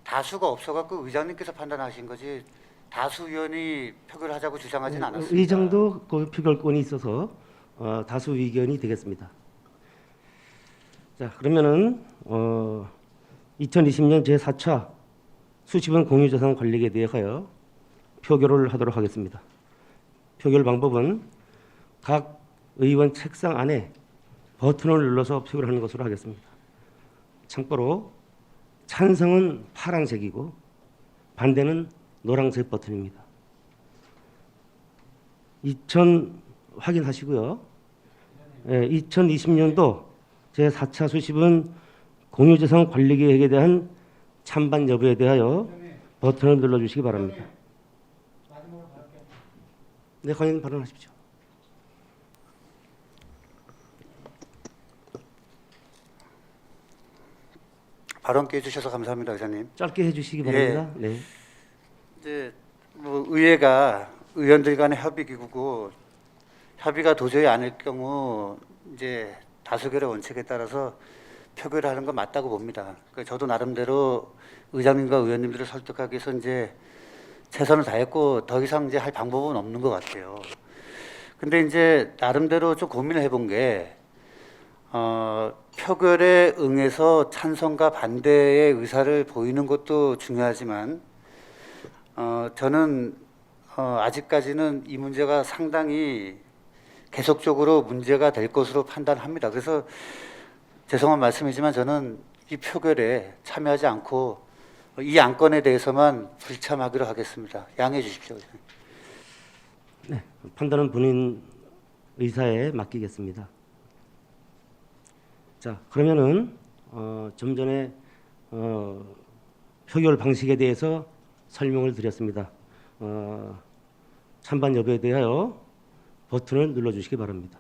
다수가 없어갖고 의장님께서 판단하신 거지 다수 의원이 표결하자고 주장하진 않았습니다. 의장도 그 표결권이 있어서 다수 의견이 되겠습니다. 자, 그러면은 2020년 제4차 수집원 공유자산 관리에 대하여 표결을 하도록 하겠습니다. 표결 방법은 각 의원 책상 안에 버튼을 눌러서 표결하는 것으로 하겠습니다. 참고로 찬성은 파란색이고 반대는 노란색 버튼입니다. 확인하시고요. 2020년도 제4차 수집은 공유재산 관리계획에 대한 찬반 여부에 대하여 버튼을 눌러주시기 바랍니다. 네, 관련 발언하십시오. 발언 해주셔서 감사합니다, 의장님. 짧게 해주시기 바랍니다. 네. 이제 뭐 의회가 의원들 간의 협의 기구고 협의가 도저히 아닐 경우 이제 다수결의 원칙에 따라서 표결하는 건 맞다고 봅니다. 그러니까 저도 나름대로 의장님과 의원님들을 설득하기 위해서 이제 최선을 다했고 더 이상 이제 할 방법은 없는 것 같아요. 근데 이제 나름대로 좀 고민을 해본 게 표결에 응해서 찬성과 반대의 의사를 보이는 것도 중요하지만 저는 아직까지는 이 문제가 상당히 계속적으로 문제가 될 것으로 판단합니다. 그래서 죄송한 말씀이지만 저는 이 표결에 참여하지 않고 이 안건에 대해서만 불참하기로 하겠습니다. 양해해 주십시오. 네, 판단은 본인 의사에 맡기겠습니다. 자, 그러면은 좀 전에 표결 방식에 대해서 설명을 드렸습니다. 찬반 여부에 대하여 버튼을 눌러주시기 바랍니다.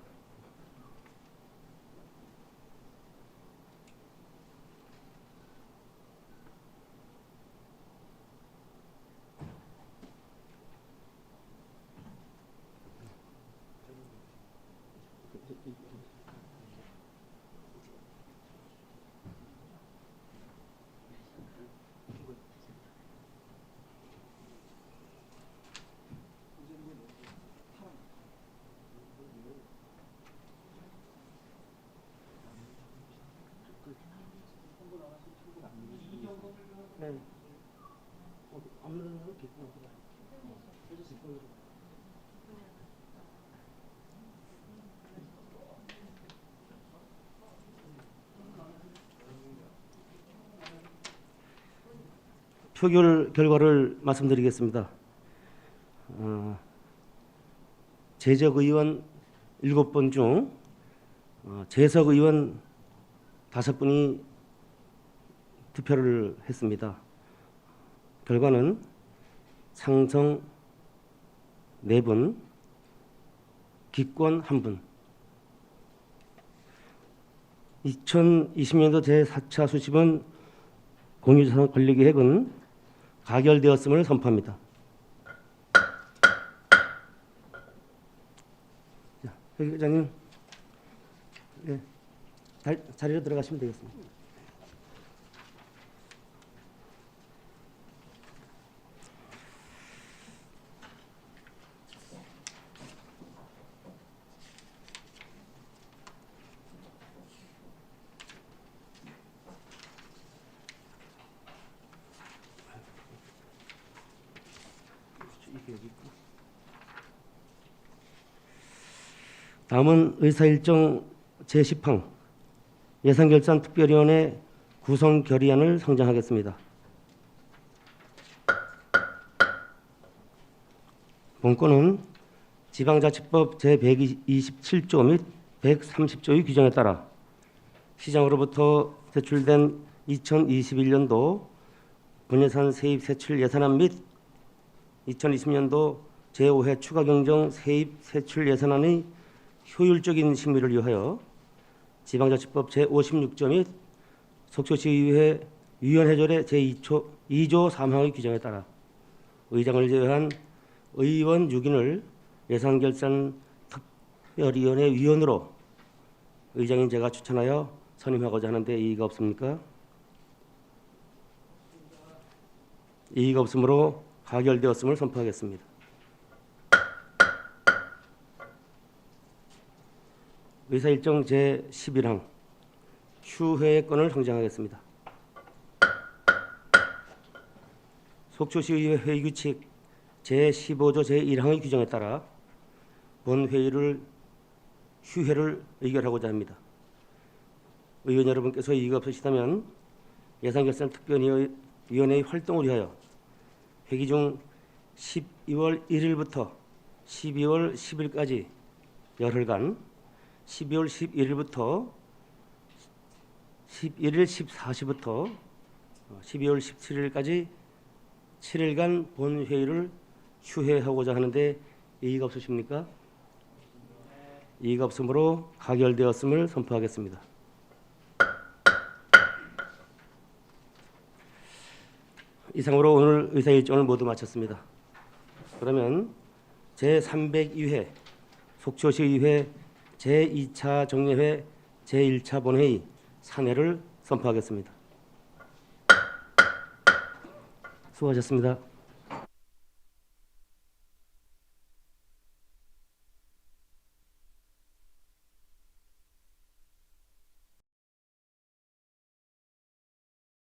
표결 결과를 말씀드리겠습니다. 재적 의원 7분 중 재석 의원 5분이 투표를 했습니다. 결과는 상성 4분, 기권 1분. 2020년도 제4차 수집은 공유자산 관리계획은 가결되었음을 선포합니다. 자, 회장님, 네, 자리로 들어가시면 되겠습니다. 다음은 의사일정 제10항 예산결산특별위원회 구성 결의안을 상정하겠습니다. 본건은 지방자치법 제127조 및 130조의 규정에 따라 시장으로부터 제출된 2021년도 본예산 세입 세출 예산안 및 2020년도 제5회 추가경정 세입 세출 예산안의 효율적인 심의를 위하여 지방자치법 제56조 및 속초시의회 위원회조례 제2조 3항의 규정에 따라 의장을 제외한 의원 6인을 예산결산특별위원회 위원으로 의장인 제가 추천하여 선임하고자 하는데 이의가 없습니까? 이의가 없으므로 가결되었음을 선포하겠습니다. 의사일정 제11항 휴회의 건을 상정하겠습니다. 속초시의회 회의규칙 제15조 제1항의 규정에 따라 본 회의를 휴회를 의결하고자 합니다. 의원 여러분께서 이의가 없으시다면 예산결산특별위원회의 활동을 위하여 회기 중 12월 1일부터 12월 10일까지 열흘간 12월 11일부터 11일 14시부터 12월 17일까지 7일간 본회의를 휴회하고자 하는데 이의가 없으십니까? 이의가 없으므로 가결되었음을 선포하겠습니다. 이상으로 오늘 의사일정을 모두 마쳤습니다. 그러면 제302회 속초시의회 제2차 정례회 제1차 본회의 산회를 선포하겠습니다. 수고하셨습니다.